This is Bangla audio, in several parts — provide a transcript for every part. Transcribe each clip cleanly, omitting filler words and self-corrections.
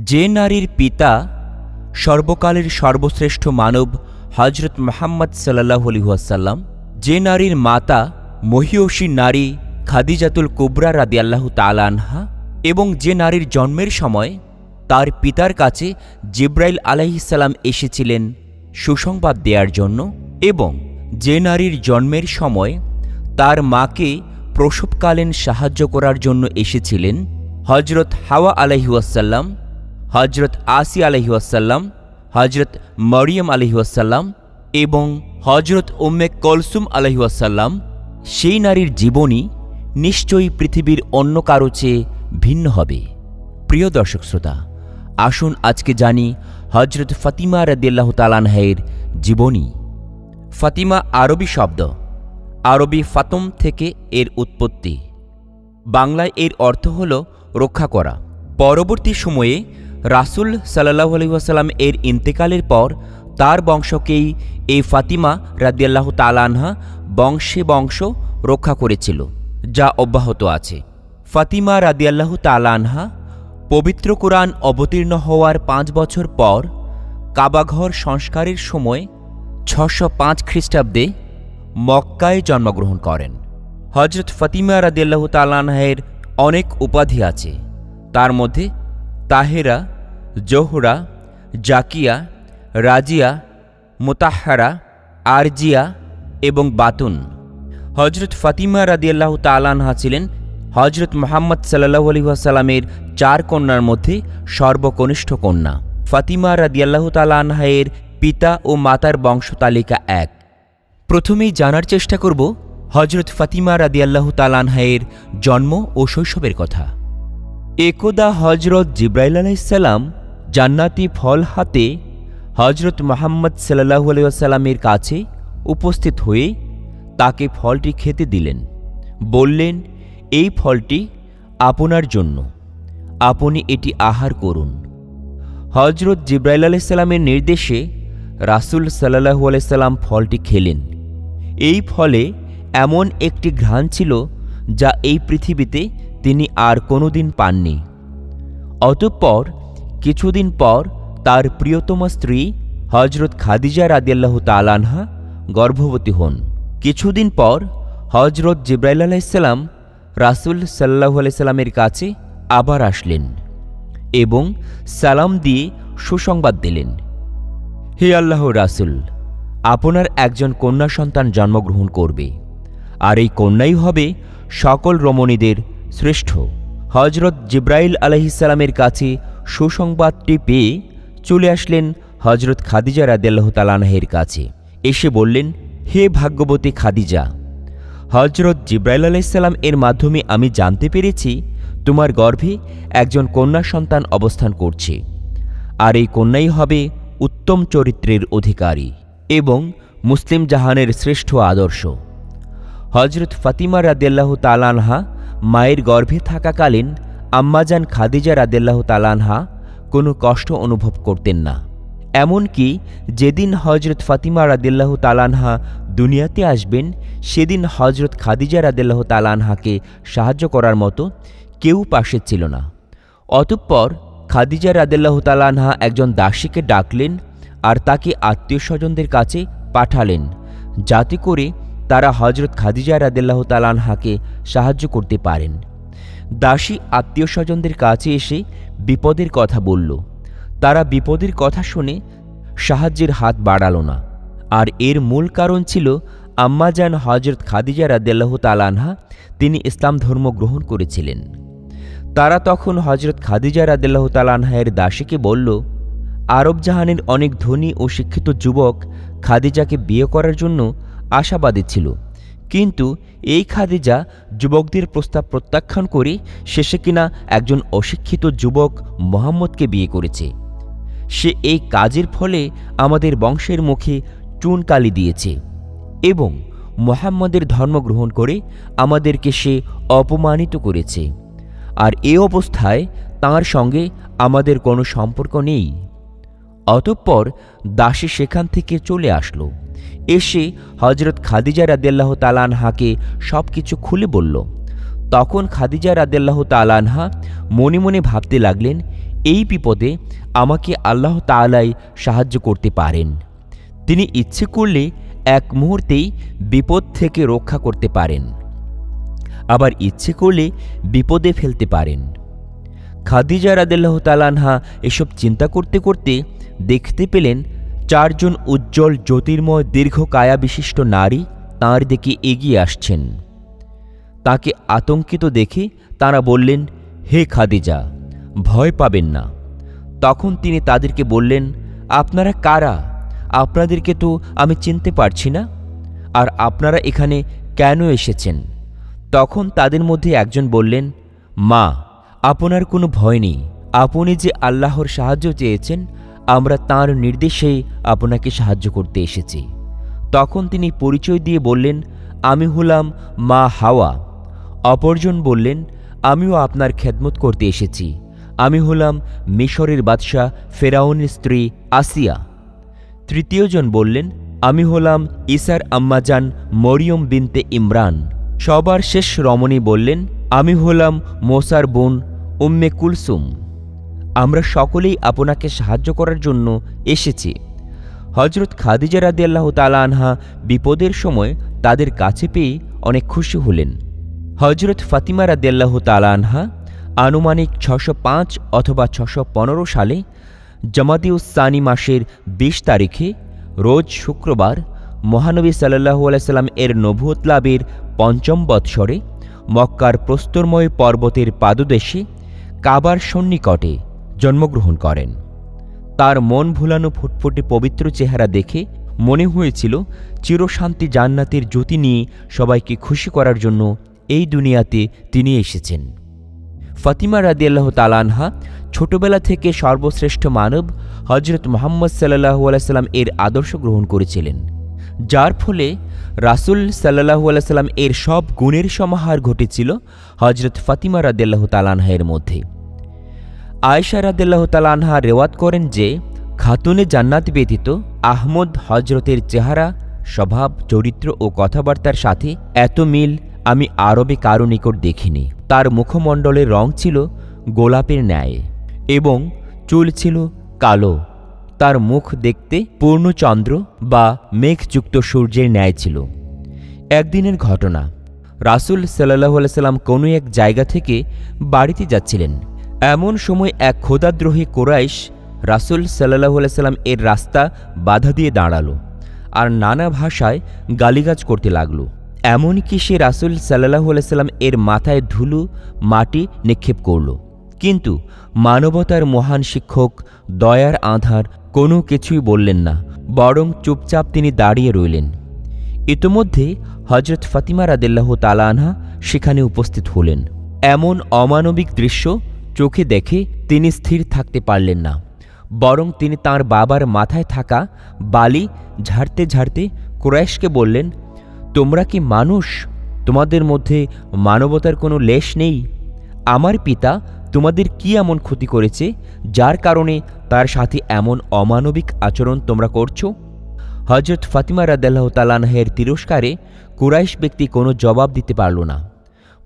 যে নারীর পিতা সর্বকালের সর্বশ্রেষ্ঠ মানব হজরত মুহাম্মদ সাল্লাল্লাহু আলাইহি ওয়াসাল্লাম, যে নারীর মাতা মহিয়সী নারী খাদিজাতুল কুবরা রাদিয়াল্লাহু তাআলা আনহা, এবং যে নারীর জন্মের সময় তার পিতার কাছে জিব্রাইল আলাইহিস সালাম এসেছিলেন সুসংবাদ দেওয়ার জন্য, এবং যে নারীর জন্মের সময় তার মাকে প্রসবকালীন সাহায্য করার জন্য এসেছিলেন হজরত হাওয়া আলাইহি ওয়াসাল্লাম, হজরত আসি আলাইহি ওয়াসাল্লাম, হজরত মরিয়ম আলাইহি ওয়াসাল্লাম এবং হজরত উম্মে কলসুম আলাইহি ওয়াসাল্লাম, সেই নারীর জীবনী নিশ্চয়ই পৃথিবীর অন্য কারো চেয়ে ভিন্ন হবে। প্রিয় দর্শক শ্রোতা, আসুন আজকে জানি হজরত ফাতিমা রাদিয়াল্লাহু তাআলা আনহার জীবনী। ফাতিমা আরবি শব্দ, আরবি ফাতম থেকে এর উৎপত্তি। বাংলায় এর অর্থ হল রক্ষা করা। পরবর্তী সময়ে রাসূল সাল্লাল্লাহু আলাইহি ওয়াসাল্লাম এর ইন্তেকালের পর তার বংশকেই এই ফাতিমা রাদিয়াল্লাহু তাআলা আনহা বংশে বংশ রক্ষা করেছিল, যা অব্যাহত আছে। ফাতিমা রাদিয়াল্লাহু তাআলা আনহা পবিত্র কোরআন অবতীর্ণ হওয়ার ৫ বছর পর কাবাঘর সংস্কারের সময় ৬০৫ খ্রিস্টাব্দে মক্কায় জন্মগ্রহণ করেন। হজরত ফাতিমা রাদিয়াল্লাহু তাআলা আনহার অনেক উপাধি আছে, তার মধ্যে তাহেরা, জোহরা, জাকিয়া, রাজিয়া, মুতাহহারা, আরজিয়া এবং বাতুন। হজরত ফাতিমা রাদিয়াল্লাহু তাআলা আনহা ছিলেন হজরত মুহাম্মদ সাল্লাল্লাহু আলাইহি ওয়াসাল্লামের ৪ কন্যার মধ্যে সর্বকনিষ্ঠ কন্যা। ফাতিমা রাদিয়াল্লাহু তাআলা আনহার পিতা ও মাতার বংশতালিকা ১। প্রথমেই জানার চেষ্টা করব হজরত ফাতিমা রাদিয়াল্লাহু তাআলা আনহার জন্ম ও শৈশবের কথা। একদা হজরত জিব্রাইল আলাইহিস সালাম জান্নাতি ফল হাতে হজরত মুহাম্মদ সাল্লাল্লাহু আলাইহি ওয়াসাল্লামের কাছে উপস্থিত হয়ে তাকে ফলটি খেতে দিলেন। বললেন, এই ফলটি আপনার জন্য, আপনি এটি আহার করুন। হজরত জিব্রাইল আলাইহিস সালামের নির্দেশে রাসূল সাল্লাল্লাহু আলাইহি সাল্লাম ফলটি খেলেন। এই ফলে এমন একটি ঘ্রাণ ছিল যা এই পৃথিবীতে তিনি আর কোনোদিন পাননি। অতঃপর কিছুদিন পর তার প্রিয়তমা স্ত্রী হজরত খাদিজা রাদিয়াল্লাহু তাআলা আনহা গর্ভবতী হন। কিছুদিন পর হজরত জিব্রাইল আলাইহিস সালাম রাসূল সাল্লাল্লাহু আলাইহি সাল্লামের কাছে আবার আসলেন এবং সালাম দিয়ে সুসংবাদ দিলেন, হে আল্লাহর রাসূল, আপনার একজন কন্যা সন্তান জন্মগ্রহণ করবে, আর এই কন্যাই হবে সকল রমণীদের শ্রেষ্ঠ। হজরত জিব্রাইল আলাইহিস সালামের কাছে সুসংবাদটি পেয়ে চলে আসলেন হজরত খাদিজা রাদিয়াল্লাহু তাআলা আনহার কাছে। এসে বললেন, হে ভাগ্যবতী খাদিজা, হজরত জিব্রাইল আলাইহিস সালাম এর মাধ্যমে আমি জানতে পেরেছি তোমার গর্ভে একজন কন্যা সন্তান অবস্থান করছে, আর এই কন্যাই হবে উত্তম চরিত্রের অধিকারী এবং মুসলিম জাহানের শ্রেষ্ঠ আদর্শ। হজরত ফাতিমা রাদিয়াল্লাহু তাআলা আনহা মায়ের গর্ভে থাকাকালীন আম্মাজান খাদিজা রাদিয়াল্লাহু তাআলা আনহা কোনো কষ্ট অনুভব করতেন না। এমনকি যেদিন হজরত ফাতিমা রাদিয়াল্লাহু তাআলা আনহা দুনিয়াতে আসবেন, সেদিন হজরত খাদিজা রাদিয়াল্লাহু তাআলা আনহাকে সাহায্য করার মতো কেউ পাশে ছিল না। অতঃপর খাদিজা রাদিয়াল্লাহু তাআলা আনহা একজন দাসীকে ডাকলেন আর তাকে আত্মীয় স্বজনদের কাছে পাঠালেন, যাতে করে তারা হজরত খাদিজা রাদিয়াল্লাহু তাআলা আনহাকে সাহায্য করতে পারেন। দাসী আত্মীয় স্বজনদের কাছে এসে বিপদের কথা বলল। তারা বিপদের কথা শুনে সাহায্যের হাত বাড়াল না, আর এর মূল কারণ ছিল আম্মাজান হজরত খাদিজা রাদিয়াল্লাহু তাআলা আনহা তিনি ইসলাম ধর্ম গ্রহণ করেছিলেন। তারা তখন হজরত খাদিজা রাদিয়াল্লাহু তাআলা আনহার দাসীকে বলল, আরব জাহানের অনেক ধনী ও শিক্ষিত যুবক খাদিজাকে বিয়ে করার জন্য আশাবাদী ছিল, কিন্তু এই খাদিজা যুবকদের প্রস্তাব প্রত্যাখ্যান করে শেষে কিনা একজন অশিক্ষিত যুবক মুহাম্মদকে বিয়ে করেছে। সে এই কাজের ফলে আমাদের বংশের মুখে চুনকালি দিয়েছে এবং মুহাম্মদের ধর্ম গ্রহণ করে আমাদেরকে সে অপমানিত করেছে, আর এ অবস্থায় তাঁর সঙ্গে আমাদের কোনো সম্পর্ক নেই। অতঃপর দাসী সেখান থেকে চলে আসলো। এসে হজরত খাদিজা রাদিয়াল্লাহু তাআলা আনহাকে সবকিছু খুলে বলল। তখন খাদিজা রাদিয়াল্লাহু তাআলা আনহা মনে মনে ভাবতে লাগলেন, এই বিপদে আমাকে আল্লাহ তাআলাই সাহায্য করতে পারেন। তিনি ইচ্ছে করলে এক মুহূর্তেই বিপদ থেকে রক্ষা করতে পারেন, আবার ইচ্ছে করলে বিপদে ফেলতে পারেন। খাদিজা রাদিয়াল্লাহু তাআলা আনহা এসব চিন্তা করতে করতে দেখতে পেলেন 4 জন উজ্জ্বল জ্যোতির্ময় দীর্ঘকায়া বিশিষ্ট নারী তাঁর দিকে এগিয়ে আসছেন। তাকে আতঙ্কিত দেখে তাঁরা বললেন, হে খাদিজা, ভয় পাবেন না। তখন তিনি তাদেরকে বললেন, আপনারা কারা? আপনাদেরকে তো আমি চিনতে পারছি না, আর আপনারা এখানে কেন এসেছেন? তখন তাদের মধ্যে একজন বললেন, মা, আপনার কোনো ভয় নেই। আপনি যে আল্লাহর সাহায্য চেয়েছেন, আমরা তাঁর নির্দেশেই আপনাকে সাহায্য করতে এসেছি। তখন তিনি পরিচয় দিয়ে বললেন, আমি হলাম মা হাওয়া। অপরজন বললেন, আমিও আপনার খেদমত করতে এসেছি। আমি হলাম মিশরের বাদশাহ ফেরাউনের স্ত্রী আসিয়া। তৃতীয়জন বললেন, আমি হলাম ঈসার আম্মাজান মরিয়ম বিনতে ইমরান। সবার শেষ রমণী বললেন, আমি হলাম মোসার বোন উম্মে কুলসুম। আমরা সকলেই আপনাকে সাহায্য করার জন্য এসেছি। হজরত খাদিজা রাদিয়াল্লাহু তাআলা আনহা বিপদের সময় তাদের কাছে পেয়ে অনেক খুশি হলেন। হজরত ফাতিমা রাদিয়াল্লাহু তাআলা আনহা আনুমানিক 605 অথবা 615 সালে জামাদিউস সানি মাসের 20 তারিখে রোজ শুক্রবার মহানবী সাল্লাল্লাহু আলাইহি সাল্লাম এর নবুয়ত লাভের 5ম বৎসরে মক্কার প্রস্তরময় পর্বতের পাদদেশে কাবার সন্নিকটে জন্মগ্রহণ করেন। তার মন ভুলানো ফুটফুটে পবিত্র চেহারা দেখে মনে হয়েছিল চিরশান্তি জান্নাতের জ্যোতি নিয়ে সবাইকে খুশি করার জন্য এই দুনিয়াতে তিনি এসেছেন। ফাতিমা রাদিয়াল্লাহু তাআলা আনহা ছোটবেলা থেকে সর্বশ্রেষ্ঠ মানব হজরত মুহাম্মদ সাল্লাল্লাহু আলাইহি সাল্লাম এর আদর্শ গ্রহণ করেছিলেন, যার ফলে রাসূল সাল্লাল্লাহু আলাইহি সাল্লাম এর সব গুণের সমাহার ঘটেছিল হজরত ফাতিমা রাদিয়াল্লাহু তাআলা আনহা এর মধ্যে। আয়েশা রাদিয়াল্লাহু তাআলা আনহা রেওয়াত করেন যে, খাতুনে জান্নাত ব্যতীত আহমদ হজরতের চেহারা, স্বভাব, চরিত্র ও কথাবার্তার সাথে এত মিল আমি আরবে কারো নিকট দেখিনি। তার মুখমণ্ডলের রং ছিল গোলাপের ন্যায় এবং চুল ছিল কালো। তার মুখ দেখতে পূর্ণচন্দ্র বা মেঘযুক্ত সূর্যের ন্যায় ছিল। একদিনের ঘটনা, রাসূল সাল্লাল্লাহু আলাইহি সাল্লাম কোনো এক জায়গা থেকে বাড়িতে যাচ্ছিলেন। এমন সময় এক খোদাদ্রোহী কুরাইশ রাসূল সাল্লাল্লাহু আলাইহি সাল্লাম এর রাস্তা বাধা দিয়ে দাঁড়ালো আর নানা ভাষায় গালিগাজ করতে লাগল। এমনকি সে রাসূল সাল্লাল্লাহু আলাইহি সাল্লাম এর মাথায় ধুলো মাটি নিক্ষেপ করল। কিন্তু মানবতার মহান শিক্ষক দয়ার আধার কোনো কিছুই বললেন না, বরং চুপচাপ তিনি দাঁড়িয়ে রইলেন। ইতোমধ্যে হজরত ফাতিমা রাদিয়াল্লাহু তাআলা আনহা সেখানে উপস্থিত হলেন। এমন অমানবিক দৃশ্য চোখে দেখে তিনি স্থির থাকতে পারলেন না, বরং তিনি তাঁর বাবার মাথায় থাকা বালি ঝাড়তে ঝাড়তে কুরাইশকে বললেন, তোমরা কি মানুষ? তোমাদের মধ্যে মানবতার কোনো লেশ নেই? আমার পিতা তোমাদের কি এমন ক্ষতি করেছে যার কারণে তার সাথে এমন অমানবিক আচরণ তোমরা করছো? হজরত ফাতিমা রাদিয়াল্লাহু তাআলা আনহার তিরস্কারে কুরাইশ ব্যক্তি কোনো জবাব দিতে পারল না,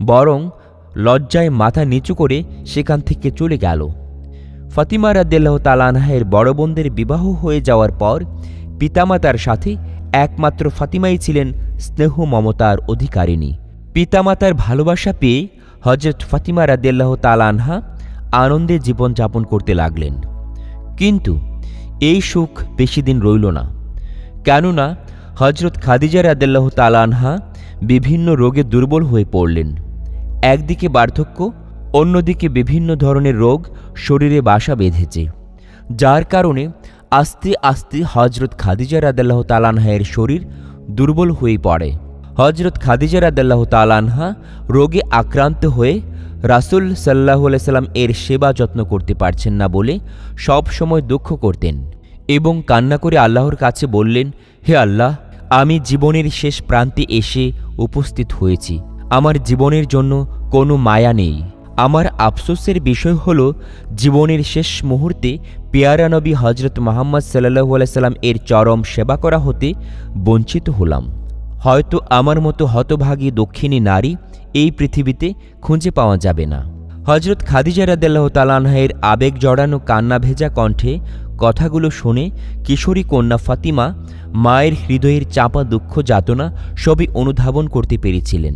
বরং লজ্জায় মাথা নিচু করে সেখান থেকে চলে গেল। ফাতিমা রাদিয়াল্লাহু তাআলা আনহার বড় বোনদের বিবাহ হয়ে যাওয়ার পর পিতামাতার সাথে একমাত্র ফাতিমাই ছিলেন স্নেহ মমতার অধিকারিণী। পিতামাতার ভালোবাসা পেয়ে হজরত ফাতিমা রাদিয়াল্লাহু তাআলা আনহা আনন্দে জীবনযাপন করতে লাগলেন। কিন্তু এই সুখ বেশি দিন রইল না, কেননা হজরত খাদিজা রাদিয়াল্লাহু তাআলা আনহা বিভিন্ন রোগে দুর্বল হয়ে পড়লেন। একদিকে বার্ধক্য, অন্যদিকে বিভিন্ন ধরনের রোগ শরীরে বাসা বেঁধেছে, যার কারণে আস্তে আস্তে হজরত খাদিজা রাদিয়াল্লাহু তাআলা আনহার শরীর দুর্বল হয়ে পড়ে। হজরত খাদিজা রাদিয়াল্লাহু তাআলা আনহা রোগে আক্রান্ত হয়ে রাসূল সাল্লাল্লাহু আলাইহি সাল্লাম এর সেবা যত্ন করতে পারছেন না বলে সব সময় দুঃখ করতেন এবং কান্না করে আল্লাহর কাছে বললেন, হে আল্লাহ, আমি জীবনের শেষ প্রান্তে এসে উপস্থিত হয়েছি। আমার জীবনের জন্য কোনো মায়া নেই। আমার আফসোসের বিষয় হল জীবনের শেষ মুহূর্তে পেয়ারা নবী হজরত মুহাম্মদ সাল্লাল্লাহু আলাইহি সাল্লাম এর চরম সেবা করা হতে বঞ্চিত হলাম। হয়তো আমার মতো হতভাগী দক্ষিণী নারী এই পৃথিবীতে খুঁজে পাওয়া যাবে না। হজরত খাদিজা রাদিয়াল্লাহু তাআলা আনহার আবেগ জড়ানো কান্না ভেজা কণ্ঠে কথাগুলো শুনে কিশোরী কন্যা ফাতিমা মায়ের হৃদয়ের চাপা দুঃখ যাতনা সবই অনুধাবন করতে পেরেছিলেন।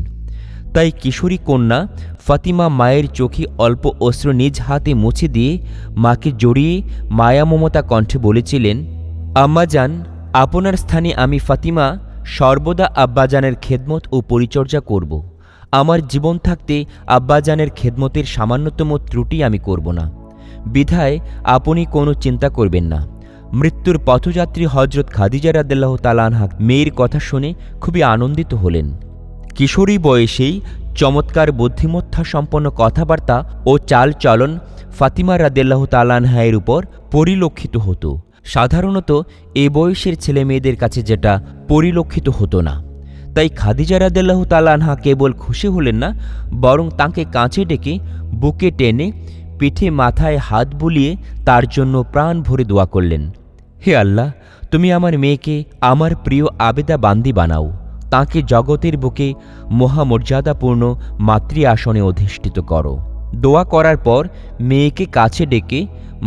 তাই কিশোরী কন্যা ফাতিমা মায়ের চোখে অল্প অশ্রু নিজ হাতে মুছে দিয়ে মাকে জড়িয়ে মায়া মমতা কণ্ঠে বলেছিলেন, আম্মাজান, আপনার স্থানে আমি ফাতিমা সর্বদা আব্বাজানের খেদমত ও পরিচর্যা করব। আমার জীবন থাকতে আব্বাজানের খেদমতের সামান্যতম ত্রুটি আমি করব না। বিধায় আপনি কোনো চিন্তা করবেন না। মৃত্যুর পথযাত্রী হজরত খাদিজা রাদিয়াল্লাহু তাআলা আনহা মেয়ের কথা শুনে খুবই আনন্দিত হলেন। কিশোরী বয়সেই চমৎকার বুদ্ধিমত্তা সম্পন্ন কথাবার্তা ও চালচলন ফাতিমা রাদিয়াল্লাহু তাআলা আনহার উপর পরিলক্ষিত হতো। সাধারণত এ বয়সের ছেলে মেয়েদের কাছে যেটা পরিলক্ষিত হতো না। তাই খাদিজা রাদিয়াল্লাহু তাআলা আনহা কেবল খুশি হলেন না, বরং তাকে কাছে ডেকে বুকে টেনে পিঠে মাথায় হাত বুলিয়ে তার জন্য প্রাণ ভরে দোয়া করলেন, হে আল্লাহ, তুমি আমার মেয়েকে আমার প্রিয় আবেদা বান্দি বানাও। তাকে জগতের বুকে মহামর্যাদাপূর্ণ মাতৃ আসনে অধিষ্ঠিত করো। দোয়া করার পর মেয়েকে কাছে ডেকে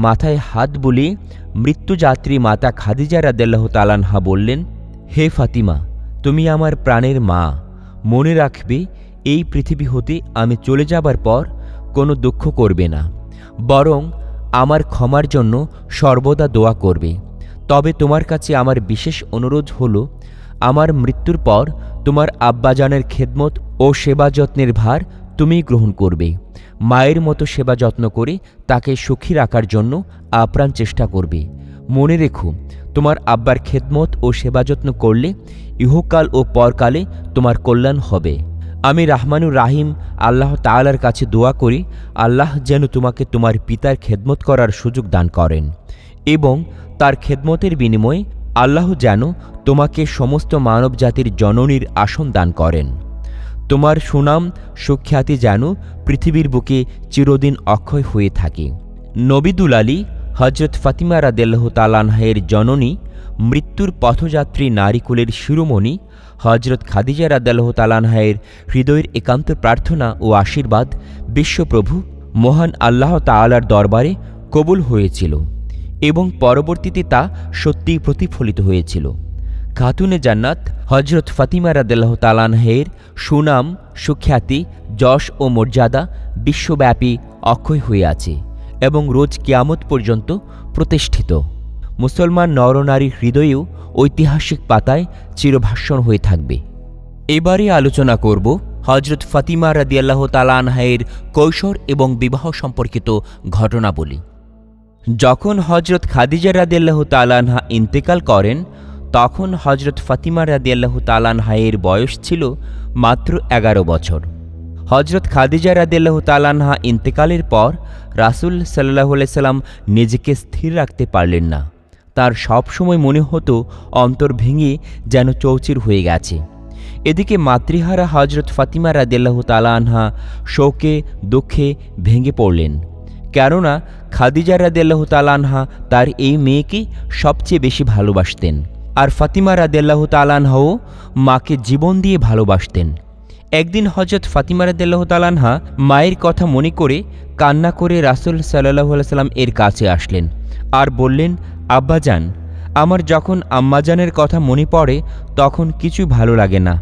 মাথায় হাত বুলিয়ে মৃত্যুযাত্রী মাতা খাদিজা রাদিয়াল্লাহু তাআলা আনহা বললেন, হে ফাতিমা, তুমি আমার প্রাণের মা। মনে রাখবে, এই পৃথিবী হতে আমি চলে যাবার পর কোনো দুঃখ করবে না, বরং আমার ক্ষমার জন্য সর্বদা দোয়া করবে। তবে তোমার কাছে আমার বিশেষ অনুরোধ হলো, আমার মৃত্যুর পর তোমার আব্বাজানের খেদমত ও সেবা যত্নের ভার তুমি গ্রহণ করবে। মায়ের মতো সেবা যত্ন করে তাকে সুখী রাখার জন্য আপ্রাণ চেষ্টা করবে। মনে রেখো, তোমার আব্বার খেদমত ও সেবা যত্ন করলে ইহকাল ও পরকালে তোমার কল্যাণ হবে। আমি রাহমানুর রাহিম আল্লাহ তাআলার কাছে দোয়া করি, আল্লাহ যেন তোমাকে তোমার পিতার খেদমত করার সুযোগ দান করেন এবং তার খেদমতের বিনিময়ে আল্লাহ যেন তোমাকে সমস্ত মানব জাতির জননীর আসন দান করেন। তোমার সুনাম সুখ্যাতি যেন পৃথিবীর বুকে চিরদিন অক্ষয় হয়ে থাকে। নবিদুল আলী হজরত ফাতিমা রাদিয়াল্লাহু তাআলা আনহার জননী, মৃত্যুর পথযাত্রী নারীকুলের শিরোমণি হজরত খাদিজা রাদিয়াল্লাহু তাআলা আনহার হৃদয়ের একান্ত প্রার্থনা ও আশীর্বাদ বিশ্বপ্রভু মহান আল্লাহ তাআলার দরবারে কবুল হয়েছিল এবং পরবর্তীতে তা সত্যিই প্রতিফলিত হয়েছিল। খাতুনে জান্নাত হজরত ফাতিমা রাদিয়াল্লাহু তাআলা আনহার সুনাম সুখ্যাতি যশ ও মর্যাদা বিশ্বব্যাপী অক্ষয় হয়ে আছে এবং রোজ কিয়ামত পর্যন্ত প্রতিষ্ঠিত। মুসলমান নরনারীর হৃদয়েও ঐতিহাসিক পাতায় চিরভাষণ হয়ে থাকবে। এবারে আলোচনা করব হজরত ফাতিমা রাদিয়াল্লাহু তাআলা আনহার কৈশোর এবং বিবাহ সম্পর্কিত ঘটনাবলী। যখন হজরত খাদিজা রাদিয়াল্লাহু তাআলা আনহা ইন্তেকাল করেন, তখন হজরত ফাতিমা রাদিয়াল্লাহু তাআলা আনহার বয়স ছিল মাত্র 11 বছর। হজরত খাদিজা রাদিয়াল্লাহু তাআলা আনহা ইন্তেকালের পর রাসূল সাল্লাল্লাহু আলাইহি সাল্লাম নিজেকে স্থির রাখতে পারলেন না। তার সবসময় মনে হতো অন্তর ভেঙে যেন চৌচির হয়ে গেছে। এদিকে মাতৃহারা হজরত ফাতিমা রাদিয়াল্লাহু তাআলা আনহা শোকে দুঃখে ভেঙে পড়লেন, কেননা খাদিজা রাদিয়াল্লাহু তাআলা আনহা তার এই মেয়েকে সবচেয়ে বেশি ভালোবাসতেন, আর ফাতিমা রাদিয়াল্লাহু তাআলা আনহাও মাকে জীবন দিয়ে ভালোবাসতেন। একদিন হজরত ফাতিমা রাদিয়াল্লাহু তাআলা আনহা মায়ের কথা মনে করে কান্না করে রাসূল সাল্লাল্লাহু আলাইহি সাল্লাম এর কাছে আসলেন আর বললেন, আব্বাজান, আমার যখন আম্মাজানের কথা মনে পড়ে তখন কিছু ভালো লাগে না।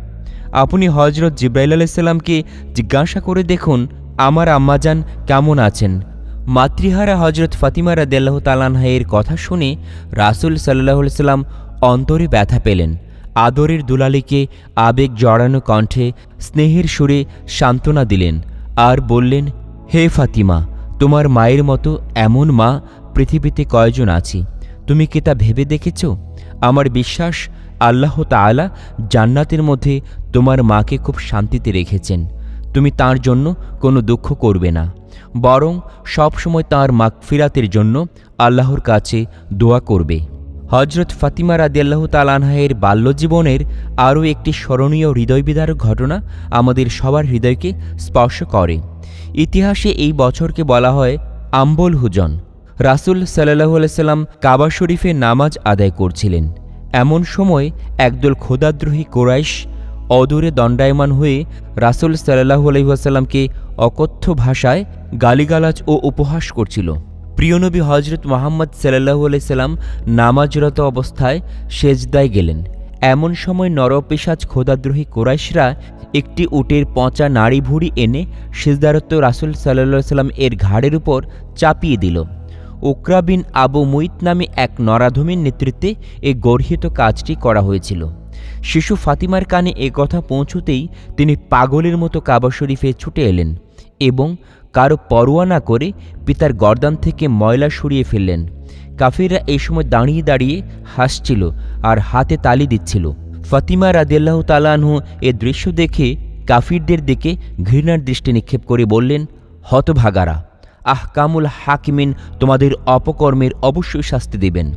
আপনি হজরত জিবরাইল আলাইহিস সালামকে জিজ্ঞাসা করে দেখুন আমার আম্মাজান কেমন আছেন। মাতৃহারা হজরত ফাতিমা রাদিয়াল্লাহু তাআলা আনহা এর কথা শুনে রাসূল সাল্লাল্লাহু আলাইহি সাল্লাম অন্তরে ব্যথা পেলেন। আদরের দুলালিকে আবেগ জড়ানো কণ্ঠে স্নেহের সুরে সান্ত্বনা দিলেন আর বললেন, হে ফাতিমা, তোমার মায়ের মতো এমন মা পৃথিবীতে কয়জন আছে? তুমি কি তা ভেবে দেখেছ? আমার বিশ্বাস আল্লাহ তাআলা জান্নাতের মধ্যে তোমার মাকে খুব শান্তিতে রেখেছেন। তুমি তার জন্য কোনো দুঃখ করবে না, বরং সবসময় তাঁর মাগফিরাতের জন্য আল্লাহর কাছে দোয়া করবে। হজরত ফাতিমা রাদিয়াল্লাহু তাআলা আনহার বাল্যজীবনের আরও একটি স্মরণীয় হৃদয়বিদারক ঘটনা আমাদের সবার হৃদয়কে স্পর্শ করে। ইতিহাসে এই বছরকে বলা হয় আম্বল হুজন। রাসূল সাল্লাল্লাহু আলাইহি সাল্লাম কাবা শরীফে নামাজ আদায় করছিলেন। এমন সময় একদল খোদাদ্রোহী কুরাইশ অদূরে দণ্ডায়মান হয়ে রাসূল সাল্লাল্লাহু আলাইহি ওয়াসাল্লামকে অকথ্য ভাষায় গালিগালাজ ও উপহাস করছিল। প্রিয় নবী হজরত মুহাম্মদ সাল্লাল্লাহু আলাইহি সাল্লাম নামাজরত অবস্থায় সেজদায় গেলেন। এমন সময় নরপিশাচ খোদাদ্রোহী কুরাইশরা একটি উটের পচা নাড়ি ভুঁড়ি এনে সিজদারত রাসূল সাল্লাল্লাহু আলাইহি সাল্লাম এর ঘাড়ের উপর চাপিয়ে দিল। উকরা বিন আবু মুইত নামে এক নরাধমের নেতৃত্বে এ গর্হিত কাজটি করা হয়েছিল। শিশু ফাতিমার কানে এ কথা পৌঁছতেই তিনি পাগলের মতো কাবা শরীফে ছুটে এলেন এবং কারো পরোয়া না করে পিতার গর্দান থেকে ময়লা সরিয়ে ফেললেন। কাফিররা এই সময় দাঁড়িয়ে দাঁড়িয়ে হাসছিল আর হাতে তালি দিচ্ছিল। ফাতিমা রাদিয়াল্লাহু তাআলা আনহু এ দৃশ্য দেখে কাফিরদের দিকে ঘৃণার দৃষ্টি নিক্ষেপ করে বললেন, হতভাগারা, আহকামুল হাকিমিন তোমাদের অপকর্মের অবশ্যই শাস্তি দেবেন।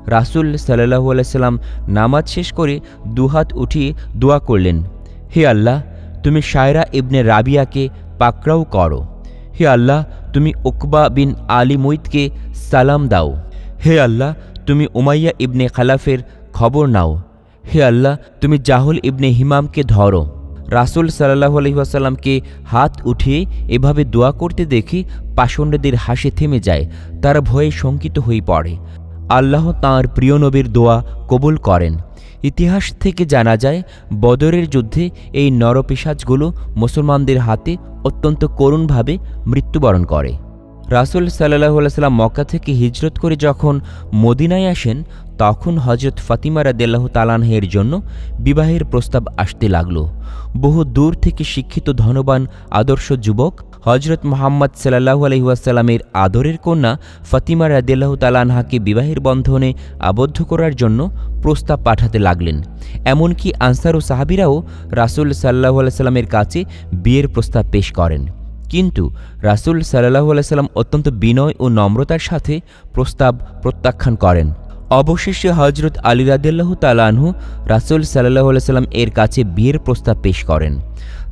রাসূল সাল্লাল্লাহু আলাইহি সাল্লাম নামাজ শেষ করে দুহাত উঠিয়ে দোয়া করলেন, হে আল্লাহ, তুমি শায়রা ইবনে রাবিয়াকে পাকড়াও করো। হে আল্লাহ, তুমি উকবা বিন আলী মুইতকে সালাম দাও। হে আল্লাহ, তুমি উমাইয়া ইবনে খালাফের খবর নাও। হে আল্লাহ, তুমি জাহুল ইবনে হিমামকে ধরো। রাসূল সাল্লাল্লাহু আলাইহি ওয়াসাল্লামকে হাত উঠিয়ে এভাবে দোয়া করতে দেখে পাষণ্ডদের হাসি থেমে যায়। তারা ভয়ে শঙ্কিত হয়ে পড়ে। আল্লাহ তাঁর প্রিয় নবীর দোয়া কবুল করেন। ইতিহাস থেকে জানা যায়, বদরের যুদ্ধে এই নরপিশাচগুলো মুসলমানদের হাতে অত্যন্ত করুণভাবে মৃত্যুবরণ করে। রাসূল সাল্লাল্লাহু আলাইহি ওয়াসাল্লাম মক্কা থেকে হিজরত করে যখন মদিনায় আসেন, তখন হযরত ফাতিমা রাদিয়াল্লাহু তাআলা আনহার জন্য বিবাহের প্রস্তাব আসতে লাগল। বহু দূর থেকে শিক্ষিত, ধনবান, আদর্শ যুবক হযরত মুহাম্মদ সাল্লাল্লাহু আলাইহি ওয়াসাল্লামের আদরের কন্যা ফাতিমা রাদিয়াল্লাহু তাআলা আনহাকে বিবাহের বন্ধনে আবদ্ধ করার জন্য প্রস্তাব পাঠাতে লাগলেন। এমনকি আনসার ও সাহাবীরাও রাসূল সাল্লাল্লাহু আলাইহি ওয়াসাল্লামের কাছে বিয়ের প্রস্তাব পেশ করেন। কিন্তু রাসূল সাল্লাল্লাহু আলাইহি ওয়াসাল্লাম অত্যন্ত বিনয় ও নম্রতার সাথে প্রস্তাব প্রত্যাখ্যান করেন। অবশেষে হযরত আলী রাদিয়াল্লাহু তাআলা আনহু রাসূল সাল্লাল্লাহু আলাইহি ওয়াসাল্লাম এর কাছে বিয়ের প্রস্তাব পেশ করেন।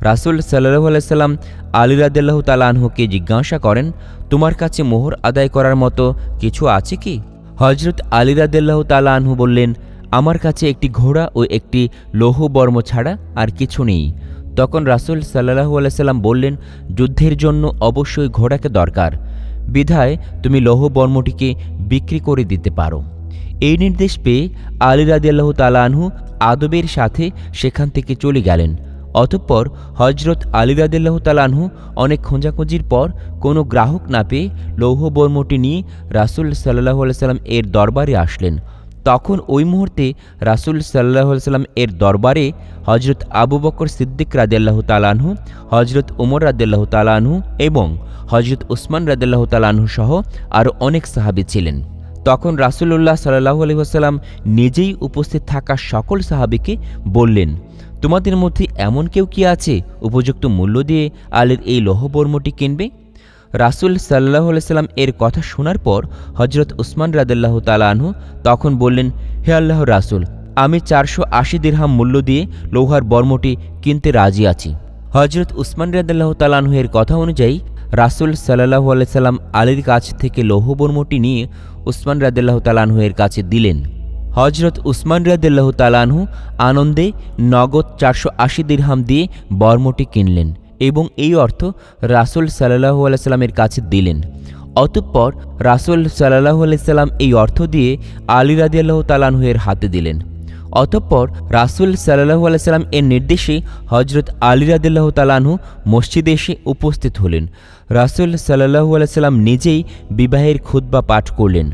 রাসূল সাল্লাল্লাহু আলাইহি ওয়াসাল্লাম আলী রাদিয়াল্লাহু তাআলা আনহুকে জিজ্ঞাসা করেন, তোমার কাছে মোহর আদায় করার মতো কিছু আছে কি? হযরত আলী রাদিয়াল্লাহু তাআলা আনহু বললেন, আমার কাছে একটি ঘোড়া ও একটি লৌহবর্ম ছাড়া আর কিছু নেই। তখন রাসূল সাল্লাল্লাহু আলাইহি ওয়াসাল্লাম বললেন, যুদ্ধের জন্য অবশ্যই ঘোড়াকে দরকার, বিধায় তুমি লৌহবর্মটিকে বিক্রি করে দিতে পারো। এই নির্দেশ পেয়ে আলী রাদিয়াল্লাহু তাআলা আনহু আদবের সাথে সেখান থেকে চলে গেলেন। অতঃপর হযরত আলী রাদিয়াল্লাহু তাআলা আনহু অনেক খোঁজাখুঁজির পর কোনো গ্রাহক না পেয়ে লৌহবর্মটি নিয়ে রাসূল সাল্লাল্লাহু আলাইহি ওয়াসাল্লাম এর দরবারে আসলেন। তখন ওই মুহূর্তে রাসূল সাল্লাল্লাহু আলাইহি ওয়াসাল্লাম এর দরবারে হযরত আবু বকর সিদ্দিক রাদিয়াল্লাহু তাআলা আনহু, হযরত ওমর রাদিয়াল্লাহু তাআলা আনহু এবং হযরত উসমান রাদিয়াল্লাহু তাআলা আনহু সহ আরও অনেক সাহাবী ছিলেন। তখন রাসূলুল্লাহ সাল্লাল্লাহু আলাইহি ওয়াসাল্লাম নিজেই উপস্থিত থাকা সকল সাহাবীকে বললেন, তোমাদের মধ্যে এমন কেউ কি আছে উপযুক্ত মূল্য দিয়ে আলীর এই লৌহবর্মটি কিনবে? রাসূল সাল্লাল্লাহু আলাইহি ওয়াসাল্লাম এর কথা শোনার পর হযরত উসমান রাদিয়াল্লাহু তাআলা আনহু তখন বললেন, হে আল্লাহর রাসূল, আমি 480 দিরহাম মূল্য দিয়ে লৌহার বর্মটি কিনতে রাজি আছি। হযরত উসমান রাদিয়াল্লাহু তাআলা আনহু এর কথা অনুযায়ী রাসূল সাল্লাল্লাহু আলাইহি ওয়াসাল্লাম আলীর কাছ থেকে লৌহবর্মটি নিয়ে উসমান রাদিয়াল্লাহু তাআলা আনহু এর কাছে দিলেন। হযরত উসমান রাদিয়াল্লাহু তাআলা আনহু আনন্দে নগদ 480 দিরহাম দিয়ে বর্মটি কিনলেন এবং এই অর্থ রাসূল সাল্লাল্লাহু আলাইহি সাল্লামের কাছে দিলেন। অতঃপর রাসূল সাল্লাল্লাহু আলাইহি সাল্লাম এই অর্থ দিয়ে আলী রাদিয়াল্লাহু তাআলা আনহু এর হাতে দিলেন। অতঃপর রাসূল সাল্লাল্লাহু আলাইহি সাল্লাম এর নির্দেশে হযরত আলী রাদিয়াল্লাহু তাআলা আনহু মসজিদে এসে উপস্থিত হলেন। রাসূল সাল্লাল্লাহু আলাইহি সাল্লাম নিজেই বিবাহের খুতবা পাঠ করলেন।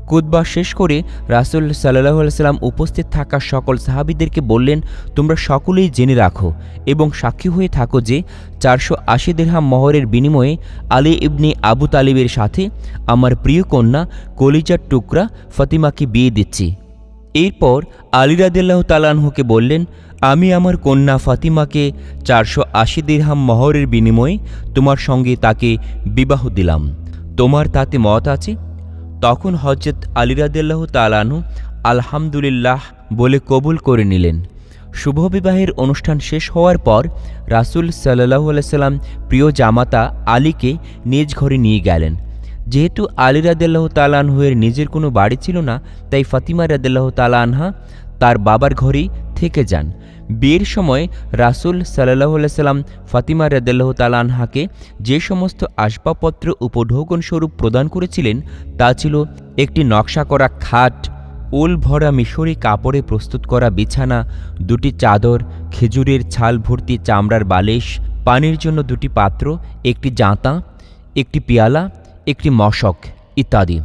খুতবা শেষ করে রাসূল সাল্লাল্লাহু আলাইহি সাল্লাম উপস্থিত থাকা সকল সাহাবীদেরকে বললেন, তোমরা সকলেই জেনে রাখো এবং সাক্ষী হয়ে থাকো যে 480 দিরহাম মোহরের বিনিময়ে আলী ইবনে আবু তালিবের সাথে আমার প্রিয় কন্যা কলিজার টুকরা ফাতিমাকে বিয়ে দিচ্ছি। এরপর আলী রাদিয়াল্লাহু তাআলা আনহুকে বললেন, আমি আমার কন্যা ফাতিমাকে 480 দিরহাম মোহরের বিনিময়ে তোমার সঙ্গে তাকে বিবাহ দিলাম, তোমার তাতে মত আছে? তখন হযরত আলী রাদিয়াল্লাহু তাআলা আনহু আলহামদুলিল্লাহ বলে কবুল করে নিলেন। শুভ বিবাহের অনুষ্ঠান শেষ হওয়ার পর রাসূল সাল্লাল্লাহু আলাইহি সাল্লাম প্রিয় জামাতা আলীকে নিজ ঘরে নিয়ে গেলেন। যেহেতু আলী রাদিয়াল্লাহু তাআলা আনহু এর নিজের কোনো বাড়ি ছিল না, তাই ফাতিমা রাদিয়াল্লাহু তাআলা আনহা তার বাবার ঘরেই থেকে যান। বিয়ের সময় রাসূল সাল্লাল্লাহু আলাইহি সাল্লাম ফাতিমা রাদিয়াল্লাহু তাআলা আনহাকে যে সমস্ত আসবাবপত্র উপঢৌকন স্বরূপ প্রদান করেছিলেন তা ছিল একটি নকশা করা খাট, উল ভরা মিশরি কাপড়ে প্রস্তুত করা বিছানা, 2টি চাদর, খেজুরের ছাল ভর্তি চামড়ার বালিশ, পানির জন্য 2টি পাত্র, একটি জাঁতা, একটি পিয়ালা, একটি মশক ইত্যাদি।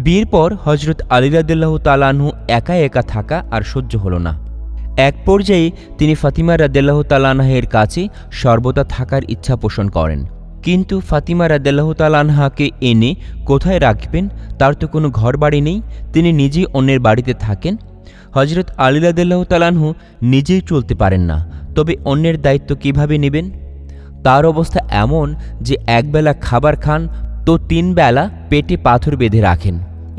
বিয়ের পর হযরত আলী রাদিয়াল্লাহু তাআলা আনহু একা একা থাকা আর সহ্য হল না। এক পর্যায়ে তিনি ফাতিমা রাদিয়াল্লাহু তাআলা আনহার কাছে সর্বদা থাকার ইচ্ছা পোষণ করেন। কিন্তু ফাতিমা রাদিয়াল্লাহু তাআলা আনহাকে এনে কোথায় রাখবেন, তার তো কোনো ঘরবাড়ি নেই, তিনি নিজেই অন্যের বাড়িতে থাকেন। হযরত আলী রাদিয়াল্লাহু তাআলা আনহু নিজেই চলতে পারেন না, তবে অন্যের দায়িত্ব কিভাবে নেবেন? তার অবস্থা এমন যে একবেলা খাবার খান তো 3 বেলা পেটে পাথর বেঁধে রাখেন।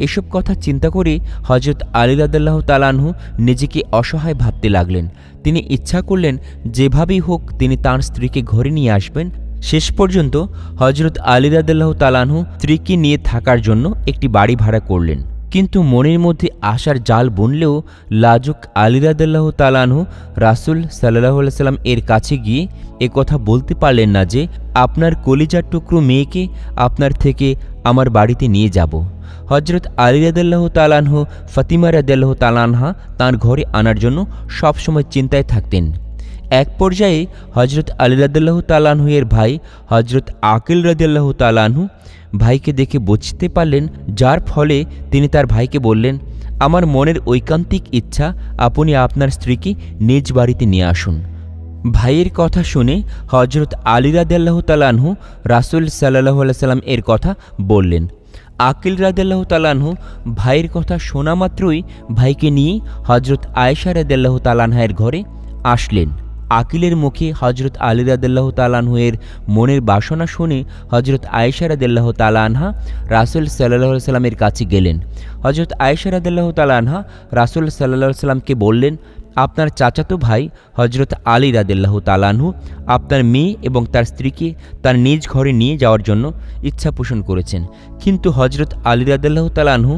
এসব কথা চিন্তা করে হযরত আলী রাদিয়াল্লাহু তাআলা আনহু নিজেকে অসহায় ভাবতে লাগলেন। তিনি ইচ্ছা করলেন যেভাবেই হোক তিনি তাঁর স্ত্রীকে ঘরে নিয়ে আসবেন। শেষ পর্যন্ত হযরত আলী রাদিয়াল্লাহু তাআলা আনহু স্ত্রীকে নিয়ে থাকার জন্য একটি বাড়ি ভাড়া করলেন। কিন্তু মনের মধ্যে আশার জাল বুনলেও লাজুক আলী রাদিয়াল্লাহু তাআলা আনহু রাসূল সাল্লাল্লাহু আলাইহি সাল্লাম এর কাছে গিয়ে একথা বলতে পারলেন না যে আপনার কলিজার টুকরো মেয়েকে আপনার থেকে আমার বাড়িতে নিয়ে যাব। হযরত আলী রাদিয়াল্লাহু তাআলা আনহু ফাতিমা রাদিয়াল্লাহু তাআলা আনহা তাঁর ঘরে আনার জন্য সবসময় চিন্তায় থাকতেন। এক পর্যায়ে হযরত আলী রাদিয়াল্লাহু তাআলা আনহু এর ভাই হযরত আকিল রাদিয়াল্লাহু তাআলা আনহু ভাইকে দেখে বুঝতে পারলেন, যার ফলে তিনি তার ভাইকে বললেন, আমার মনের ঐকান্তিক ইচ্ছা আপনি আপনার স্ত্রীকে নিজ বাড়িতে নিয়ে আসুন। ভাইয়ের কথা শুনে হযরত আলী রাদিয়াল্লাহু তাআলা আনহু রাসূল সাল্লাল্লাহু আলাইহি সাল্লাম এর কথা বললেন। আকিল রাদিয়াল্লাহু তাআলা আনহু ভাইয়ের কথা শোনা মাত্রই ভাইকে নিয়ে হযরত আয়েশা রাদিয়াল্লাহু তাআলা আনহার ঘরে আসলেন। আকিলের মুখে হযরত আলী রাদিয়াল্লাহু তাআলা আনহু এর মনের বাসনা শুনে হযরত আয়েশা রাদিয়াল্লাহু তাআলা আনহা রাসূল সাল্লাল্লাহু আলাইহি সাল্লামের কাছে গেলেন। হযরত আয়েশা রাদিয়াল্লাহু তাআলা আনহা রাসূল সাল্লাল্লাহু আলাইহি সাল্লামকে বললেন, আপনার চাচাতো ভাই হযরত আলী রাদিয়াল্লাহু তাআলা আনহু আপনার মেয়ে এবং তার স্ত্রীকে তার নিজ ঘরে নিয়ে যাওয়ার জন্য ইচ্ছা পোষণ করেছেন, কিন্তু হযরত আলী রাদিয়াল্লাহু তাআলা আনহু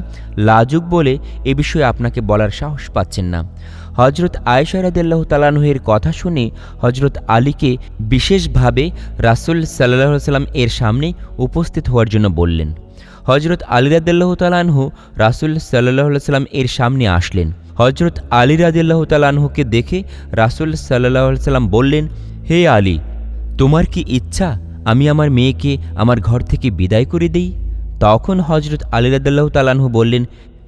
লাজুক বলে এ বিষয়ে আপনাকে বলার সাহস পাচ্ছেন না। হযরত আয়েশা রাদিয়াল্লাহু তাআলা আনহু-এর কথা শুনে হযরত আলীকে বিশেষভাবে রাসূল সাল্লাল্লাহু আলাইহি সাল্লাম এর সামনে উপস্থিত হওয়ার জন্য বললেন। হযরত আলী রাদিয়াল্লাহু তাআলা আনহু রাসূল সাল্লাল্লাহু আলাইহি সাল্লাম এর সামনে আসলেন। হযরত আলী রাদিয়াল্লাহু তাআলা আনহুকে দেখে রাসূল সাল্লাল্লাহু আলাইহি সাল্লাম বললেন, হে আলী, তোমার কি ইচ্ছা আমি আমার মেয়েকে আমার ঘর থেকে বিদায় করে দেই? তখন হযরত আলী রাদিয়াল্লাহু তাআলা আনহু বললেন,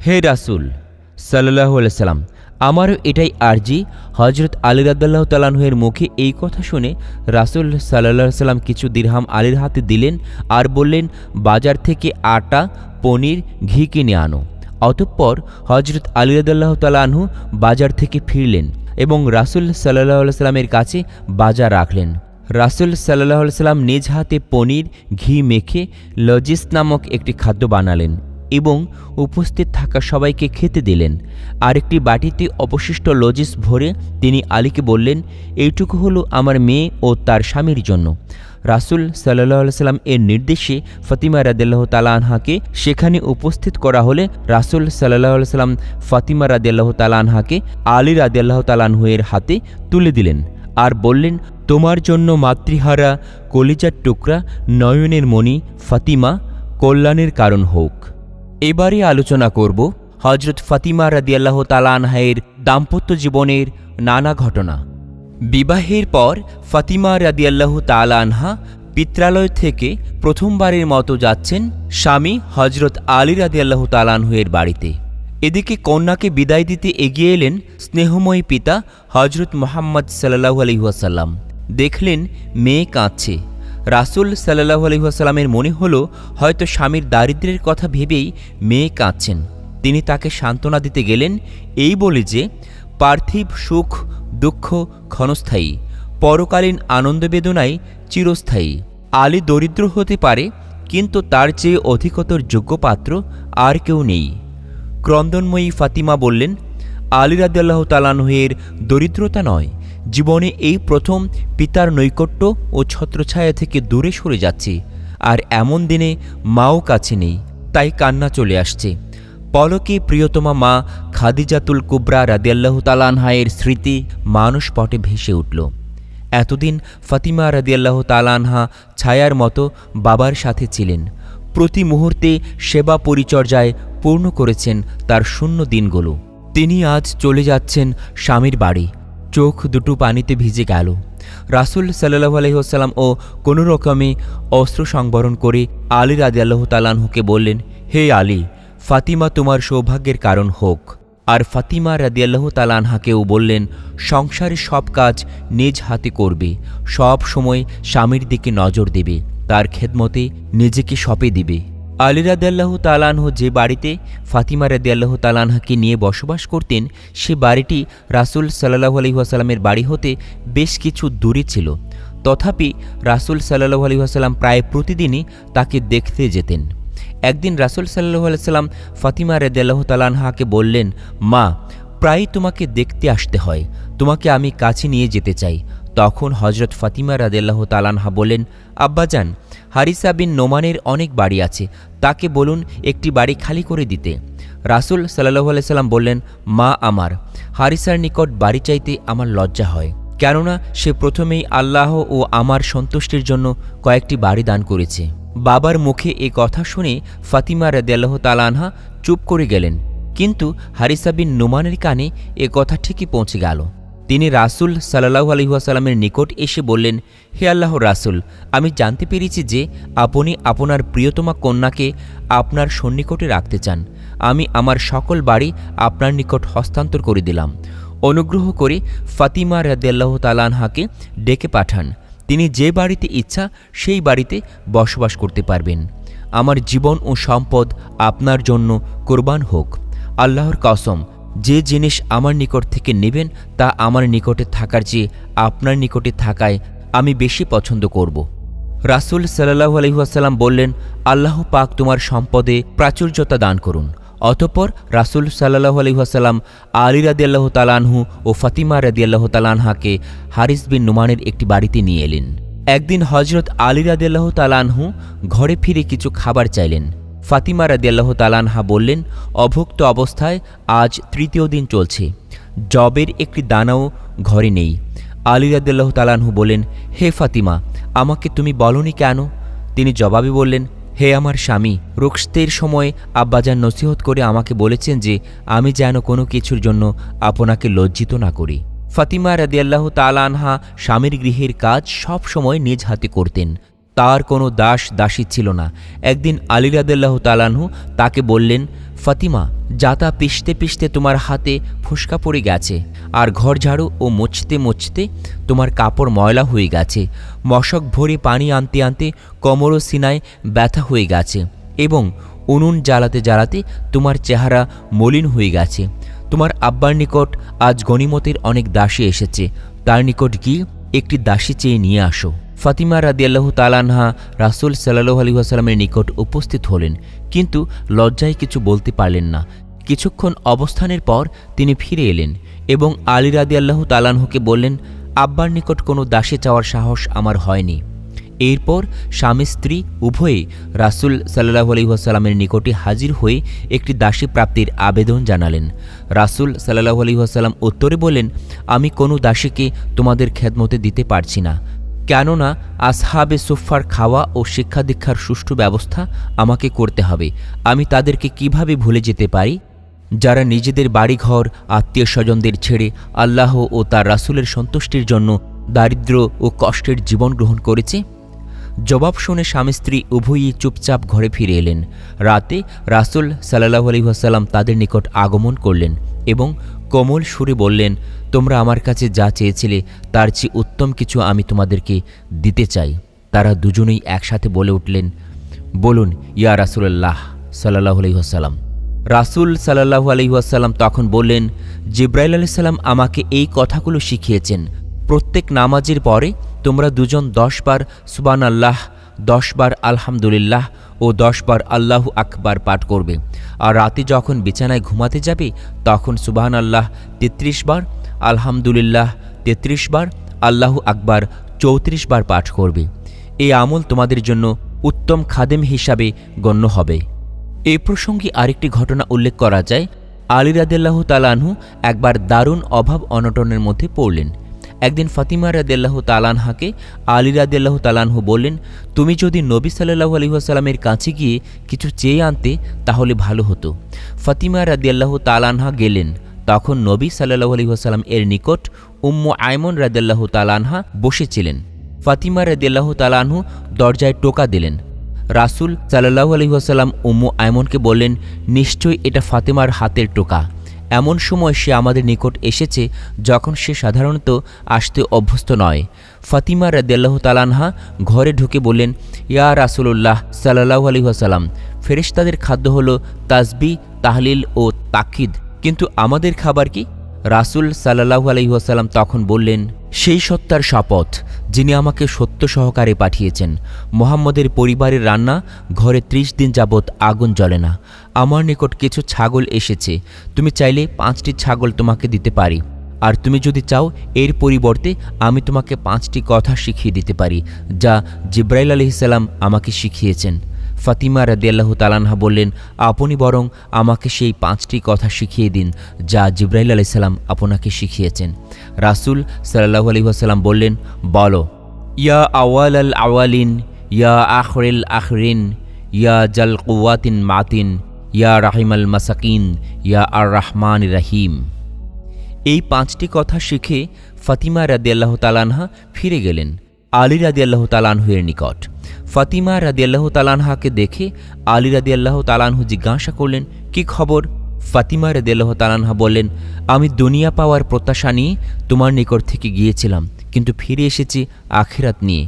হে রাসূল সাল্লাল্লাহু আলাইহি সাল্লাম, আমারও এটাই আরজি। হযরত আলী রাদিয়াল্লাহু তাআলা আনহু এর মুখে এই কথা শুনে রাসূল সাল্লাল্লাহু আলাইহি সাল্লাম কিছু দিরহাম আলীর হাতে দিলেন আর বললেন, বাজার থেকে আটা, পনির, ঘি কিনে আনো। অতঃপর হযরত আলী রাদিয়াল্লাহু তাআলা আনহু বাজার থেকে ফিরলেন এবং রাসূল সাল্লাল্লাহু আলাইহি সাল্লামের কাছে বাজার রাখলেন। রাসূল সাল্লাল্লাহু আলাইহি সাল্লাম নিজ হাতে পনির, ঘি মেখে লজিস নামক একটি খাদ্য বানালেন এবং উপস্থিত থাকা সবাইকে খেতে দিলেন। আরেকটি বাটিতে অবশিষ্ট লজিস ভরে তিনি আলীকে বললেন, এইটুকু হলো আমার মেয়ে ও তার স্বামীর জন্য। রাসূল সাল্লাল্লাহু আলাইহি সাল্লাম এর নির্দেশে ফাতিমা রাদিয়াল্লাহু তাআলা আনহাকে সেখানে উপস্থিত করা হলে রাসূল সাল্লাল্লাহু আলাইহি সাল্লাম ফাতিমা রাদিয়াল্লাহু তাআলা আনহাকে আলী রাদিয়াল্লাহু তাআলা আনহু এর হাতে তুলে দিলেন আর বললেন, তোমার জন্য মাতৃহারা কলিজার টুকরা নয়নের মণি ফাতিমা কল্যাণের কারণ হোক। এবারে আলোচনা করব হযরত ফাতিমা রাদিয়াল্লাহু তাআলা আনহার দাম্পত্য জীবনের নানা ঘটনা। বিবাহের পর ফাতিমা রাদিয়াল্লাহু তাআলা আনহা পিত্রালয় থেকে প্রথমবারের মতো যাচ্ছেন স্বামী হযরত আলী রাদিয়াল্লাহু তাআলা আনহু এর বাড়িতে। এদিকে কন্যাকে বিদায় দিতে এগিয়ে এলেন স্নেহময়ী পিতা হযরত মুহাম্মদ সাল্লাল্লাহু আলাইহি ওয়াসাল্লাম। দেখলেন মেয়ে কাঁদছে। রাসূল সাল্লাল্লাহু আলাইহি ওয়াসাল্লামের মনে হলো হয়তো স্বামীর দারিদ্র্যের কথা ভেবেই মেয়ে কাঁদছেন। তিনি তাকে সান্ত্বনা দিতে গেলেন এই বলে যে, পার্থিব সুখ দুঃখ ক্ষণস্থায়ী, পরকালীন আনন্দ বেদনাই চিরস্থায়ী। আলী দরিদ্র হতে পারে, কিন্তু তার চেয়ে অধিকতর যোগ্য পাত্র আর কেউ নেই। ক্রন্দনময়ী ফাতিমা বললেন, আলী রাদিয়াল্লাহু তাআলা আনহু এর দরিদ্রতা নয়, জীবনে এই প্রথম পিতার নৈকট্য ও ছত্রছায়া থেকে দূরে সরে যাচ্ছি, আর এমন দিনে মাও কাছে নেই, তাই কান্না চলে আসছে। পলকে প্রিয়তমা মা খাদিজাতুল কুবরা রাদিয়াল্লাহু তাআলা আনহা-এর স্মৃতি মানসপটে ভেসে উঠল। এতদিন ফাতিমা রাদিয়াল্লাহু তাআলা আনহা ছায়ার মতো বাবার সাথে ছিলেন। প্রতি মুহূর্তে সেবা পরিচর্যায় পূর্ণ করেছেন তার শূন্য দিনগুলো। তিনি আজ চলে যাচ্ছেন স্বামীর বাড়ি। চোখ দুটো পানিতে ভিজে গেল। রাসূল সাল্লাল্লাহু আলাইহি ওয়াসাল্লাম ও কোনো রকমে অস্ত্র সংবরণ করে আলী রাদিয়াল্লাহু তাআলা আনহুকে বললেন, হে আলী, ফাতিমা তোমার সৌভাগ্যের কারণ হোক। আর ফাতিমা রাদিয়াল্লাহু তাআলা আনহাকেও বললেন, সংসারের সব কাজ নিজ হাতে করবে, সব সময় স্বামীর দিকে নজর দেবে, তার খেদমতে নিজেকে সঁপে দিবে। আলী রাদিয়াল্লাহু তাআলা আনহু যে বাড়িতে ফাতিমা রাদিয়াল্লাহু তাআলা আনহাকে নিয়ে বসবাস করতেন, সে বাড়িটি রাসূল সাল্লাল্লাহু আলাইহি ওয়াসাল্লামের বাড়ি হতে বেশ কিছু দূরে ছিল। তথাপি রাসূল সাল্লাল্লাহু আলাইহি ওয়াসাল্লাম প্রায় প্রতিদিনই তাকে দেখতে যেতেন। একদিন রাসূল সাল্লাল্লাহু আলাইহি ওয়াসাল্লাম ফাতিমা রাদিয়াল্লাহু তাআলা আনহাকে বললেন, মা, প্রায়ই তোমাকে দেখতে আসতে হয়, তোমাকে আমি কাছে নিয়ে যেতে চাই। তখন হযরত ফাতিমা রাদিয়াল্লাহু তাআলা আনহা বললেন, আব্বাজান, হারিসা বিন নোমানের অনেক বাড়ি আছে, তাকে বলুন একটি বাড়ি খালি করে দিতে। রাসূল সাল্লাল্লাহু আলাইহি ওয়াসাল্লাম বললেন, মা আমার, হারিসার নিকট বাড়ি চাইতে আমার লজ্জা হয়, কেননা সে প্রথমেই আল্লাহ ও আমার সন্তুষ্টির জন্য কয়েকটি বাড়ি দান করেছে। বাবার মুখে এ কথা শুনে ফাতিমা রাদিয়াল্লাহু তাআলা আনহা চুপ করে গেলেন, কিন্তু হারিসা বিন নোমানের কানে এ কথা ঠিকই পৌঁছে গেল। তিনি রাসূল সাল্লাল্লাহু আলাইহি ওয়াসাল্লামের নিকট এসে বললেন, হে আল্লাহর রাসূল, আমি জানতে পেরেছি যে আপনি আপনার প্রিয়তমা কন্যাকে আপনার সন্নিকটে রাখতে চান। আমি আমার সকল বাড়ি আপনার নিকট হস্তান্তর করে দিলাম। অনুগ্রহ করে ফাতিমা রাদিয়াল্লাহু তাআলা আনহাকে ডেকে পাঠান। তিনি যে বাড়িতে ইচ্ছা সেই বাড়িতে বসবাস করতে পারবেন। আমার জীবন ও সম্পদ আপনার জন্য কোরবান হোক। আল্লাহর কসম, যে জিনিস আমার নিকট থেকে নেবেন তা আমার নিকটে থাকার চেয়ে আপনার নিকটে থাকায় আমি বেশি পছন্দ করব। রাসূল সাল্লাল্লাহু আলাইহি ওয়াসাল্লাম বললেন, আল্লাহ পাক তোমার সম্পদে প্রাচুর্যতা দান করুন। অতঃপর রাসূল সাল্লাল্লাহু আলাইহি ওয়াসাল্লাম আলী রাদিয়াল্লাহু তাআলা আনহু ও ফাতিমা রাদিয়াল্লাহু তাআলা আনহাকে হারিস বিন নোমানের একটি বাড়িতে নিয়ে এলেন। একদিন হযরত আলী রাদিয়াল্লাহু তাআলা আনহু ঘরে ফিরে কিছু খাবার চাইলেন। ফাতিমা রাদিয়াল্লাহু তাআলা আনহা বললেন, অভুক্ত অবস্থায় আজ তৃতীয় দিন চলছে, জবের একটি দানাও ঘরে নেই। আলী রাদিয়াল্লাহু তাআলা আনহু বললেন, হে ফাতিমা, আমাকে তুমি বলনি কেন? তিনি জবাবে বললেন, হে আমার স্বামী, রুখসতের সময় আব্বাজান নসিহত করে আমাকে বলেছেন যে আমি যেন কোনো কিছুর জন্য আপনাকে লজ্জিত না করি। ফাতিমা রাদিয়াল্লাহু তাআলা আনহা স্বামীর গৃহের কাজ সব সময় নিজ হাতে করতেন। তার কোনো দাস দাসী ছিল না। একদিন আলী রাদিয়াল্লাহু তাআলা আনহু তাকে বললেন, ফাতিমা, জাতা পিষতে পিষতে তোমার হাতে ফুসকা পড়ে গেছে, আর ঘর ঝাড়ু ও মুছতে মুছতে তোমার কাপড় ময়লা হয়ে গেছে, মশক ভরে পানি আনতে আনতে কোমর ও সিনায় ব্যথা হয়ে গেছে, এবং উনুন জ্বালাতে জ্বালাতে তোমার চেহারা মলিন হয়ে গেছে। তোমার আব্বার নিকট আজ গনিমতের অনেক দাসী এসেছে, তার নিকট গিয়ে একটি দাসী চেয়ে নিয়ে আসো। ফাতিমা রাদিয়াল্লাহু তাআলা আনহা রাসূল সাল্লাল্লাহু আলাইহি ওয়াসাল্লামের নিকট উপস্থিত হলেন, কিন্তু লজ্জায় কিছু বলতে পারলেন না। কিছুক্ষণ অবস্থানের পর তিনি ফিরে এলেন এবং আলী রাদিয়াল্লাহু তাআলা আনহুকে বললেন, আব্বার নিকট কোনো দাসী চাওয়ার সাহস আমার হয়নি। এরপর স্বামী স্ত্রী উভয়ে রাসূল সাল্লাল্লাহু আলাইহি ওয়াসাল্লামের নিকটে হাজির হয়ে একটি দাসী প্রাপ্তির আবেদন জানালেন। রাসূল সাল্লাল্লাহু আলাইহি ওয়াসাল্লাম উত্তরে বললেন, আমি কোনো দাসীকে তোমাদের খেদমতে দিতে পারছি না, কেননা আসহাবে সুফফার খাওয়া ও শিক্ষা দীক্ষার সুষ্ঠু ব্যবস্থা আমাকে করতে হবে। আমি তাদেরকে কিভাবে ভুলে যেতে পারি, যারা নিজেদের বাড়িঘর আত্মীয় স্বজনদের ছেড়ে আল্লাহ ও তার রাসূলের সন্তুষ্টির জন্য দারিদ্র্য ও কষ্টের জীবন গ্রহণ করেছে? জবাব শুনে স্বামী স্ত্রী উভয়ই চুপচাপ ঘরে ফিরে এলেন। রাতে রাসূল সাল্লাল্লাহু আলাইহি ওয়াসাল্লাম তাদের নিকট আগমন করলেন এবং কোমল সুরে বললেন, তোমরা আমার কাছে যা চেয়েছিলে তার চেয়ে উত্তম কিছু আমি তোমাদেরকে দিতে চাই। তারা দুজনেই একসাথে বলে উঠলেন, বলুন ইয়া রাসূলুল্লাহ সাল্লাল্লাহু আলাইহি ওয়াসাল্লাম। রাসূল সাল্লাল্লাহু আলাইহি ওয়াসাল্লাম তখন বললেন, জিবরাইল আলাইহিস সালাম আমাকে এই কথাগুলো শিখিয়েছেন, প্রত্যেক নামাজের পরে তোমরা দুজন 10 বার সুবহানাল্লাহ, 10 বার আলহামদুলিল্লাহ ও 10 বার আল্লাহু আকবার পাঠ করবে। আর রাতে যখন বিছানায় ঘুমাতে যাবে তখন সুবহানাল্লাহ 33 বার, আলহামদুলিল্লাহ 33 বার, আল্লাহু আকবার 34 বার পাঠ করবে। এই আমল তোমাদের জন্য উত্তম খাদেম হিসাবে গণ্য হবে। এই প্রসঙ্গে আরেকটি ঘটনা উল্লেখ করা যায়। আলী রাদিয়াল্লাহু তাআলা আনহু একবার দারুণ অভাব অনটনের মধ্যে পড়লেন। একদিন ফাতিমা রাদিয়াল্লাহু তাআলা আনহাকে আলী রাদিয়াল্লাহু তাআলা আনহু বললেন, তুমি যদি নবী সাল্লাল্লাহু আলাইহি ওয়াসাল্লামের কাছে গিয়ে কিছু চেয়ে আনতে তাহলে ভালো হতো। ফাতিমা রাদিয়াল্লাহু তাআলা আনহা গেলেন। তখন নবী সাল্লাল্লাহু আলাইহি ওয়াসাল্লাম এর নিকট উম্মু আয়মন রাদিয়াল্লাহু তাআলা আনহা বসেছিলেন। ফাতিমা রাদিয়াল্লাহু তাআলা আনহু দরজায় টোকা দিলেন। রাসূল সাল্লাল্লাহু আলাইহি ওয়াসাল্লাম উম্মু আয়মনকে বললেন, নিশ্চয়ই এটা ফাতেমার হাতের টোকা। এমন সময় সে আমাদের নিকট এসেছে যখন সে সাধারণত আসতে অভ্যস্ত নয়। ফাতিমা রাদিয়াল্লাহু তাআলা আনহা ঘরে ঢুকে বললেন, ইয়া রাসূলুল্লাহ সাল্লাল্লাহু আলাইহি ওয়াসাল্লাম, ফেরেশতাদের খাদ্য হলো তাসবিহ, তাহলিল ও তাকিদ, কিন্তু আমাদের খাবার কি? রাসূল সাল্লাল্লাহু আলাইহি ওয়াসাল্লাম তখন বললেন, সেই সত্তার শপথ যিনি আমাকে সত্য সহকারে পাঠিয়েছেন, মুহাম্মদের পরিবারের রান্না ঘরে ৩০ দিন যাবৎ আগুন জ্বলে না। আমার নিকট কিছু ছাগল এসেছে, তুমি চাইলে ৫টি ছাগল তোমাকে দিতে পারি, আর তুমি যদি চাও এর পরিবর্তে আমি তোমাকে 5টি কথা শিখিয়ে দিতে পারি যা জিব্রাইল আলাইহিস সালাম আমাকে শিখিয়েছেন। ফাতিমা রাদিয়াল্লাহু তাআলা আনহা বললেন, আপনি বরং আমাকে সেই 5টি কথা শিখিয়ে দিন যা জিব্রাইল আলাইহিস সালাম আপনাকে শিখিয়েছেন। রাসূল সাল্লাল্লাহু আলাইহি ওয়াসাল্লাম বললেন, বলো, ইয়া আওয়ালাল আওয়ালিন, ইয়া আখিরাল আখিরিন, ইয়া জাল কুওয়াতিন মাতিন, ইয়া রাহিমাল মাসাকিন, ইয়া আর রহমানির রহিম। এই 5টি কথা শিখে ফাতিমা রাদিয়াল্লাহু তাআলা আনহা ফিরে গেলেন আলী রাদিয়াল্লাহু তাআলা আনহুর নিকট। ফাতিমা রাদিয়াল্লাহু তাআলা আনহাকে দেখে আলী রাদিয়াল্লাহু তাআলা আনহু জিজ্ঞাসা করলেন, কি খবর? ফাতিমা রাদিয়াল্লাহু তাআলা আনহা বললেন, আমি দুনিয়া পাওয়ার প্রত্যাশা নিয়ে তোমার নিকট থেকে গিয়েছিলাম, কিন্তু ফিরে এসেছি আখিরাত নিয়ে।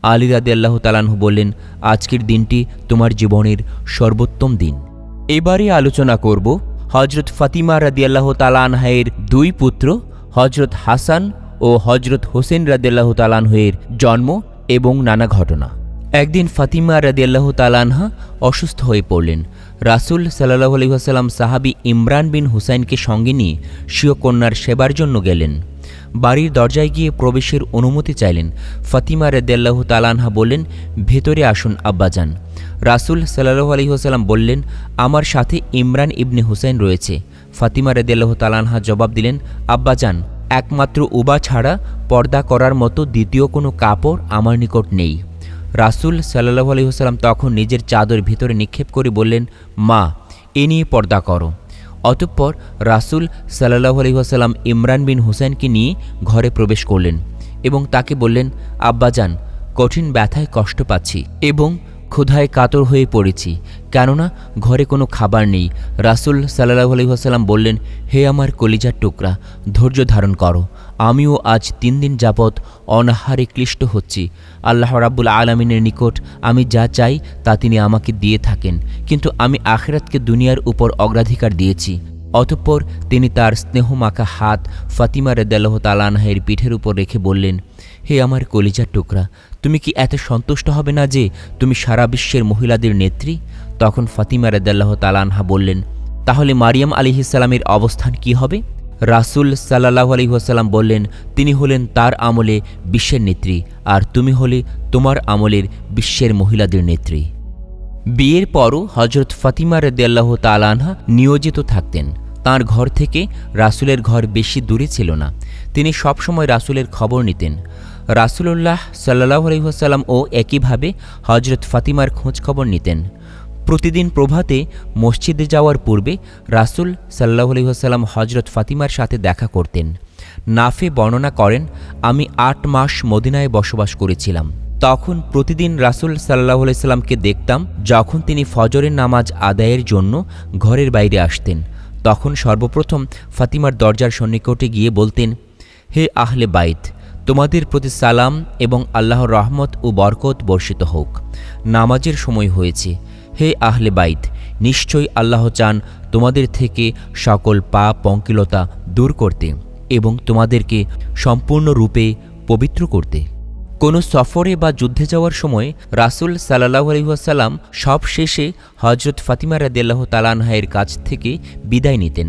আলী রাদিয়াল্লাহু তাআলা আনহু বললেন, আজকের দিনটি তোমার জীবনের সর্বোত্তম দিন। এবারে আলোচনা করব হজরত ফাতিমা রাদিয়াল্লাহু তাআলা আনহার 2 পুত্র হজরত হাসান ও হজরত হোসেন রাদিয়াল্লাহু তাআলা আনহুর জন্ম এবং নানা ঘটনা। একদিন ফাতিমা রাদিয়াল্লাহু তাআলা আনহা অসুস্থ হয়ে পড়লেন। রাসূল সাল্লাল্লাহু আলাইহি ওয়াসাল্লাম সাহাবী ইমরান বিন হুসাইনকে সঙ্গে নিয়ে স্বীয় কন্যার সেবার জন্য গেলেন। বাড়ির দরজায় গিয়ে প্রবেশের অনুমতি চাইলেন। ফাতিমা রাদিয়াল্লাহু তাআলা আনহা বললেন, ভেতরে আসুন আব্বাজান। রাসূল সাল্লাল্লাহু আলাইহি ওয়াসাল্লাম বললেন, আমার সাথে ইমরান ইবনে হুসাইন রয়েছে। ফাতিমা রাদিয়াল্লাহু তাআলা আনহা জবাব দিলেন, আব্বাজান, একমাত্র উবা ছাড়া পর্দা করার মতো দ্বিতীয় কোনো কাপড় আমার নিকট নেই। রাসূল সাল্লাল্লাহু আলাইহি ওয়াসাল্লাম তখন নিজের চাদর ভিতরে নিক্ষেপ করে বললেন, মা, এ নিয়ে পর্দা করো। অতঃপর রাসূল সাল্লাল্লাহু আলাইহি ওয়াসাল্লাম ইমরান বিন হুসাইনকে নিয়ে ঘরে প্রবেশ করলেন এবং তাকে বললেন, আব্বাজান, কঠিন ব্যথায় কষ্ট পাচ্ছি এবং ক্ষুধায় কাতর হয়ে পড়েছি, কেননা ঘরে কোনো খাবার নেই। রাসূল সাল্লাল্লাহু আলাইহি ওয়াসাল্লাম বললেন, হে আমার কলিজার টুকরা, ধৈর্য ধারণ করো। আমিও আজ 3 দিন যাবৎ অনাহারে ক্লিষ্ট হচ্ছি। আল্লাহ রাব্বুল আলামিনের নিকট আমি যা চাই তা তিনি আমাকে দিয়ে থাকেন, কিন্তু আমি আখিরাতকে দুনিয়ার উপর অগ্রাধিকার দিয়েছি। অতঃপর তিনি তার স্নেহমাখা হাত ফাতিমা রাদিয়াল্লাহু তাআলা আনহার পিঠের উপর রেখে বললেন, হে আমার কলিজার টুকরা, তুমি কি এত সন্তুষ্ট হবে না যে তুমি সারা বিশ্বের মহিলাদের নেত্রী? তখন ফাতিমা রাদিয়াল্লাহু তাআলা আনহা বললেন, তাহলে মারিয়াম আলাইহিস সালামের অবস্থান কি হবে? রাসূল সাল্লাল্লাহু আলাইহি ওয়াসাল্লাম বললেন, তিনি হলেন তার আমলে বিশ্বের নেত্রী, আর তুমি হলে তোমার আমলের বিশ্বের মহিলাদের নেত্রী। বিয়ের পরও হজরত ফাতিমা রাদিয়াল্লাহু তাআলা আনহা নিয়োজিত থাকতেন। তাঁর ঘর থেকে রাসূলের ঘর বেশি দূরে ছিল না। তিনি সবসময় রাসূলের খবর নিতেন। রাসূলুল্লাহ সাল্লাল্লাহু আলাইহি ওয়াসাল্লাম ও একইভাবে হজরত ফাতিমার খোঁজ খবর নিতেন। প্রতিদিন প্রভাতে মসজিদে যাওয়ার পূর্বে রাসূল সাল্লাল্লাহু আলাইহি ওয়াসাল্লাম হজরত ফাতিমার সাথে দেখা করতেন। নাফে বর্ণনা করেন, আমি 8 মাস মদিনায় বসবাস করেছিলাম। তখন প্রতিদিন রাসূল সাল্লাল্লাহু আলাইহি ওয়াসাল্লামকে দেখতাম যখন তিনি ফজরের নামাজ আদায়ের জন্য ঘরের বাইরে আসতেন। তখন সর্বপ্রথম ফাতিমার দরজার সন্নিকটে গিয়ে বলতেন, হে আহলে বাইত, তোমাদের প্রতি সালাম এবং আল্লাহর রহমত ও বরকত বর্ষিত হোক। নামাজের সময় হয়েছে। হে আহলে বাইত, নিশ্চয়ই আল্লাহ চান তোমাদের থেকে সকল পাপ পঙ্কিলতা দূর করতে এবং তোমাদেরকে সম্পূর্ণরূপে পবিত্র করতে। কোনো সফরে বা যুদ্ধে যাওয়ার সময় রাসূল সাল্লাল্লাহু আলাইহি ওয়াসাল্লাম সব শেষে হজরত ফাতিমা রাদিয়াল্লাহু তাআলা আনহার কাছ থেকে বিদায় নিতেন।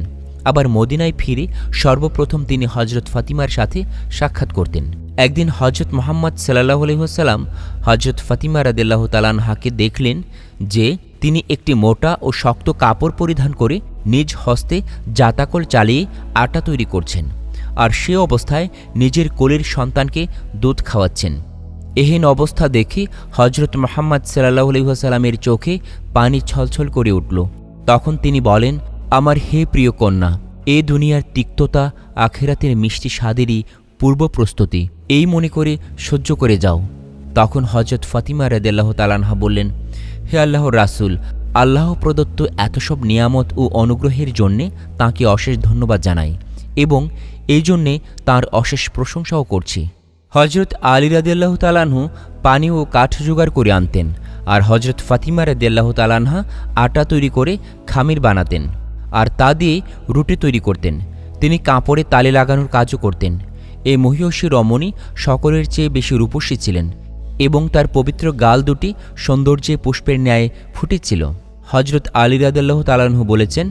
আবার মদিনায় ফিরে সর্বপ্রথম তিনি হজরত ফাতিমার সাথে সাক্ষাৎ করতেন। একদিন হজরত মুহাম্মদ সাল্লাল্লাহু আলাইহি ওয়াসাল্লাম হজরত ফাতিমা রাদিয়াল্লাহু তাআলা আনহাকে দেখলেন যে তিনি একটি মোটা ও শক্ত কাপড় পরিধান করে নিজ হস্তে জাতাকল চালিয়ে আটা তৈরি করছেন, আর সে অবস্থায় নিজের কোলের সন্তানকে দুধ খাওয়াচ্ছেন। এহেন অবস্থা দেখে হজরত মুহাম্মদ সাল্লাল্লাহু আলাইহি ওয়াসাল্লামের চোখে পানি ছলছল করে উঠল। তখন তিনি বলেন, আমার হে প্রিয় কন্যা, এ দুনিয়ার তিক্ততা আখিরাতের মিষ্টি স্বাদেরই পূর্ব প্রস্তুতি, এই মনে করে সহ্য করে যাও। তখন হজরত ফাতিমা রাদিয়াল্লাহু তাআলা আনহা বললেন, হে আল্লাহর রাসূল, আল্লাহ প্রদত্ত এত সব নিয়ামত ও অনুগ্রহের জন্যে তাঁকে অশেষ ধন্যবাদ জানাই এবং এই জন্যে তাঁর অশেষ প্রশংসাও করছি। হজরত আলী রাদিয়াল্লাহু তাআলা আনহু পানি ও কাঠ জোগাড় করে আনতেন, আর হজরত ফাতিমা রাদিয়াল্লাহু তাআলা আনহা আটা তৈরি করে খামির বানাতেন, আর তা দিয়ে রুটি তৈরি করতেন। তিনি কাপড়ে তালে লাগানোর কাজও করতেন। এই মহিয়সী রমণী সকলের চেয়ে বেশি রূপসী ছিলেন এবং তার পবিত্র গাল দুটি সৌন্দর্যে পুষ্পের ন্যায় ফুটেছিল। হজরত আলী রাদিয়াল্লাহু তাআলা আনহু বলেছেন,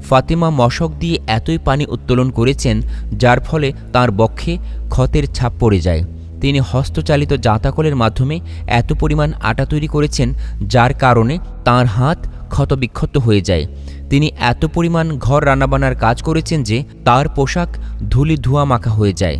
ফাতিমা মশক দিয়ে এতই পানি উত্তোলন করেছেন যার ফলে তাঁর বক্ষে ক্ষতের ছাপ পড়ে যায়। তিনি হস্তচালিত জাঁতাকলের মাধ্যমে এত পরিমাণ আটা তৈরি করেছেন যার কারণে তাঁর হাত ক্ষতবিক্ষত হয়ে যায়। তিনি এত পরিমাণ ঘর রান্নাবান্নার কাজ করেছেন যে তার পোশাক ধুলি ধোঁয়া মাখা হয়ে যায়।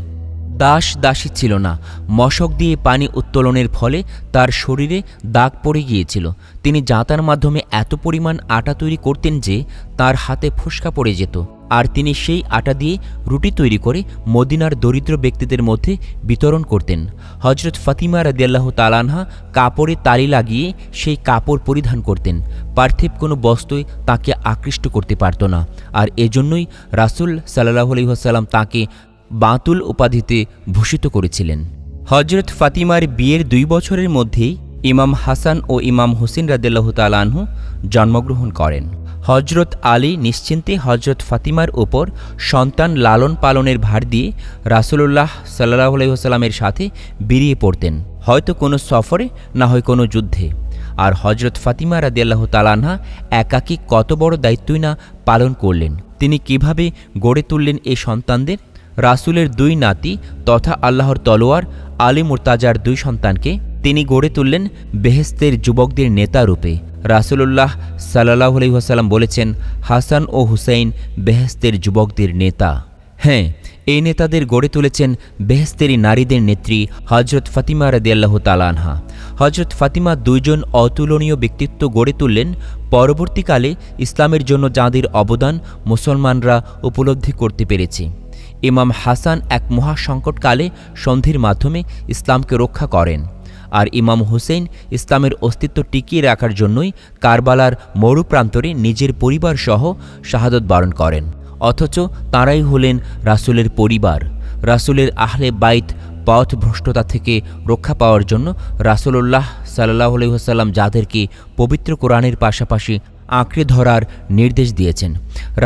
দাস দাসী ছিল না। মশক দিয়ে পানি উত্তোলনের ফলে তার শরীরে দাগ পড়ে গিয়েছিল। তিনি জাঁতার মাধ্যমে এত পরিমাণ আটা তৈরি করতেন যে তার হাতে ফোস্কা পড়ে যেত, আর তিনি সেই আটা দিয়ে রুটি তৈরি করে মদিনার দরিদ্র ব্যক্তিদের মধ্যে বিতরণ করতেন। হজরত ফাতিমা রাদিয়াল্লাহু তাআলা আনহা কাপড়ে তালি লাগিয়ে সেই কাপড় পরিধান করতেন। পার্থিব কোনো বস্তুই তাকে আকৃষ্ট করতে পারত না, আর এজন্যই রাসূল সাল্লাল্লাহু আলাইহি ওয়াসাল্লাম তাঁকে বাতুল উপাধিতে ভূষিত করেছিলেন। হজরত ফাতিমার বিয়ের 2 বছরের মধ্যেই ইমাম হাসান ও ইমাম হুসেন রাদিয়াল্লাহু তাআলা আনহু জন্মগ্রহণ করেন। হজরত আলী নিশ্চিন্তে হজরত ফাতিমার ওপর সন্তান লালন পালনের ভার দিয়ে রাসূলুল্লাহ সাল্লাল্লাহু আলাইহি ওয়াসাল্লামের সাথে বেরিয়ে পড়তেন, হয়তো কোনো সফরে, না হয় কোনো যুদ্ধে। আর হজরত ফাতিমা রাদিয়াল্লাহু তাআলা আনহা একাকী কত বড় দায়িত্বই না পালন করলেন। তিনি কিভাবে গড়ে তুললেন এই সন্তানদের? রাসূলের 2 নাতি তথা আল্লাহর তলোয়ার আলী মুর্তাজার 2 সন্তানকে তিনি গড়ে তুললেন বেহেশতের যুবকদের নেতা রূপে। রাসূলুল্লাহ সাল্লাল্লাহু আলাইহি ওয়াসাল্লাম বলেছেন, হাসান ও হুসাইন বেহেশতের যুবকদের নেতা। হ্যাঁ, এই নেতাদের গড়ে তুলেছেন বেহেশতেরই নারীদের নেত্রী হজরত ফাতিমা রাদিয়াল্লাহু তাআলা আনহা। হজরত ফাতিমা 2 জন অতুলনীয় ব্যক্তিত্ব গড়ে তুললেন, পরবর্তীকালে ইসলামের জন্য যাঁদের অবদান মুসলমানরা উপলব্ধি করতে পেরেছে। ইমাম হাসান এক মহাসংকটকালে সন্ধির মাধ্যমে ইসলামকে রক্ষা করেন, আর ইমাম হুসেইন ইসলামের অস্তিত্ব টিকিয়ে রাখার জন্যই কারবালার মরুপ্রান্তরে নিজের পরিবার সহ শাহাদত বরণ করেন। অথচ তাঁরাই হলেন রাসূলের পরিবার। রাসূলের আহলে বাইত পথভ্রষ্টতা থেকে রক্ষা পাওয়ার জন্য রাসূলুল্লাহ সাল্লাল্লাহু আলাইহি ওয়াসাল্লাম যাদেরকে পবিত্র কোরআনের পাশাপাশি আঁকড়ে ধরার নির্দেশ দিয়েছেন।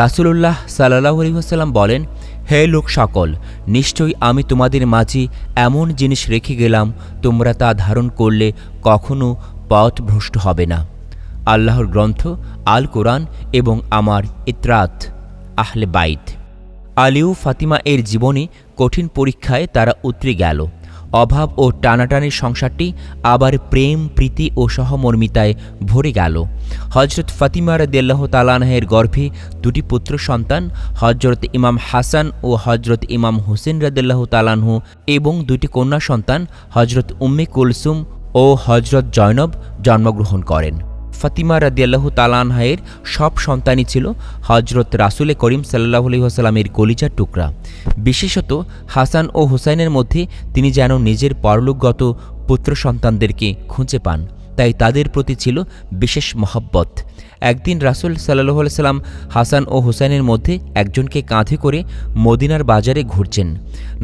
রাসূলুল্লাহ সাল্লাল্লাহু আলাইহি ওয়াসাল্লাম বলেন, হে লোক সকল, নিশ্চয়ই আমি তোমাদের মাঝে এমন জিনিস রেখে গেলাম, তোমরা তা ধারণ করলে কখনো পথভ্রষ্ট হবে না। আল্লাহর গ্রন্থ আল কোরআন এবং আমার ইতরাত আহলে বাইত। আলী ও ফাতিমা এর জীবনে কঠিন পরীক্ষায় তারা উতরে গেল। অভাব ও টানাটানির সংসারটি আবার প্রেম, প্রীতি ও সহমর্মিতায় ভরে গেল। হজরত ফাতিমা রাদিয়াল্লাহু তাআলা আনহার গর্ভে 2টি পুত্র সন্তান হজরত ইমাম হাসান ও হজরত ইমাম হুসেন রাদিয়াল্লাহু তাআলা আনহু এবং 2টি কন্যা সন্তান হজরত উম্মে কুলসুম ও হজরত জয়নব জন্মগ্রহণ করেন। ফাতিমা রাদিয়াল্লাহু তাআলা আনহার সব সন্তানই ছিল হজরত রাসূল করিম সাল্লাল্লাহু আলাইহি ওয়াসাল্লামের কলিজার টুকরা। বিশেষত হাসান ও হুসাইনের মধ্যে তিনি যেন নিজের পরলোকগত পুত্র সন্তানদেরকে খুঁজে পান, তাই তাদের প্রতি ছিল বিশেষ মহব্বত। একদিন রাসূল সাল্লাল্লাহু আলাইহি ওয়াসাল্লাম হাসান ও হুসাইনের মধ্যে একজনকে কাঁধে করে মদিনার বাজারে ঘুরছেন।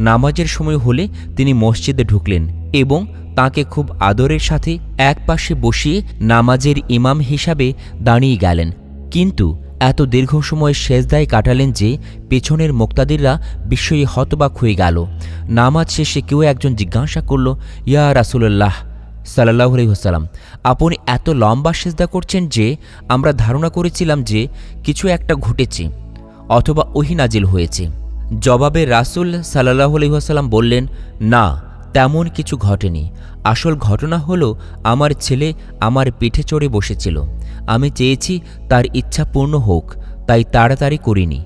নামাজের সময় হলে তিনি মসজিদে ঢুকলেন এবং তাকে খুব আদরের সাথে এক পাশে বসিয়ে নামাজের ইমাম হিসাবে দাঁড়িয়ে গেলেন। কিন্তু এত দীর্ঘ সময় সেজদায় কাটালেন যে পেছনের মুক্তাদিররা বিস্ময়ে হতবাক হয়ে গেল। নামাজ শেষে কেউ একজন জিজ্ঞাসা করল, ইয়া রাসূলুল্লাহ সাল্লাল্লাহু আলাইহি ওয়াসাল্লাম, আপনি এত লম্বা সেজদা করছেন যে আমরা ধারণা করেছিলাম যে কিছু একটা ঘটেছে অথবা ওহী নাজিল হয়েছে। জবাবে রাসূল সাল্লাল্লাহু আলাইহি ওয়াসাল্লাম বললেন, না, তেমন কিছু ঘটেনি। আসল ঘটনা হলো আমার ছেলে আমার পিঠে চড়ে বসেছিল। আমি চেয়েছি তার ইচ্ছা পূর্ণ হোক, তাই তাড়াতাড়ি করিনি।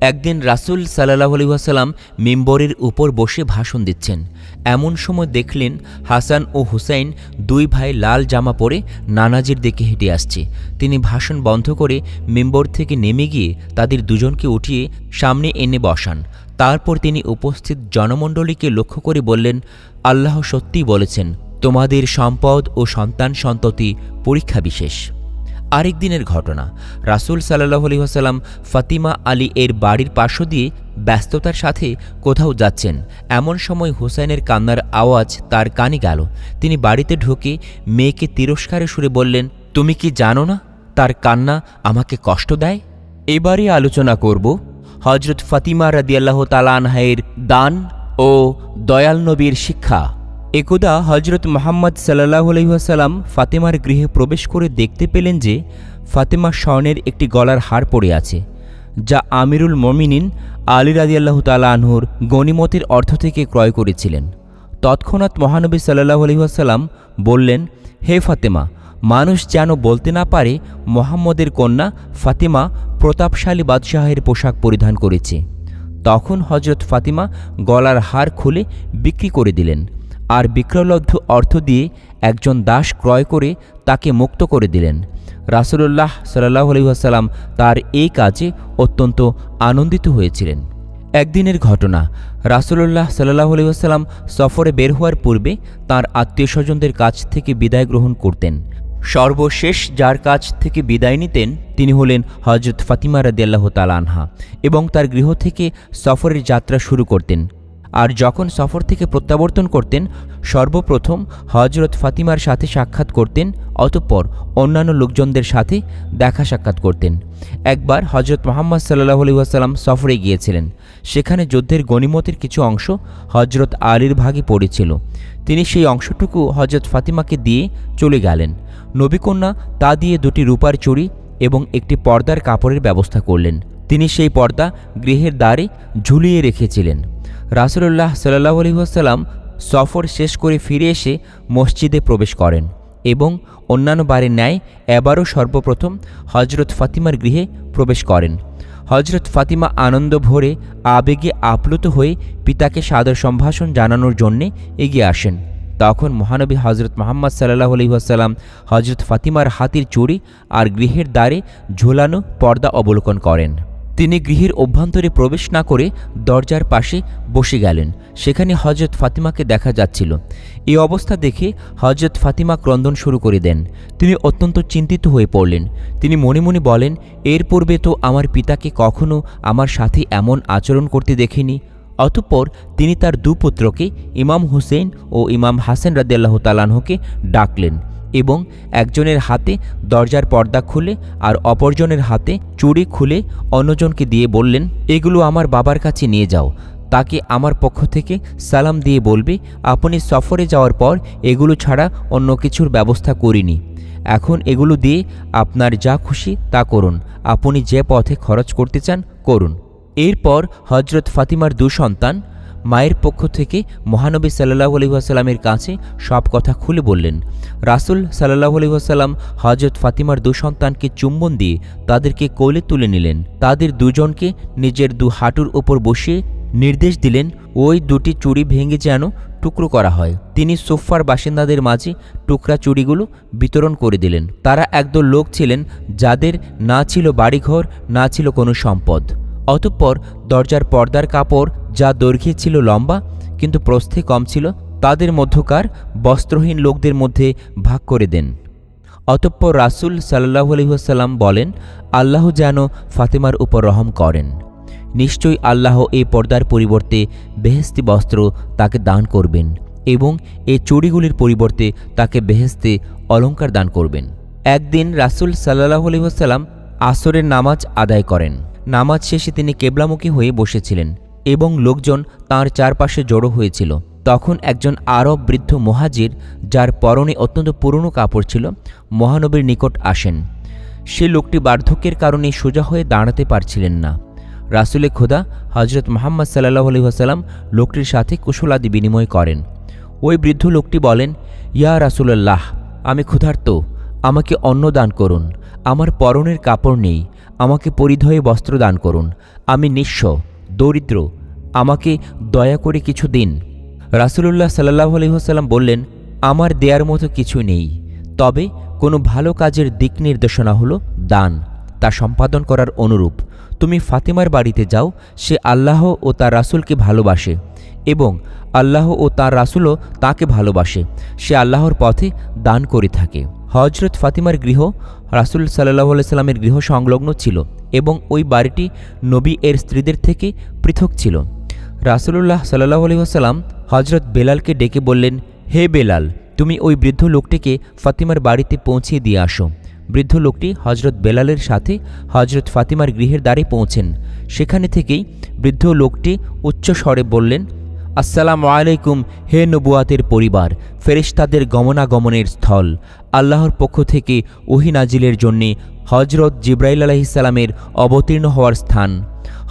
একদিন রাসূল সাল্লাল্লাহু আলাইহি ওয়াসাল্লাম মিম্বরের উপর বসে ভাষণ দিচ্ছেন। এমন সময় দেখলেন হাসান ও হুসাইন দুই ভাই লাল জামা পরে নানাজির দিকে হেঁটে আসছে। তিনি ভাষণ বন্ধ করে মিম্বর থেকে নেমে গিয়ে তাদের দুজনকে উঠিয়ে সামনে এনে বসান। তারপর তিনি উপস্থিত জনমণ্ডলীকে লক্ষ্য করে বললেন, আল্লাহ সত্যিই বলেছেন, তোমাদের সম্পদ ও সন্তান সন্ততি পরীক্ষা বিশেষ। আরেক দিনের ঘটনা, রাসূল সাল্লাল্লাহু আলাইহি ওয়াসাল্লাম ফাতিমা আলী এর বাড়ির পার্শ্ব দিয়ে ব্যস্ততার সাথে কোথাও যাচ্ছেন। এমন সময় হুসাইনের কান্নার আওয়াজ তার কানে গেল। তিনি বাড়িতে ঢুকে মেয়েকে তিরস্কারের সুরে বললেন, তুমি কি জানো না তার কান্না আমাকে কষ্ট দেয়? এবারে আলোচনা করব হযরত ফাতিমা রাদিয়াল্লাহু তাআলা আনহার দান ও দয়াল নবীর শিক্ষা। একদা হযরত মুহাম্মদ সাল্লাল্লাহু আলাইহি ওয়াসাল্লাম ফাতেমার গৃহে প্রবেশ করে দেখতে পেলেন যে ফাতেমা স্বর্ণের একটি গলার হার পরে আছে, যা আমিরুল মুমিনিন আলী রাদিয়াল্লাহু তাআলা আনহুর গনিমতের অর্থ থেকে ক্রয় করেছিলেন। তৎক্ষণাৎ মহানবী সাল্লাল্লাহু আলাইহি ওয়াসাল্লাম বললেন, হে ফাতেমা, মানুষ যেন বলতে না পারে মুহাম্মদের কন্যা ফাতেমা প্রতাপশালী বাদশাহের পোশাক পরিধান করেছে। তখন হযরত ফাতিমা গলার হার খুলে বিক্রি করে দিলেন, আর বিক্রয়লব্ধ অর্থ দিয়ে একজন দাস ক্রয় করে তাকে মুক্ত করে দিলেন। রাসূলুল্লাহ সাল্লাল্লাহু আলাইহি ওয়াসাল্লাম তার এই কাজে অত্যন্ত আনন্দিত হয়েছিলেন। একদিনের ঘটনা, রাসূলুল্লাহ সাল্লাল্লাহু আলাইহি ওয়াসাল্লাম সফরে বের হওয়ার পূর্বে তাঁর আত্মীয়স্বজনদের কাছ থেকে বিদায় গ্রহণ করতেন। সর্বশেষ যার কাছ থেকে বিদায় নিতেন তিনি হলেন হযরত ফাতিমা রাদিয়াল্লাহু তাআলা আনহা, এবং তার গৃহ থেকে সফরের যাত্রা শুরু করতেন। আর যখন সফর থেকে প্রত্যাবর্তন করতেন সর্বপ্রথম হযরত ফাতিমার সাথে সাক্ষাৎ করতেন, অতঃপর অন্যান্য লোকজনদের সাথে দেখা সাক্ষাৎ করতেন। একবার হযরত মুহাম্মদ সাল্লাল্লাহু আলাইহি ওয়াসাল্লাম সফরে গিয়েছিলেন। সেখানে যুদ্ধের গনিমতের কিছু অংশ হযরত আলীর ভাগে পড়েছিল। তিনি সেই অংশটুকু হযরত ফাতিমাকে দিয়ে চলে গেলেন। নবীকন্যা তা দিয়ে দুটি রূপার চুড়ি এবং একটি পর্দার কাপড়ের ব্যবস্থা করলেন। তিনি সেই পর্দা গৃহের দ্বারে ঝুলিয়ে রেখেছিলেন। রাসূলুল্লাহ সাল্লাল্লাহু আলাইহি ওয়াসাল্লাম সফর শেষ করে ফিরে এসে মসজিদে প্রবেশ করেন এবং অন্যান্য বারের ন্যায় এবারও সর্বপ্রথম হযরত ফাতিমার গৃহে প্রবেশ করেন। হযরত ফাতিমা আনন্দ ভরে আবেগে আপ্লুত হয়ে পিতাকে সাদর সম্ভাষণ জানানোর জন্যে এগিয়ে আসেন। তখন মহানবী হযরত মুহাম্মদ সাল্লাল্লাহু আলাইহি ওয়াসাল্লাম হযরত ফাতিমার হাতের চুড়ি আর গৃহের দ্বারে ঝোলানো পর্দা অবলোকন করেন। তিনি গৃহের অভ্যন্তরে প্রবেশ না করে দরজার পাশে বসে গেলেন। সেখানে হযরত ফাতিমাকে দেখা যাচ্ছিল। এই অবস্থা দেখে হযরত ফাতিমা ক্রন্দন শুরু করে দেন। তিনি অত্যন্ত চিন্তিত হয়ে পড়লেন। তিনি মনে মনে বলেন, এর পূর্বে তো আমার পিতাকে কখনো আমার সাথে এমন আচরণ করতে দেখিনি। অতঃপর তিনি তার দুপুত্রকে ইমাম হুসেইন ও ইমাম হাসান রাদিয়াল্লাহু তাআলা আনহুকে ডাকলেন এবং একজনের হাতে দরজার পর্দা খুলে আর অপরজনের হাতে চুড়ি খুলে অন্যজনকে দিয়ে বললেন, এগুলো আমার বাবার কাছে নিয়ে যাও। তাকে আমার পক্ষ থেকে সালাম দিয়ে বলবে, আপনি সফরে যাওয়ার পর এগুলো ছাড়া অন্য কিছুর ব্যবস্থা করিনি। এখন এগুলো দিয়ে আপনার যা খুশি তা করুন। আপনি যে পথে খরচ করতে চান করুন। এরপর হযরত ফাতিমার দু সন্তান মায়ের পক্ষ থেকে মহানবী সাল্লাল্লাহু আলাইহি ওয়াসাল্লামের কাছে সব কথা খুলে বললেন। রাসূল সাল্লাল্লাহু আলাইহি ওয়াসাল্লাম হযরত ফাতিমার দু সন্তানকে চুম্বন দিয়ে তাদেরকে কোলে তুলে নিলেন। তাদের দুজনকে নিজের দু হাঁটুর ওপর বসিয়ে নির্দেশ দিলেন ওই দুটি চুড়ি ভেঙে যেন টুকরো করা হয়। তিনি সুফার বাসিন্দাদের মাঝে টুকরা চুড়িগুলো বিতরণ করে দিলেন। তারা একদল লোক ছিলেন যাদের না ছিল বাড়িঘর, না ছিল কোনো সম্পদ। অতঃপর দরজার পর্দার কাপড় যা দৈর্ঘ্যে ছিল লম্বা কিন্তু প্রস্থে কম ছিল, তাদের মধ্যকার বস্ত্রহীন লোকদের মধ্যে ভাগ করে দেন। অতঃপর রাসূল সাল্লাল্লাহু আলাইহি ওয়াসাল্লাম বলেন, আল্লাহ যেন ফাতিমার উপর রহম করেন। নিশ্চয়ই আল্লাহ এই পর্দার পরিবর্তে বেহেশতি বস্ত্র তাকে দান করবেন এবং এই চুড়িগুলির পরিবর্তে তাকে বেহেশতে অলংকার দান করবেন। একদিন রাসূল সাল্লাল্লাহু আলাইহি ওয়াসাল্লাম আসরের নামাজ আদায় করেন। নামাজ শেষে তিনি কেবলামুখী হয়ে বসেছিলেন এবং লোকজন তাঁর চারপাশে জড়ো হয়েছিল। তখন একজন আরব বৃদ্ধ মুহাজির, যার পরনে অত্যন্ত পুরনো কাপড় ছিল, মহানবীর নিকট আসেন। সে লোকটি বার্ধক্যের কারণে সোজা হয়ে দাঁড়াতে পারছিলেন না। রাসূলে খোদা হযরত মুহাম্মদ সাল্লাল্লাহু আলাইহি ওয়াসাল্লাম লোকটির সাথে কুশলাদি বিনিময় করেন। ওই বৃদ্ধ লোকটি বলেন, ইয়া রাসূলুল্লাহ, আমি ক্ষুধার্ত, আমাকে অন্ন দান করুন। আমার পরনের কাপড় নেই, আমাকে পরিধেয় বস্ত্র দান করুন। আমি নিঃস্ব, দরিদ্র, আমাকে দয়া করে কিছু দিন। রাসূলুল্লাহ সাল্লাল্লাহু আলাইহি ওয়াসাল্লাম বললেন, আমার দেয়ার মতো কিছু নেই, তবে কোনো ভালো কাজের দিক নির্দেশনা হলো দান, তা সম্পাদন করার অনুরূপ। তুমি ফাতিমার বাড়িতে যাও, সে আল্লাহ ও তার রাসূলকে ভালোবাসে এবং আল্লাহ ও তার রাসূলও তাকে ভালোবাসে। সে আল্লাহর পথে দান করে থাকে। হজরত ফাতিমার গৃহ রাসূল সাল্লাল্লাহু আলাইহি সাল্লামের গৃহ সংলগ্ন ছিল এবং ওই বাড়িটি নবী এর স্ত্রীদের থেকে পৃথক ছিল। রাসূলুল্লাহ সাল্লাল্লাহু আলাইহি ওয়াসাল্লাম হজরত বেলালকে ডেকে বললেন, হে বেলাল, তুমি ওই বৃদ্ধ লোকটিকে ফাতিমার বাড়িতে পৌঁছিয়ে দিয়ে আসো। বৃদ্ধ লোকটি হজরত বেলালের সাথে হজরত ফাতিমার গৃহের দ্বারে পৌঁছেন। সেখানে থেকেই বৃদ্ধ লোকটি উচ্চ স্বরে বললেন, আসসালামু আলাইকুম হে নবুয়াতের পরিবার, ফেরেশতাদের গমনাগমনের স্থল, আল্লাহর পক্ষ থেকে ওহী নাজিলের জন্যে হজরত জিবরাইল আলাইহিস সালামের অবতীর্ণ হওয়ার স্থান।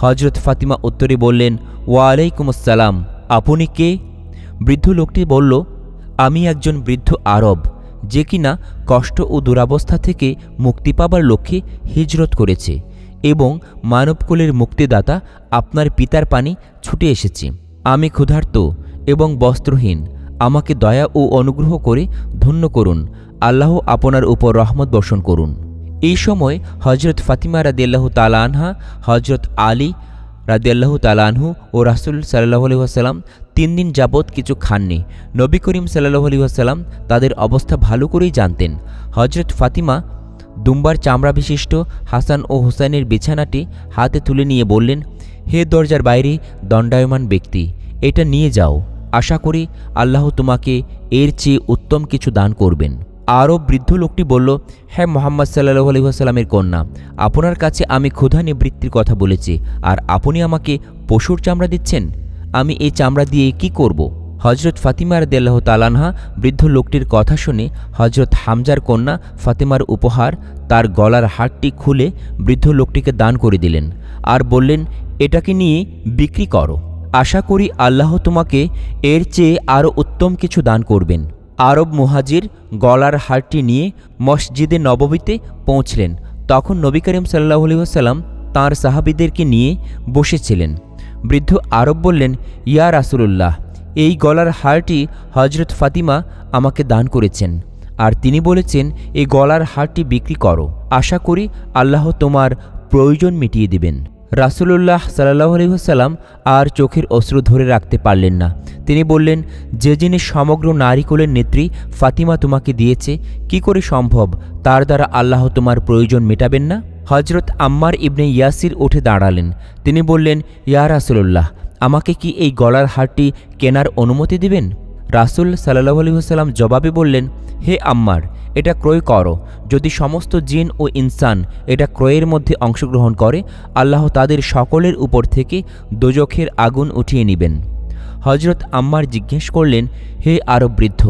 হজরত ফাতিমা উত্তরে বললেন, ওয়ালাইকুম আসসালাম, আপনি কে? বৃদ্ধ লোকটি বলল, আমি একজন বৃদ্ধ আরব, যে কিনা কষ্ট ও দুরাবস্থা থেকে মুক্তি পাবার লক্ষ্যে হিজরত করেছে এবং মানবকুলের মুক্তিদাতা আপনার পিতার পানে ছুটে এসেছি। আমি ক্ষুধার্ত এবং বস্ত্রহীন, আমাকে দয়া ও অনুগ্রহ করে ধন্য করুন। আল্লাহ আপনার উপর রহমত বর্ষণ করুন। এই সময় হজরত ফাতিমা রাদিয়াল্লাহু তাআলা আনহা, হজরত আলী রাদিয়াল্লাহু তাআলা আনহু ও রাসূল সাল্লাল্লাহু আলাইহি ওয়াসাল্লাম 3 দিন যাবৎ কিছু খাননি। নবী করিম সাল্লাল্লাহু আলাইহি ওয়াসাল্লাম তাদের অবস্থা ভালো করেই জানতেন। হজরত ফাতিমা দুম্বার চামড়া বিশিষ্ট হাসান ও হুসাইনের বিছানাটি হাতে তুলে নিয়ে বললেন, হে দরজার বাইরে দণ্ডায়মান ব্যক্তি, এটা নিয়ে যাও। আশা করি আল্লাহ তোমাকে এর চেয়ে উত্তম কিছু দান করবেন। আরও বৃদ্ধ লোকটি বলল, হ্যাঁ মুহাম্মদ সাল্লাল্লাহু আলাইহি ওয়াসাল্লামের কন্যা, আপনার কাছে আমি ক্ষুধা নিবৃত্তির কথা বলেছি, আর আপনি আমাকে পশুর চামড়া দিচ্ছেন? আমি এই চামড়া দিয়ে কি করব? হজরত ফাতিমা রাদিয়াল্লাহু তাআলা আনহা বৃদ্ধ লোকটির কথা শুনে হজরত হামজার কন্যা ফাতিমার উপহার তার গলার হারটি খুলে বৃদ্ধ লোকটিকে দান করে দিলেন আর বললেন, এটাকে নিয়ে বিক্রি করো। আশা করি আল্লাহ তোমাকে এর চেয়ে আরও উত্তম কিছু দান করবেন। আরব মুহাজির গলার হারটি নিয়ে মসজিদে নববীতে পৌঁছলেন। তখন নবী করিম সাল্লাল্লাহু আলাইহি ওয়াসাল্লাম তাঁর সাহাবীদেরকে নিয়ে বসেছিলেন। বৃদ্ধ আরব বললেন, ইয়া রাসূলুল্লাহ, এই গলার হারটি হজরত ফাতিমা আমাকে দান করেছেন, আর তিনি বলেছেন এই গলার হারটি বিক্রি করো। আশা করি আল্লাহ তোমার প্রয়োজন মিটিয়ে দিবেন। রাসূলুল্লাহ সাল্লাল্লাহু আলাইহি ওয়াসাল্লাম আর চোখের অশ্রু ধরে রাখতে পারলেন না। তিনি বললেন, যে জিনিস সমগ্র নারীকুলের নেত্রী ফাতিমা তোমাকে দিয়েছে, কি করে সম্ভব তার দ্বারা আল্লাহ তোমার প্রয়োজন মেটাবেন না? হজরত আম্মার ইবনে ইয়াসির উঠে দাঁড়ালেন। তিনি বললেন, ইয়া রাসূলুল্লাহ, আমাকে কি এই গলার হারটি কেনার অনুমতি দিবেন? রাসূল সাল্লাল্লাহু আলাইহি ওয়াসাল্লাম জবাবে বললেন, হে আম্মার, এটা ক্রয় করো। যদি সমস্ত জিন ও ইনসান এটা ক্রয়ের মধ্যে অংশগ্রহণ করে, আল্লাহ তাদের সকলের উপর থেকে দোজখের আগুন উঠিয়ে নেবেন। হজরত আম্মার জিজ্ঞেস করলেন, হে আরব বৃদ্ধ,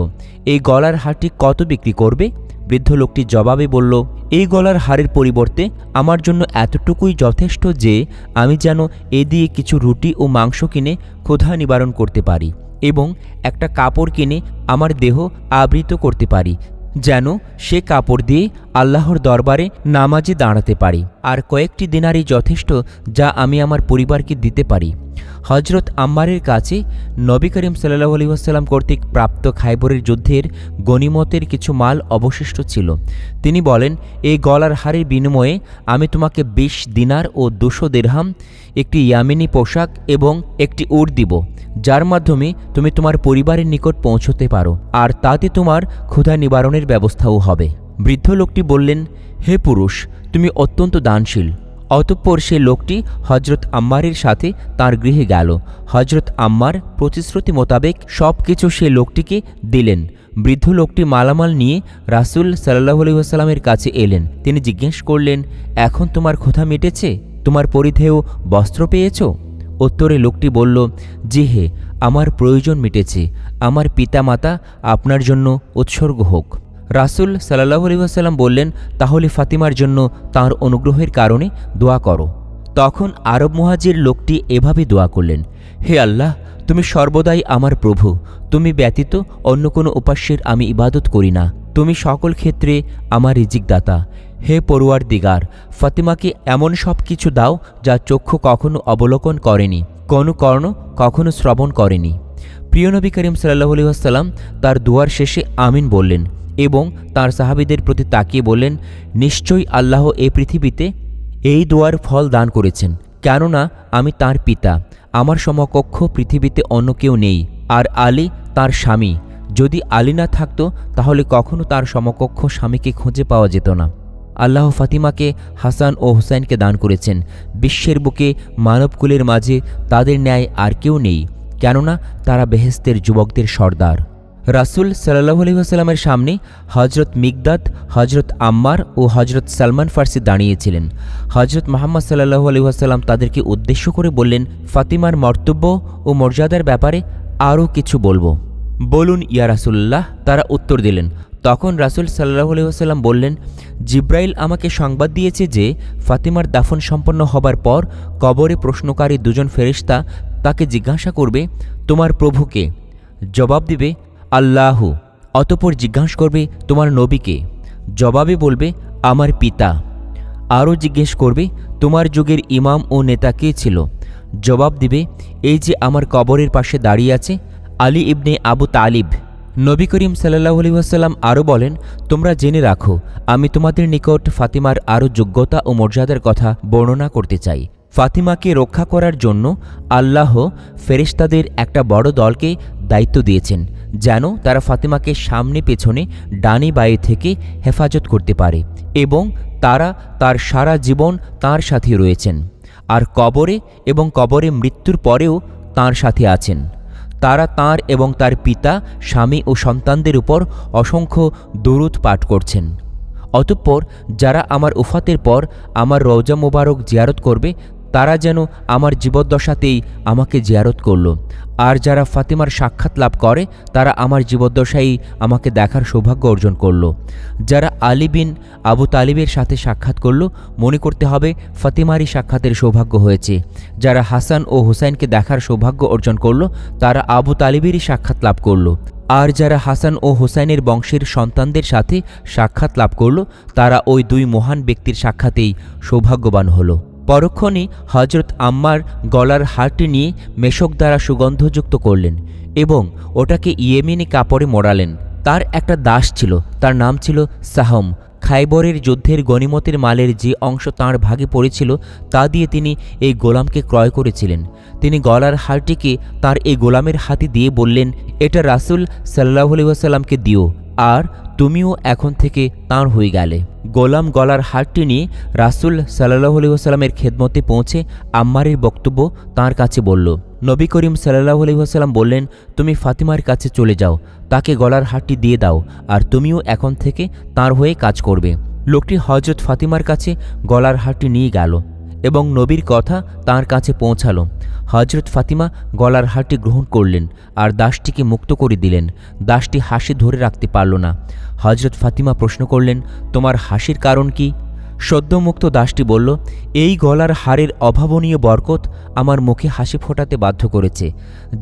এই গলার হারটি কত বিক্রি করবে? বৃদ্ধ লোকটি জবাবে বলল, এই গলার হারের পরিবর্তে আমার জন্য এতটুকুই যথেষ্ট যে আমি যেন এ দিয়ে কিছু রুটি ও মাংস কিনে ক্ষুধা নিবারণ করতে পারি এবং একটা কাপড় কিনে আমার দেহ আবৃত করতে পারি, যেন সে কাপড় দিয়ে আল্লাহর দরবারে নামাজে দাঁড়াতে পারি। আর কয়েকটি দিনারই যথেষ্ট, যা আমি আমার পরিবারকে দিতে পারি। হজরত আম্মারের কাছে নবী করিম সাল্লাল্লাহু আলাইহি ওয়াসাল্লাম কর্তৃক প্রাপ্ত খায়বরের যুদ্ধের গনিমতের কিছু মাল অবশিষ্ট ছিল। তিনি বলেন, এই গলার হারের বিনিময়ে আমি তোমাকে 20 দিনার ও 200 দিরহাম, একটি ইয়ামিনী পোশাক এবং একটি উট দিব, যার মাধ্যমে তুমি তোমার পরিবারের নিকট পৌঁছতে পারো, আর তাতে তোমার ক্ষুধা নিবারণের ব্যবস্থাও হবে। বৃদ্ধ লোকটি বললেন, হে পুরুষ, তুমি অত্যন্ত দানশীল। অতঃপর সে লোকটি হজরত আম্মারের সাথে তার গৃহে গেল। হজরত আম্মার প্রতিশ্রুতি মোতাবেক সব কিছু সে লোকটিকে দিলেন। বৃদ্ধ লোকটি মালামাল নিয়ে রাসূল সাল্লাল্লাহু আলাইহি ওয়াসাল্লামের কাছে এলেন। তিনি জিজ্ঞেস করলেন, এখন তোমার ক্ষুধা মিটেছে? তোমার পরিধেয় বস্ত্র পেয়েছ? উত্তরে লোকটি বলল, জি হে, আমার প্রয়োজন মিটেছে। আমার পিতামাতা আপনার জন্য উৎসর্গ হোক। রাসূল সাল্লাল্লাহু আলাইহি ওয়াসাল্লাম বললেন, তাহলে ফাতিমার জন্য তাঁর অনুগ্রহের কারণে দোয়া করো। তখন আরব মুহাজির লোকটি এভাবে দোয়া করলেন, হে আল্লাহ, তুমি সর্বদাই আমার প্রভু, তুমি ব্যতীত অন্য কোনো উপাস্যের আমি ইবাদত করি না, তুমি সকল ক্ষেত্রে আমার রিজিকদাতা। হে পরওয়ারদিগার, ফাতিমাকে এমন সব কিছু দাও যা চক্ষু কখনো অবলোকন করেনি, কোনো কর্ণ কখনো শ্রবণ করেনি। প্রিয় নবী করিম সাল্লাল্লাহু আলাইহি ওয়াসাল্লাম তার দুয়ার শেষে আমিন বললেন এবং তার সাহাবীদের প্রতি তাকিয়ে বললেন, নিশ্চয়ই আল্লাহ এই পৃথিবীতে এই দোয়ার ফল দান করেছেন, কেননা আমি তার পিতা, আমার সমকক্ষ পৃথিবীতে অন্য কেউ নেই, আর আলী তার স্বামী। যদি আলী না থাকতো তাহলে কখনো তার সমকক্ষ স্বামীকে খুঁজে পাওয়া যেত না। আল্লাহ ফাতিমাকে হাসান ও হুসাইনকে দান করেছেন। বিশ্বের বুকে মানবকুলের মাঝে তাদের ন্যায় আর কেউ নেই, কেননা তারা বেহেশতের যুবকদের সর্দার। রাসূল সাল্লাল্লাহু আলাইহি ওয়াসাল্লামের সামনে হজরত মিকদাদ, হজরত আম্মার ও হজরত সালমান ফার্সি দাঁড়িয়েছিলেন। হজরত মুহাম্মদ সাল্লাল্লাহু আলাইহি ওয়াসাল্লাম তাদেরকে উদ্দেশ্য করে বললেন, ফাতিমার মর্তব্য ও মর্যাদার ব্যাপারে আরও কিছু বলবো, বলুন ইয়া রাসূলুল্লাহ। তারা উত্তর দিলেন। তখন রাসূল সাল্লাল্লাহু আলাইহি ওয়াসাল্লাম বললেন, জিব্রাইল আমাকে সংবাদ দিয়েছে যে ফাতিমার দাফন সম্পন্ন হবার পর কবরে প্রশ্নকারী দুজন ফেরেশতা তাকে জিজ্ঞাসা করবে, তোমার প্রভুকে? জবাব দিবে, আল্লাহ। অতঃপর জিজ্ঞাসা করবে, তোমার নবীকে? জবাবে বলবে, আমার পিতা। আরও জিজ্ঞেস করবে, তোমার যুগের ইমাম ও নেতা কে ছিল? জবাব দিবে, এই যে আমার কবরের পাশে দাঁড়িয়ে আছে, আলী ইবনে আবু তালিব। নবী করিম সাল্লাল্লাহু আলাইহি ওয়াসাল্লাম আরও বলেন, তোমরা জেনে রাখো, আমি তোমাদের নিকট ফাতিমার আরও যোগ্যতা ও মর্যাদার কথা বর্ণনা করতে চাই। ফাতিমাকে রক্ষা করার জন্য আল্লাহ ফেরেশতাদের একটা বড় দলকে দায়িত্ব দিয়েছেন, যেন তারা ফাতিমাকে সামনে পেছনে ডানে বায়ে থেকে হেফাজত করতে পারে, এবং তারা তার সারা জীবন তাঁর সাথে রয়েছেন, আর কবরে এবং কবরে মৃত্যুর পরেও তাঁর সাথে আছেন। তারা তাঁর এবং তার পিতা, স্বামী ও সন্তানদের উপর অসংখ্য দুরূদ পাঠ করছেন। অতঃপর যারা আমার উফাতের পর আমার রওজা মোবারক জিয়ারত করবে, তারা যেন আমার জীবদ্দশাতেই আমাকে জিয়ারত করল। আর যারা ফাতিমার সাক্ষাৎ লাভ করে, তারা আমার জীবদ্দশায় আমাকে দেখার সৌভাগ্য অর্জন করল। যারা আলী বিন আবু তালিবের সাথে সাক্ষাৎ করল, মনে করতে হবে ফাতিমারই সাক্ষাতের সৌভাগ্য হয়েছে। যারা হাসান ও হুসাইনকে দেখার সৌভাগ্য অর্জন করল, তারা আবু তালিবেরই সাক্ষাৎ লাভ করল। আর যারা হাসান ও হুসাইনের বংশের সন্তানদের সাথে সাক্ষাৎ লাভ করল, তারা ওই দুই মহান ব্যক্তির সাক্ষাতেই সৌভাগ্যবান হল। পরক্ষণে হজরত আম্মার গলার হারটি নিয়ে মেশক দ্বারা সুগন্ধযুক্ত করলেন এবং ওটাকে ইয়েমেনি কাপড়ে মোড়ালেন। তার একটা দাস ছিল, তার নাম ছিল সাহম। খাইবরের যুদ্ধের গনিমতের মালের যে অংশ তাঁর ভাগে পড়েছিল, তা দিয়ে তিনি এই গোলামকে ক্রয় করেছিলেন। তিনি গলার হারটিকে তার এই গোলামের হাতে দিয়ে বললেন, এটা রাসূল সাল্লাল্লাহু আলাইহি ওয়াসাল্লামকে দিও, আর তুমিও এখন থেকে তাঁর হয়ে গেলে। গোলাম গলার হারটি নিয়ে রাসূল সাল্লাল্লাহু আলাইহি ওয়াসাল্লামের খেদমতে পৌঁছে আম্মারের বক্তব্য তাঁর কাছে বলল। নবী করিম সাল্লাল্লাহু আলাইহি ওয়াসাল্লাম বললেন, তুমি ফাতিমার কাছে চলে যাও, তাকে গলার হারটি দিয়ে দাও, আর তুমিও এখন থেকে তাঁর হয়ে কাজ করবে। লোকটি হজরত ফাতিমার কাছে গলার হারটি নিয়ে গেল এবং নবীর কথা তাঁর কাছে পৌঁছালো। হজরত ফাতিমা গলার হারটি গ্রহণ করলেন আর দাসটিকে মুক্ত করে দিলেন। দাসটি হাসি ধরে রাখতে পারল না। হজরত ফাতিমা প্রশ্ন করলেন, তোমার হাসির কারণ কি? সদ্যমুক্ত দাসটি বলল, এই গলার হারের অভাবনীয় বরকত আমার মুখে হাসি ফোটাতে বাধ্য করেছে,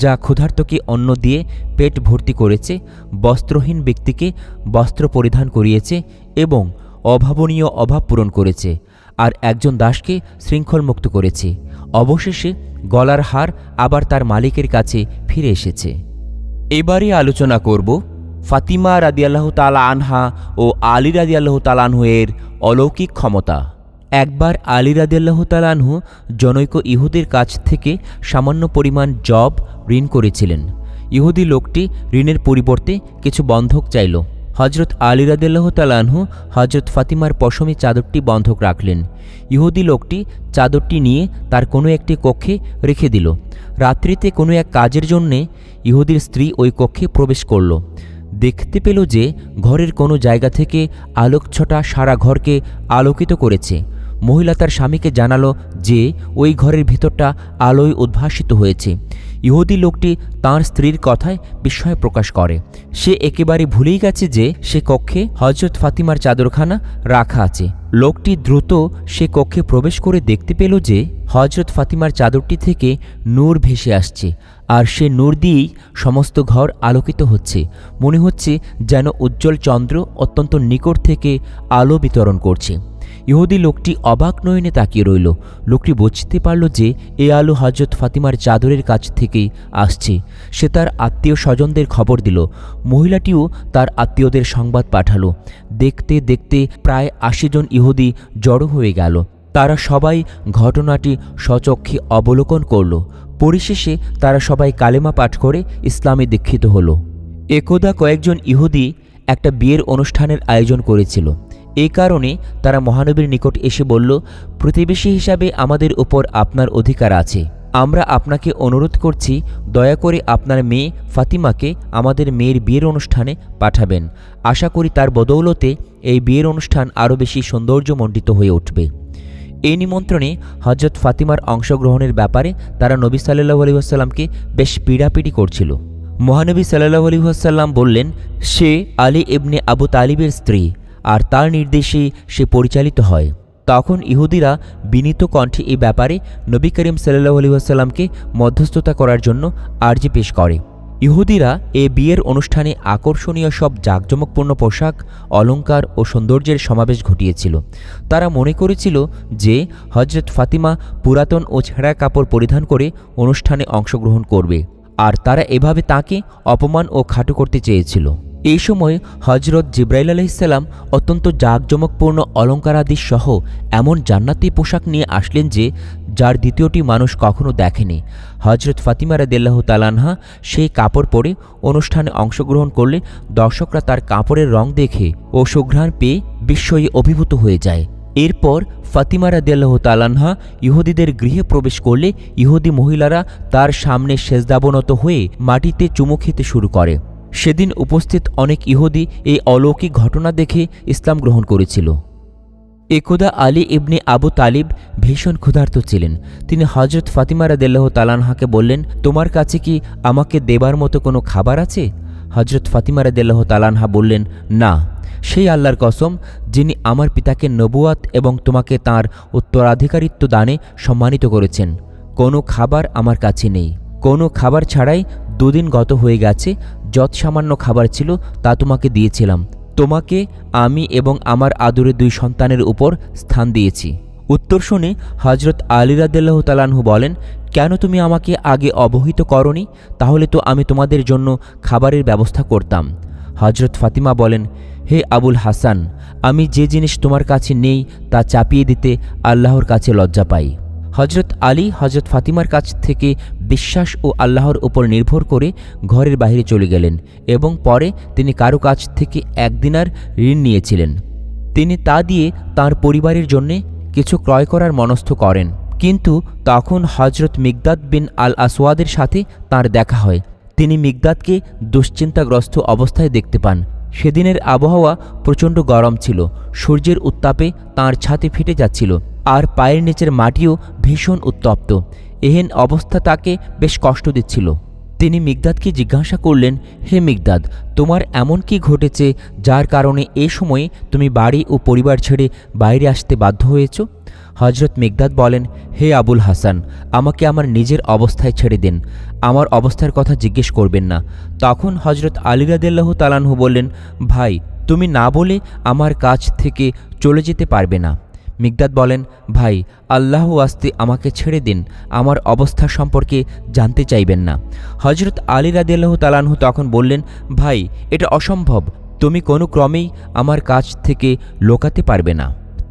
যা ক্ষুধার্তকে অন্ন দিয়ে পেট ভর্তি করেছে, বস্ত্রহীন ব্যক্তিকে বস্ত্র পরিধান করিয়েছে এবং অভাবনীয় অভাব পূরণ করেছে, আর একজন দাসকে শৃঙ্খলমুক্ত করেছে। অবশেষে গলার হার আবার তার মালিকের কাছে ফিরে এসেছে। এবারে আলোচনা করব ফাতিমা রাদিয়াল্লাহু তাআলা আনহা ও আলী রাদিয়াল্লাহু তাআলা আনহু এর অলৌকিক ক্ষমতা। একবার আলী রাদিয়াল্লাহু তাআলা আনহু জনৈক ইহুদির কাছ থেকে সামান্য পরিমাণ জব ঋণ করেছিলেন। ইহুদি লোকটি ঋণের পরিবর্তে কিছু বন্ধক চাইল। হজরত আলী রাদিয়াল্লাহু তাআলা আনহু হজরত ফাতিমার পশমি চাদরটি বন্ধক রাখলেন। ইহুদি লোকটি চাদরটি নিয়ে তার কোনো একটি কক্ষে রেখে দিল। রাত্রিতে কোনো এক কাজের জন্যে ইহুদির স্ত্রী ওই কক্ষে প্রবেশ করল। দেখতে পেল যে ঘরের কোনো জায়গা থেকে আলোকছটা সারা ঘরকে আলোকিত করেছে। মহিলা তার স্বামীকে জানালো যে ওই ঘরের ভিতরটা আলোয় উদ্ভাসিত হয়েছে। ইহুদি লোকটি তাঁর স্ত্রীর কথায় বিস্ময় প্রকাশ করে। সে একেবারে ভুলেই গেছে যে সে কক্ষে হজরত ফাতিমার চাদরখানা রাখা আছে। লোকটি দ্রুত সে কক্ষে প্রবেশ করে দেখতে পেল যে হজরত ফাতিমার চাদরটি থেকে নূর ভেসে আসছে, আর সে নূর দিয়েই সমস্ত ঘর আলোকিত হচ্ছে। মনে হচ্ছে যেন উজ্জ্বল চন্দ্র অত্যন্ত নিকট থেকে আলো বিতরণ করছে। ইহুদি লোকটি অবাক নয়নে তাকিয়ে রইল। লোকটি বুঝতে পারল যে এ আলো হজরত ফাতিমার চাদরের কাছ থেকেই আসছে। সে তার আত্মীয় স্বজনদের খবর দিল। মহিলাটিও তার আত্মীয়দের সংবাদ পাঠালো। দেখতে দেখতে প্রায় ৮০ জন ইহুদি জড়ো হয়ে গেল। তারা সবাই ঘটনাটি স্বচক্ষে অবলোকন করল। পরিশেষে তারা সবাই কালেমা পাঠ করে ইসলামে দীক্ষিত হল। একদা কয়েকজন ইহুদি একটা বিয়ের অনুষ্ঠানের আয়োজন করেছিল। এই কারণে তারা মহানবীর নিকট এসে বলল, প্রতিবেশী হিসাবে আমাদের উপর আপনার অধিকার আছে। আমরা আপনাকে অনুরোধ করছি, দয়া করে আপনার মেয়ে ফাতিমাকে আমাদের মেয়ের বিয়ের অনুষ্ঠানে পাঠাবেন। আশা করি তার বদৌলতে এই বিয়ের অনুষ্ঠান আরও বেশি সৌন্দর্যমণ্ডিত হয়ে উঠবে। এই নিমন্ত্রণে হজরত ফাতিমার অংশগ্রহণের ব্যাপারে তারা নবী সাল্লাল্লাহু আলাইহি ওয়াসাল্লামকে বেশ পীড়াপিড়ি করছিল। মহানবী সাল্লাল্লাহু আলাইহি ওয়াসাল্লাম বললেন, সে আলী ইবনে আবু তালিবের স্ত্রী, আর তার নির্দেশেই সে পরিচালিত হয়। তখন ইহুদিরা বিনীত কণ্ঠে এই ব্যাপারে নবী করিম সাল্লাল্লাহু আলাইহি ওয়াসাল্লামকে মধ্যস্থতা করার জন্য আর্জি পেশ করে। ইহুদিরা এ বিয়ের অনুষ্ঠানে আকর্ষণীয় সব জাঁকজমকপূর্ণ পোশাক, অলঙ্কার ও সৌন্দর্যের সমাবেশ ঘটিয়েছিল। তারা মনে করেছিল যে হজরত ফাতিমা পুরাতন ও ছেঁড়া কাপড় পরিধান করে অনুষ্ঠানে অংশগ্রহণ করবে, আর তারা এভাবে তাকে অপমান ও খাটো করতে চেয়েছিল। এই সময় হজরত জিব্রাইল আলাইহিসসালাম অত্যন্ত জাঁকজমকপূর্ণ অলঙ্কারাদি সহ এমন জান্নাতি পোশাক নিয়ে আসলেন যে যার দ্বিতীয়টি মানুষ কখনো দেখেনি। হজরত ফাতিমা রাদিয়াল্লাহু তাআলা আনহা সেই কাপড় পরে অনুষ্ঠানে অংশগ্রহণ করলে দর্শকরা তার কাপড়ের রং দেখে ও সুঘ্রাণ পেয়ে বিস্ময়ে অভিভূত হয়ে যায়। এরপর ফাতিমা রাদিয়াল্লাহু তাআলা আনহা ইহুদিদের গৃহে প্রবেশ করলে ইহুদি মহিলারা তার সামনে সেজদাবনত হয়ে মাটিতে চুমু খেতে শুরু করে। সেদিন উপস্থিত অনেক ইহুদি এই অলৌকিক ঘটনা দেখে ইসলাম গ্রহণ করেছিল। একদা আলী ইবনে আবু তালিব ভীষণ ক্ষুধার্ত ছিলেন। তিনি হজরত ফাতিমা রাদিয়াল্লাহু তাআলা আনহাকে বললেন, তোমার কাছে কি আমাকে দেবার মতো কোনো খাবার আছে? হজরত ফাতিমা রাদিয়াল্লাহু তাআলা আনহা বললেন, না, সেই আল্লাহর কসম যিনি আমার পিতাকে নবুয়াত এবং তোমাকে তাঁর উত্তরাধিকারিত্ব দানে সম্মানিত করেছেন, কোনো খাবার আমার কাছে নেই। কোনো খাবার ছাড়াই 2 দিন গত হয়ে গেছে। যত সামান্য খাবার ছিল তা তোমাকে দিয়েছিলাম। তোমাকে আমি এবং আমার আদরের 2 সন্তানের উপর স্থান দিয়েছি। উত্তর শুনে হজরত আলী রাদিয়াল্লাহু তাআলা আনহু বলেন, কেন তুমি আমাকে আগে অবহিত করনি? তাহলে তো আমি তোমাদের জন্য খাবারের ব্যবস্থা করতাম। হজরত ফাতিমা বলেন, হে আবুল হাসান, আমি যে জিনিস তোমার কাছে নেই তা চাপিয়ে দিতে আল্লাহর কাছে লজ্জা পাই। হজরত আলী হজরত ফাতিমার কাছ থেকে বিশ্বাস ও আল্লাহর উপর নির্ভর করে ঘরের বাইরে চলে গেলেন এবং পরে তিনি কারো কাছ থেকে 1 দিনার ঋণ নিয়েছিলেন। তিনি তা দিয়ে তাঁর পরিবারের জন্যে কিছু ক্রয় করার মনস্থ করেন। কিন্তু তখন হজরত মিকদাদ বিন আল আসওয়াদের সাথে তাঁর দেখা হয়। তিনি মিকদাদকে দুশ্চিন্তাগ্রস্ত অবস্থায় দেখতে পান। সেদিনের আবহাওয়া প্রচণ্ড গরম ছিল। সূর্যের উত্তাপে তাঁর ছাতি ফেটে যাচ্ছিল, আর পায়ের নিচের মাটিও ভীষণ উত্তপ্ত। এহেন অবস্থা তাকে বেশ কষ্ট দিচ্ছিল। তিনি মিকদাদকে জিজ্ঞাসা করলেন, হে মিকদাদ, তোমার এমন কি ঘটেছে যার কারণে এ সময়ে তুমি বাড়ি ও পরিবার ছেড়ে বাইরে আসতে বাধ্য হয়েছ? হজরত মিকদাদ বলেন, হে আবুল হাসান, আমাকে আমার নিজের অবস্থায় ছেড়ে দিন, আমার অবস্থার কথা জিজ্ঞেস করবেন না। তখন হজরত আলী রাদিয়াল্লাহু তাআলা আনহু বললেন, ভাই, তুমি না বলে আমার কাছ থেকে চলে যেতে পারবে না। মিকদাদ বলেন, ভাই, আল্লাহ ওয়াস্তে আমাকে ছেড়ে দিন, আমার অবস্থা সম্পর্কে জানতে চাইবেন না। হজরত আলী রাদিয়াল্লাহু তাআলা আনহু তখন বললেন, ভাই, এটা অসম্ভব, তুমি কোনো ক্রমেই আমার কাছ থেকে লোকাতে পারবে না।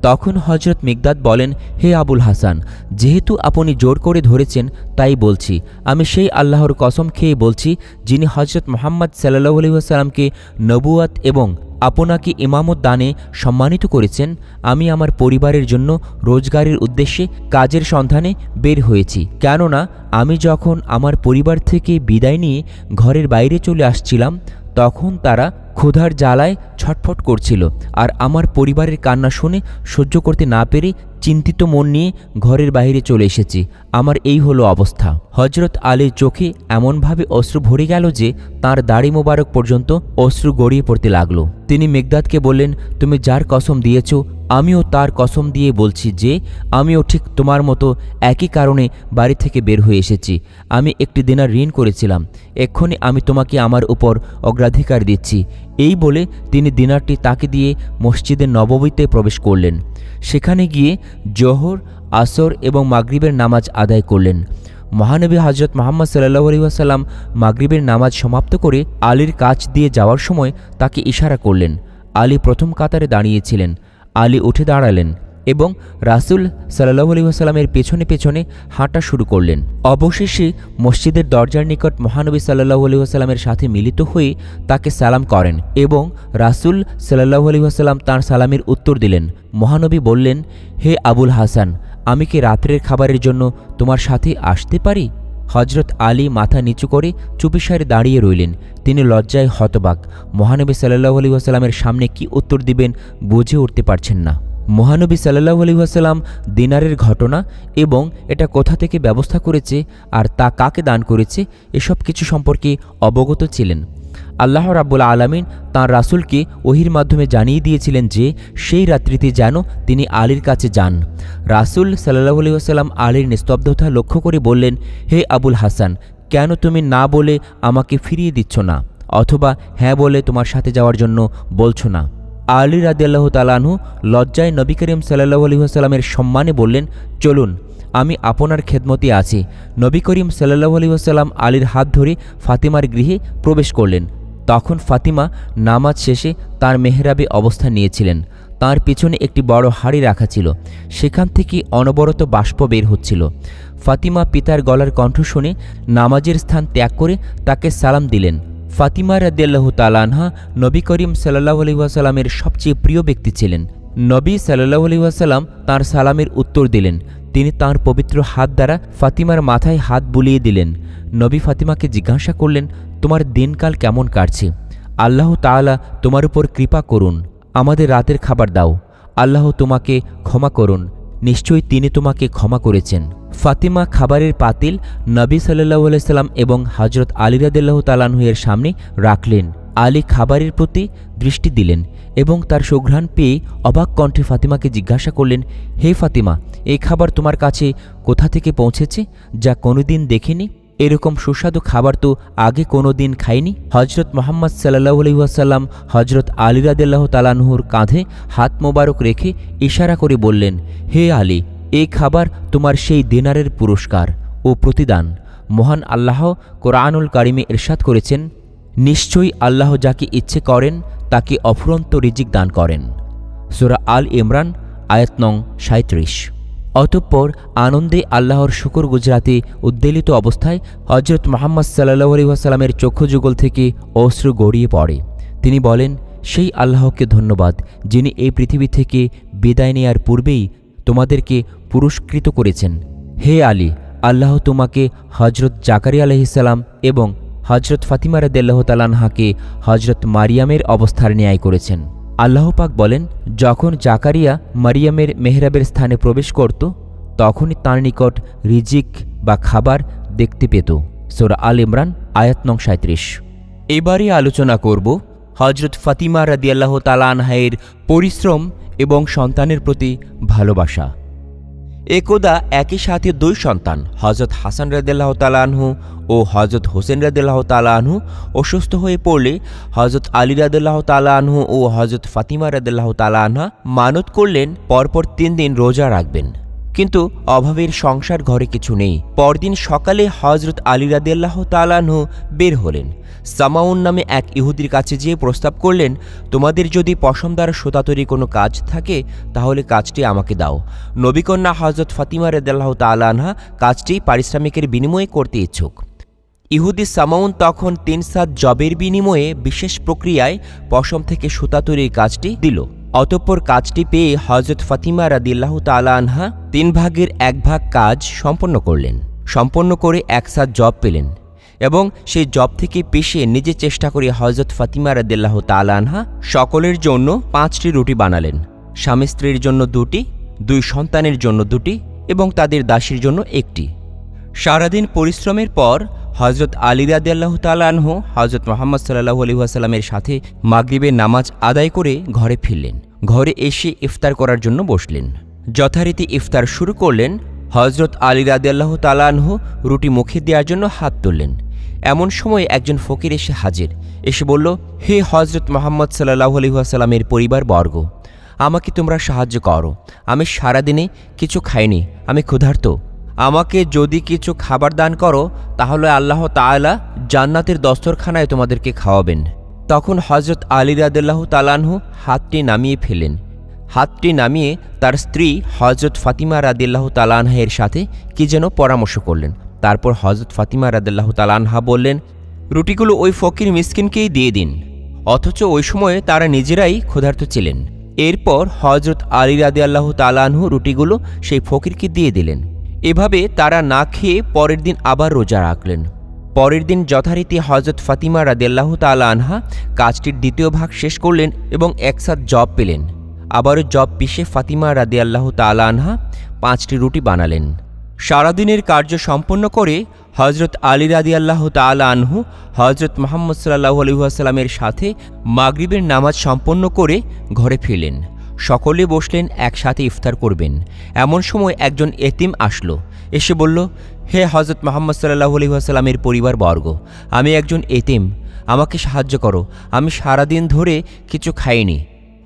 তখন হজরত মিকদাদ বলেন, হে আবুল হাসান, যেহেতু আপনি জোর করে ধরেছেন তাই বলছি। আমি সেই আল্লাহর কসম খেয়ে বলছি যিনি হজরত মুহাম্মদ সাল্লাল্লাহু আলাইহি ওয়াসাল্লামকে নবুয়াত এবং আপনাকে ইমামত দানে সম্মানিত করেছেন, আমি আমার পরিবারের জন্য রোজগারের উদ্দেশ্যে কাজের সন্ধানে বের হয়েছি। কেননা আমি যখন আমার পরিবার থেকে বিদায় নিয়ে ঘরের বাইরে চলে আসছিলাম তখন তারা ক্ষুধার জ্বালায় ছটফট করছিল, আর আমার পরিবারের কান্না শুনে সহ্য করতে না পেরে চিন্তিত মন নিয়ে ঘরের বাইরে চলে এসেছি। আমার এই হলো অবস্থা। হজরত আলীর চোখে এমনভাবে অশ্রু ভরে গেল যে তাঁর দাড়ি মোবারক পর্যন্ত অশ্রু গড়িয়ে পড়তে লাগল। তিনি মেকদাদকে বললেন, তুমি যার কসম দিয়েছ আমিও তার কসম দিয়ে বলছি যে আমিও ঠিক তোমার মতো একই কারণে বাড়ি থেকে বের হয়ে এসেছি। আমি একটি দিনার ঋণ করেছিলাম, এক্ষুনি আমি তোমাকে আমার উপর অগ্রাধিকার দিচ্ছি। এই বলে তিনি দিনারটি তাকে দিয়ে মসজিদে নববীতে প্রবেশ করলেন। সেখানে গিয়ে জোহর, আসর এবং মাগরিবের নামাজ আদায় করলেন। মহানবী হজরত মুহাম্মদ সাল্লাল্লাহু আলাইহি ওয়াসাল্লাম মাগরিবের নামাজ সমাপ্ত করে আলীর কাছ দিয়ে যাওয়ার সময় তাকে ইশারা করলেন। আলী প্রথম কাতারে দাঁড়িয়েছিলেন। আলী উঠে দাঁড়ালেন এবং রাসূল সাল্লাল্লাহু আলাইহি ওয়াসাল্লামের পেছনে পেছনে হাঁটা শুরু করলেন। অবশেষে মসজিদের দরজার নিকট মহানবী সাল্লাল্লাহু আলাইহি ওয়াসাল্লামের সাথে মিলিত হয়ে তাকে সালাম করেন এবং রাসূল সাল্লাল্লাহু আলাইহি ওয়াসাল্লাম তাঁর সালামের উত্তর দিলেন। মহানবী বললেন, হে আবুল হাসান, আমি কি রাত্রের খাবারের জন্য তোমার সাথে আসতে পারি? হজরত আলী মাথা নিচু করে চুপিসারে দাঁড়িয়ে রইলেন। তিনি লজ্জায় হতবাক। মহানবী সাল্লাল্লাহু আলাইহি ওয়াসাল্লামের সামনে কি উত্তর দিবেন বুঝে উঠতে পারছেন না। মহানবী সাল্লাল্লাহু আলাইহি ওয়াসাল্লাম দিনারের ঘটনা এবং এটা কোথা থেকে ব্যবস্থা করেছে আর তা কাকে দান করেছে এসব কিছু সম্পর্কে অবগত ছিলেন। আল্লাহ রাব্বুল আলামিন তাঁর রাসূলকে ওহির মাধ্যমে জানিয়ে দিয়েছিলেন যে সেই রাত্রিতে যেন তিনি আলীর কাছে যান। রাসূল সাল্লাল্লাহু আলাইহি ওয়াসাল্লাম আলীর নিস্তব্ধতা লক্ষ্য করে বললেন, হে আবুল হাসান, কেন তুমি না বলে আমাকে ফিরিয়ে দিচ্ছ না, অথবা হ্যাঁ বলে তোমার সাথে যাওয়ার জন্য বলছো না? আলী রাদিয়াল্লাহু তাআলা আনহু লজ্জায় নবী করিম সাল্লাল্লাহু আলাইহি ওয়াসাল্লামের সম্মানে বললেন, চলুন, আমি আপনার খেদমতে আছি। নবী করিম সাল্লাল্লাহু আলাইহি ওয়াসাল্লাম আলীর হাত ধরে ফাতিমার গৃহে প্রবেশ করলেন। তখন ফাতিমা নামাজ শেষে তার মেহরাবে অবস্থান নিয়েছিলেন। তার পিছনে একটি বড় হাঁড়ি রাখা ছিল, সেখান থেকে অনবরত বাষ্প বের হচ্ছিল। ফাতিমা পিতার গলার কণ্ঠ শুনে নামাজের স্থান ত্যাগ করে তাকে সালাম দিলেন। ফাতিমা রাদিয়াল্লাহু তাআলা আনহা নবী করিম সাল্লাল্লাহু আলাইহি ওয়াসাল্লামের সবচেয়ে প্রিয় ব্যক্তি ছিলেন। নবী সাল্লাল্লাহু আলাইহি ওয়াসাল্লাম তাঁর সালামের উত্তর দিলেন। তিনি তাঁর পবিত্র হাত দ্বারা ফাতিমার মাথায় হাত বুলিয়ে দিলেন। নবী ফাতিমাকে জিজ্ঞাসা করলেন, তোমার দিনকাল কেমন কাটছে? আল্লাহ তাআলা তোমার উপর কৃপা করুন, আমাদের রাতের খাবার দাও। আল্লাহ তোমাকে ক্ষমা করুন, নিশ্চয়ই তিনি তোমাকে ক্ষমা করেছেন। ফাতিমা খাবারের পাতিল নবী সাল্লাল্লাহু আলাইহি সাল্লাম এবং হযরত আলী রাদিয়াল্লাহু তাআলা আনহু এর সামনে রাখলেন। আলী খাবারের প্রতি দৃষ্টি দিলেন এবং তার সুঘ্রাণ পেয়ে অবাক কণ্ঠে ফাতিমাকে জিজ্ঞাসা করলেন, হে ফাতিমা, এই খাবার তোমার কাছে কোথা থেকে পৌঁছেছে যা কোনোদিন দেখিনি? এরকম সুস্বাদু খাবার তো আগে কোনোদিন খাইনি। হজরত মুহাম্মদ সাল্লাল্লাহু আলাইহি ওয়াসাল্লাম হজরত আলী রাদিয়াল্লাহু তাআলা আনহুর কাঁধে হাত মোবারক রেখে ইশারা করে বললেন, হে আলী, এই খাবার তোমার সেই দিনারের পুরস্কার ও প্রতিদান। মহান আল্লাহ কোরআনুল কারিমে ইরশাদ করেছেন, নিশ্চয়ই আল্লাহ যাকে ইচ্ছে করেন তাকে অফুরন্ত রিজিক দান করেন। সূরা আল ইমরান আয়াত নং 37। অতঃপর আনন্দে আল্লাহর শুকর গুজরাতে উদ্বেলিত অবস্থায় হজরত মুহাম্মদ সাল্লাল্লাহু আলাইহি ওয়াসাল্লামের চক্ষুযুগল থেকে অশ্রু গড়িয়ে পড়ে। তিনি বলেন, সেই আল্লাহকে ধন্যবাদ যিনি এই পৃথিবী থেকে বিদায় নেয়ার পূর্বেই তোমাদেরকে পুরস্কৃত করেছেন। হে আলী, আল্লাহ তোমাকে হজরত জাকারিয়া আলাইহিস সালাম এবং হজরত ফাতিমা রাদিয়াল্লাহু তাআলা আনহাকে হজরত মারিয়ামের অবস্থার ন্যায় করেছেন। আল্লাহ পাক বলেন, যখন জাকারিয়া মারিয়ামের মেহরাবের স্থানে প্রবেশ করত তখনই তাঁর নিকট রিজিক বা খাবার দেখতে পেত। সূরা আল ইমরান আয়াত নং 37। এবারে আলোচনা করব হজরত ফাতিমা রাদিয়াল্লাহু তাআলা আনহার পরিশ্রম এবং সন্তানের প্রতি ভালোবাসা। একদা একই সাথে দুই সন্তান হজরত হাসান রাদিয়াল্লাহু তাআলা আনহু ও হজরত হোসেন রাদিয়াল্লাহু তাআলা আনহু অসুস্থ হয়ে পড়লে হজরত আলী রাদিয়াল্লাহু তাআলা আনহু ও হজরত ফাতিমা রাদিয়াল্লাহু তাআলা আনহা মানত করলেন পরপর 3 দিন রোজা রাখবেন, কিন্তু অভাবের সংসার ঘরে কিছু নেই। পরদিন সকালে হজরত আলী রাদিয়াল্লাহু তাআলা আনহু বের হলেন। সামাউন নামে এক ইহুদির কাছে যেয়ে প্রস্তাব করলেন, তোমাদের যদি পশমদার সুতা তৈরি কোনো কাজ থাকে তাহলে কাজটি আমাকে দাও। নবীকন্যা হজরত ফাতিমা রাদিয়াল্লাহু তাআলা আনহা কাজটি পারিশ্রমিকের বিনিময়ে করতে ইচ্ছুক। ইহুদি সামাউন তখন 3 সাত জবের বিনিময়ে বিশেষ প্রক্রিয়ায় পশম থেকে সুতা তৈরির কাজটি দিল। অতঃপর কাজটি পেয়ে হজরত ফাতিমা রাদিয়াল্লাহু তাআলা আনহা 3 ভাগের 1 ভাগ কাজ সম্পন্ন করলেন। সম্পন্ন করে 1 সাত জব পেলেন এবং সেই জব থেকে পেশে নিজে চেষ্টা করে হযরত ফাতিমা রাদিয়াল্লাহু তাআলা আনহা সকলের জন্য 5টি রুটি বানালেন। স্বামী স্ত্রীর জন্য 2টি, 2 সন্তানের জন্য 2টি এবং তাদের দাসীর জন্য 1টি। সারাদিন পরিশ্রমের পর হযরত আলী রাদিয়াল্লাহু তাআলা আনহু হযরত মুহাম্মদ সাল্লাল্লাহু আলাইহি ওয়াসাল্লামের সাথে মাগরিবের নামাজ আদায় করে ঘরে ফিরলেন। ঘরে এসে ইফতার করার জন্য বসলেন। যথারীতি ইফতার শুরু করলেন। হযরত আলী রাদিয়াল্লাহু তাআলা আনহু রুটি মুখে দেওয়ার জন্য হাত তুললেন। এমন সময় একজন ফকির এসে হাজির। এসে বলল, হে হযরত মুহাম্মদ সাল্লাল্লাহু আলাইহি ওয়াসাল্লামের পরিবারবর্গ, আমাকে তোমরা সাহায্য করো। আমি সারাদিনে কিছু খাইনি, আমি ক্ষুধার্ত। আমাকে যদি কিছু খাবার দান করো তাহলে আল্লাহ তাআলা জান্নাতের দস্তরখানায় তোমাদেরকে খাওয়াবেন। তখন হযরত আলী রাদিয়াল্লাহু তাআলা আনহু হাতটি নামিয়ে ফেলেন। হাতটি নামিয়ে তার স্ত্রী হযরত ফাতিমা রাদিয়াল্লাহু তাআলা আনহার সাথে কি যেন পরামর্শ করলেন। তারপর হযরত ফাতিমা রাদিয়াল্লাহু তাআলা আনহা বললেন, রুটিগুলো ওই ফকির মিসকিনকেই দিয়ে দিন। অথচ ওই সময়ে তারা নিজেরাই ক্ষুধার্ত ছিলেন। এরপর হযরত আলী রাদিয়াল্লাহু তাআলা আনহু রুটিগুলো সেই ফকিরকে দিয়ে দিলেন। এভাবে তারা না খেয়ে পরের দিন আবার রোজা রাখলেন। পরের দিন যথারীতি হযরত ফাতিমা রাদিয়াল্লাহু তাআলা আনহা কাজটির দ্বিতীয় ভাগ শেষ করলেন এবং একসাথ জব পেলেন। আবারও জব পিষে ফাতিমা রাদিয়াল্লাহু তাআলা আনহা 5টি রুটি বানালেন। সারাদিনের কার্য সম্পন্ন করে হযরত আলী রাদিয়াল্লাহু তাআলা আনহু হযরত মুহাম্মদ সাল্লাল্লাহু আলাইহি ওয়াসাল্লামের সাথে মাগরিবের নামাজ সম্পন্ন করে ঘরে ফিরলেন। সকলে বসলেন, একসাথে ইফতার করবেন। এমন সময় একজন এতিম আসলো। এসে বলল, হে হযরত মুহাম্মদ সাল্লাল্লাহু আলাইহি ওয়াসাল্লামের পরিবারবর্গ, আমি একজন এতিম, আমাকে সাহায্য করো। আমি সারাদিন ধরে কিছু খাইনি।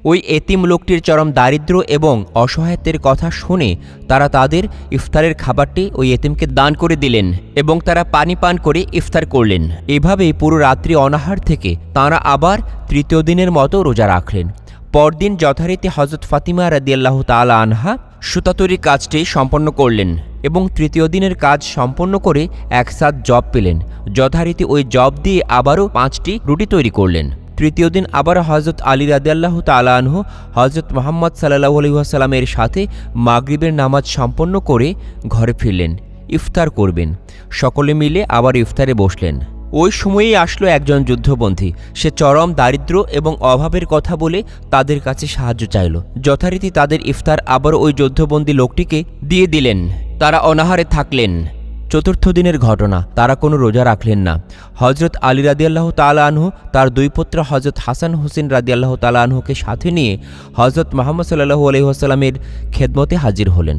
ওই এতিম লোকটির চরম দারিদ্র্য এবং অসহায়ত্বের কথা শুনে তারা তাদের ইফতারের খাবারটি ওই এতিমকে দান করে দিলেন এবং তারা পানি পান করে ইফতার করলেন। এভাবেই পুরো রাত্রি অনাহার থেকে তাঁরা আবার তৃতীয় দিনের মতো রোজা রাখলেন। পরদিন যথারীতি হযরত ফাতিমা রাদিয়াল্লাহু তাআলা আনহা সুতা তৈরির কাজটি সম্পন্ন করলেন এবং তৃতীয় দিনের কাজ সম্পন্ন করে একসাথ জব পেলেন। যথারীতি ওই জব দিয়ে আবারও 5টি রুটি তৈরি করলেন। তৃতীয় দিন আবার হযরত আলী রাদিয়াল্লাহু তাআলা আনহু হযরত মুহাম্মদ সাল্লাল্লাহু আলাইহি ওয়াসাল্লামের সাথে মাগরিবের নামাজ সম্পন্ন করে ঘরে ফিরলেন। ইফতার করবেন। সকলে মিলে আবার ইফতারে বসলেন। ওই সময়েই আসলো একজন যুদ্ধবন্দী। সে চরম দারিদ্র্য এবং অভাবের কথা বলে তাদের কাছে সাহায্য চাইল। যথারীতি তাদের ইফতার আবার ওই যুদ্ধবন্দী লোকটিকে দিয়ে দিলেন। তারা অনাহারে থাকলেন। চতুর্থ দিনের ঘটনা, তারা কোনো রোজা রাখলেন না। হযরত আলী রাদিয়াল্লাহু তাআলা আনহু তার 2 পুত্র হযরত হাসান হোসেন রাদিয়াল্লাহু তাআলা আনহুকে সাথে নিয়ে হযরত মুহাম্মদ সাল্লাল্লাহু আলাইহি ওয়াসাল্লামের খেদমতে হাজির হলেন।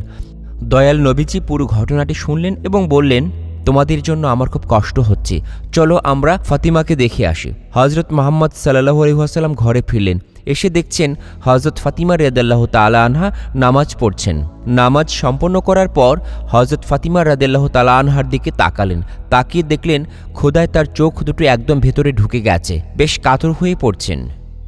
দয়াল নবীজি পুরো ঘটনাটি শুনলেন এবং বললেন, তোমাদের জন্য আমার খুব কষ্ট হচ্ছে, চলো আমরা ফাতিমাকে দেখে আসি। হযরত মুহাম্মদ সাল্লাল্লাহু আলাইহি ওয়াসাল্লাম ঘরে ফিরলেন। এসে দেখছেন হযরত ফাতিমা রাদিয়াল্লাহু তাআলা আনহা নামাজ পড়ছেন। নামাজ সম্পন্ন করার পর হযরত ফাতিমা রাদিয়াল্লাহু তাআলা আনহার দিকে তাকালেন। তাকিয়ে দেখলেন ক্ষুধায় তার চোখ দুটো একদম ভেতরে ঢুকে গেছে, বেশ কাতর হয়ে পড়ছেন।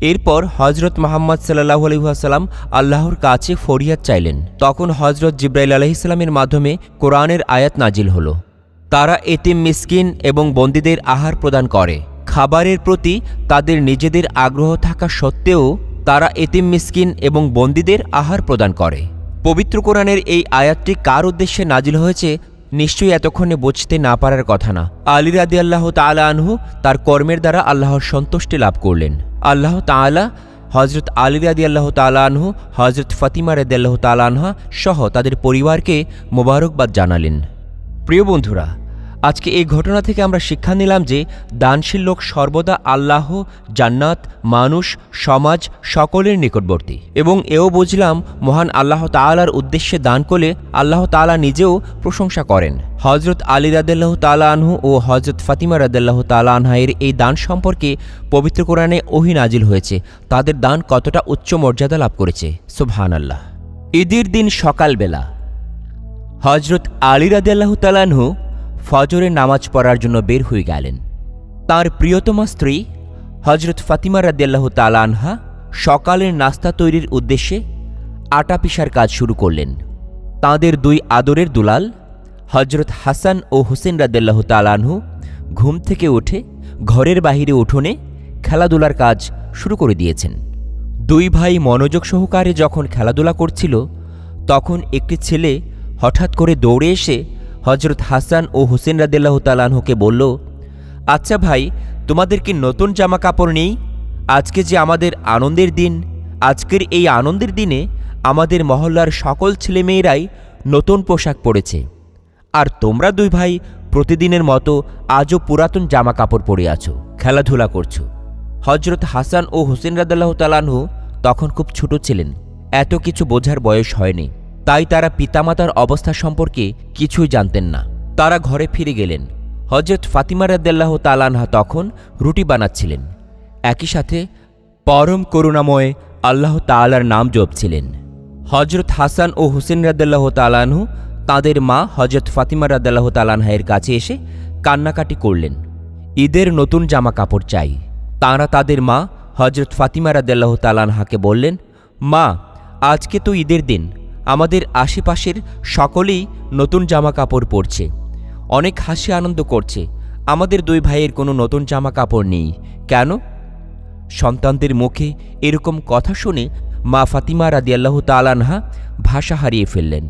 এরপর হযরত মুহাম্মদ সাল্লাল্লাহু আলাইহি ওয়াসাল্লাম আল্লাহর কাছে ফরিয়াদ চাইলেন। তখন হযরত জিবরাইল আলাইহিস সালামের মাধ্যমে কোরআনের আয়াত নাজিল হলো। তারা এতিম মিসকিন এবং বন্দীদের আহার প্রদান করে। খাবারের প্রতি তাদের নিজেদের আগ্রহ থাকা সত্ত্বেও তারা এতিম মিসকিন এবং বন্দীদের আহার প্রদান করে। পবিত্র কোরআনের এই আয়াতটি কার উদ্দেশ্যে নাজিল হয়েছে নিশ্চয়ই এতক্ষণে বুঝতে না পারার কথা না। আলী রাদিয়াল্লাহু তাআলা আনহু তার কর্মের দ্বারা আল্লাহর সন্তুষ্টি লাভ করলেন। আল্লাহ তাআলা হযরত আলী রাদিয়াল্লাহু তাআলা আনহু, হযরত ফাতিমা রাদিয়াল্লাহু তাআলা আনহা সহ তাদের পরিবারকে মোবারকবাদ জানালেন। প্রিয় বন্ধুরা, আজকে এই ঘটনা থেকে আমরা শিক্ষা নিলাম যে দানশীল লোক সর্বদা আল্লাহ, জান্নাত, মানুষ, সমাজ সকলের নিকটবর্তী। এবং এও বুঝলাম মহান আল্লাহ তাআলার উদ্দেশ্যে দান করলে আল্লাহ তাআলা নিজেও প্রশংসা করেন। হযরত আলী রাদিয়াল্লাহু তাআলা আনহু ও হযরত ফাতিমা রাদিয়াল্লাহু তাআলা আনহা-এর এই দান সম্পর্কে পবিত্র কোরআনে ওহী নাজিল হয়েছে। তাদের দান কতটা উচ্চ মর্যাদা লাভ করেছে, সুবহানাল্লাহ। ঈদের দিন সকালবেলা হযরত আলী রাদিয়াল্লাহু তাআলা আনহু ফজরের নামাজ পড়ার জন্য বের হয়ে গেলেন। তাঁর প্রিয়তমা স্ত্রী হযরত ফাতিমা রাদিয়াল্লাহু তাআলা আনহা সকালের নাস্তা তৈরির উদ্দেশ্যে আটা পিষার কাজ শুরু করলেন। তাঁদের 2 আদরের দুলাল হযরত হাসান ও হোসেন রাদিয়াল্লাহু তাআলা আনহু ঘুম থেকে উঠে ঘরের বাহিরে উঠোনে খেলাধুলার কাজ শুরু করে দিয়েছেন। 2 ভাই মনোযোগ সহকারে যখন খেলাধুলা করছিল তখন একটি ছেলে হঠাৎ করে দৌড়ে এসে হযরত হাসান ও হোসেন রাদিয়াল্লাহু তাআলা আনহুকে বলল, আচ্ছা ভাই, তোমাদের কি নতুন জামা কাপড় নেই? আজকে যে আমাদের আনন্দের দিন, আজকের এই আনন্দের দিনে আমাদের মহল্লার সকল ছেলেমেয়েরাই নতুন পোশাক পরেছে, আর তোমরা দুই ভাই প্রতিদিনের মতো আজও পুরাতন জামা কাপড় পরে আছো, খেলাধুলা করছো। হজরত হাসান ও হুসেন রাদিয়াল্লাহু তাআলা আনহু তখন খুব ছোট ছিলেন, এত কিছু বোঝার বয়স হয়নি, তাই তারা পিতামাতার অবস্থা সম্পর্কে কিছুই জানতেন না। তারা ঘরে ফিরে গেলেন। হজরত ফাতিমা রাদিয়াল্লাহু তাআলা আনহা তখন রুটি বানাচ্ছিলেন, একই সাথে পরম করুণাময় আল্লাহ তাআলার নাম জপছিলেন। হজরত হাসান ও হুসেন রাদিয়াল্লাহু তাআলা আনহু তাঁদের মা হজরত ফাতিমা রাদিয়াল্লাহু তাআলা আনহার কাছে এসে কান্নাকাটি করলেন, ঈদের নতুন জামা কাপড় চাই। তাঁরা তাদের মা হজরত ফাতিমা রাদিয়াল্লাহু তাআলা আনহাকে বললেন, মা, আজকে তো ঈদের দিন, আমাদের আশেপাশের সকলেই নতুন জামা কাপড় পরছে, অনেক হাসি আনন্দ করছে, আমাদের দুই ভাইয়ের কোনো নতুন জামা কাপড় নেই কেন? সন্তানদের মুখে এরকম কথা শুনে মা ফাতিমা রাদিয়াল্লাহু তাআলা আনহা ভাষা হারিয়ে ফেললেন।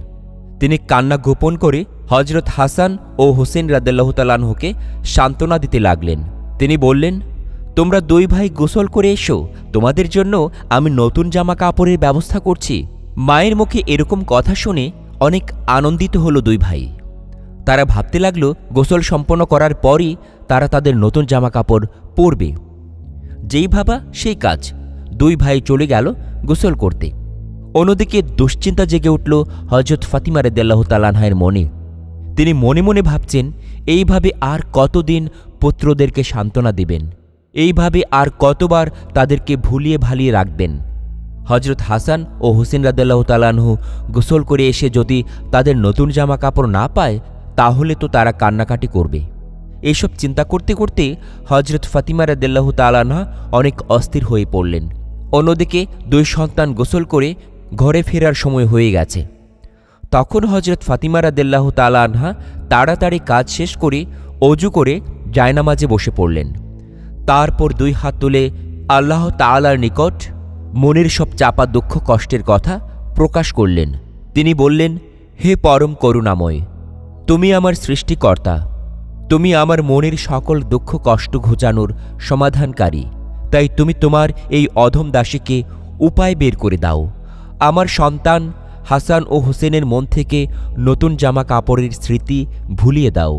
তিনি কান্না গোপন করে হজরত হাসান ও হুসেন রাদিয়াল্লাহু তাআলা আনহুকে সান্ত্বনা দিতে লাগলেন। তিনি বললেন, তোমরা দুই ভাই গোসল করে এসো, তোমাদের জন্য আমি নতুন জামা কাপড়ের ব্যবস্থা করছি। মায়ের মুখে এরকম কথা শুনে অনেক আনন্দিত হলো দুই ভাই। তারা ভাবতে লাগলো গোসল সম্পন্ন করার পরই তারা তাদের নতুন জামা কাপড় পরবে। যেই ভাবা সেই কাজ, দুই ভাই চলে গেল গোসল করতে। অন্যদিকে দুশ্চিন্তা জেগে উঠল হজরত ফাতিমা রাদিয়াল্লাহু তাআলা আনহার মনে। তিনি মনে মনে ভাবছেন, এইভাবে আর কতদিন পুত্রদেরকে সান্ত্বনা দিবেন, এইভাবে আর কতবার তাদেরকে ভুলিয়ে ভালিয়ে রাখবেন। হজরত হাসান ও হুসেন রাদিয়াল্লাহু তাআলা আনহু গোসল করে এসে যদি তাদের নতুন জামা কাপড় না পায়, তাহলে তো তারা কান্নাকাটি করবে। এইসব চিন্তা করতে করতে হজরত ফাতিমা রাদিয়াল্লাহু তাআলা আনহা অনেক অস্থির হয়ে পড়লেন। অন্যদিকে দুই সন্তান গোসল করে ঘরে ফেরার সময় হয়ে গেছে। তখন হজরত ফাতিমা রাদিয়াল্লাহু তাআলা আনহা তাড়াতাড়ি কাজ শেষ করে অজু করে জায়নামাজে বসে পড়লেন। তারপর দুই হাত তুলে আল্লাহ তাআলার নিকট মনের সব চাপা দুঃখ কষ্টের কথা প্রকাশ করলেন। তিনি বললেন, হে পরম করুণাময়, তুমি আমার সৃষ্টিকর্তা, তুমি আমার মনের সকল দুঃখ কষ্ট ঘোচানোর সমাধানকারী, তাই তুমি তোমার এই অধম দাসীকে উপায় বের করে দাও। আমার সন্তান হাসান ও হোসেনের মন থেকে নতুন জামা কাপড়ের স্মৃতি ভুলিয়ে দাও।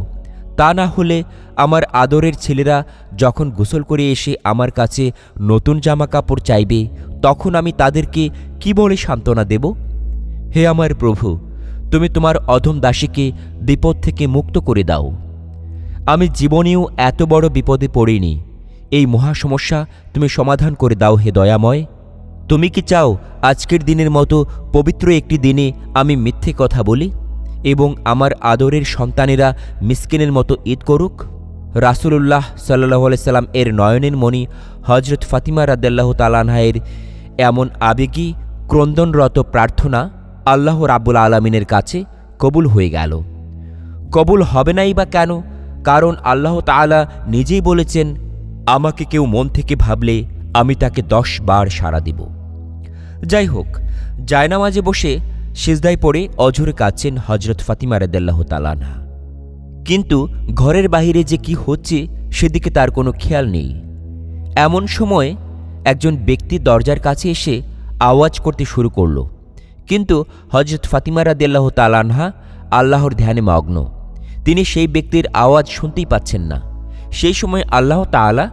তা না হলে আমার আদরের ছেলেরা যখন গোসল করে এসে আমার কাছে নতুন জামা কাপড় চাইবে, তখন আমি তাদেরকে কি বলে সান্ত্বনা দেব? হে আমার প্রভু, তুমি তোমার অধম দাসীকে বিপদ থেকে মুক্ত করে দাও। আমি জীবনেও এত বড় বিপদে পড়িনি, এই মহা সমস্যা তুমি সমাধান করে দাও হে দয়াময়। তুমি কি চাও আজকের দিনের মতো পবিত্র একটি দিনে আমি মিথ্যে কথা বলি এবং আমার আদরের সন্তানেরা মিসকিনের মতো ঈদ করুক? রাসূলুল্লাহ সাল্লাল্লাহু আলাইহি সাল্লাম এর নয়নের মণি হজরত ফাতিমা রাদিয়াল্লাহু তাআলা আনহার এমন আবেগী ক্রন্দনরত প্রার্থনা আল্লাহ রাব্বুল আলামিনের কাছে কবুল হয়ে গেল। কবুল হবে নাই বা কেন? কারণ আল্লাহ তাআলা নিজেই বলেছেন, আমাকে কেউ মন থেকে ভাবলে আমি তাকে 10 বার সাড়া দিব। যাই হোক, জায়নামাজে বসে সিজদায় পড়ে অঝরে কাঁদছেন হজরত ফাতিমা রাদিয়াল্লাহু তাআলা আনহা। কিন্তু ঘরের বাহিরে যে কি হচ্ছে সেদিকে তার কোনো খেয়াল নেই। এমন সময় একজন ব্যক্তি দরজার কাছে এসে আওয়াজ করতে শুরু করল, কিন্তু হজরত ফাতিমা রাদিয়াল্লাহু তাআলা আনহা আল্লাহর ধ্যানে মগ্ন। তিনি সেই ব্যক্তির আওয়াজ শুনতেই পাচ্ছেন না। সেই সময় আল্লাহ তাআলা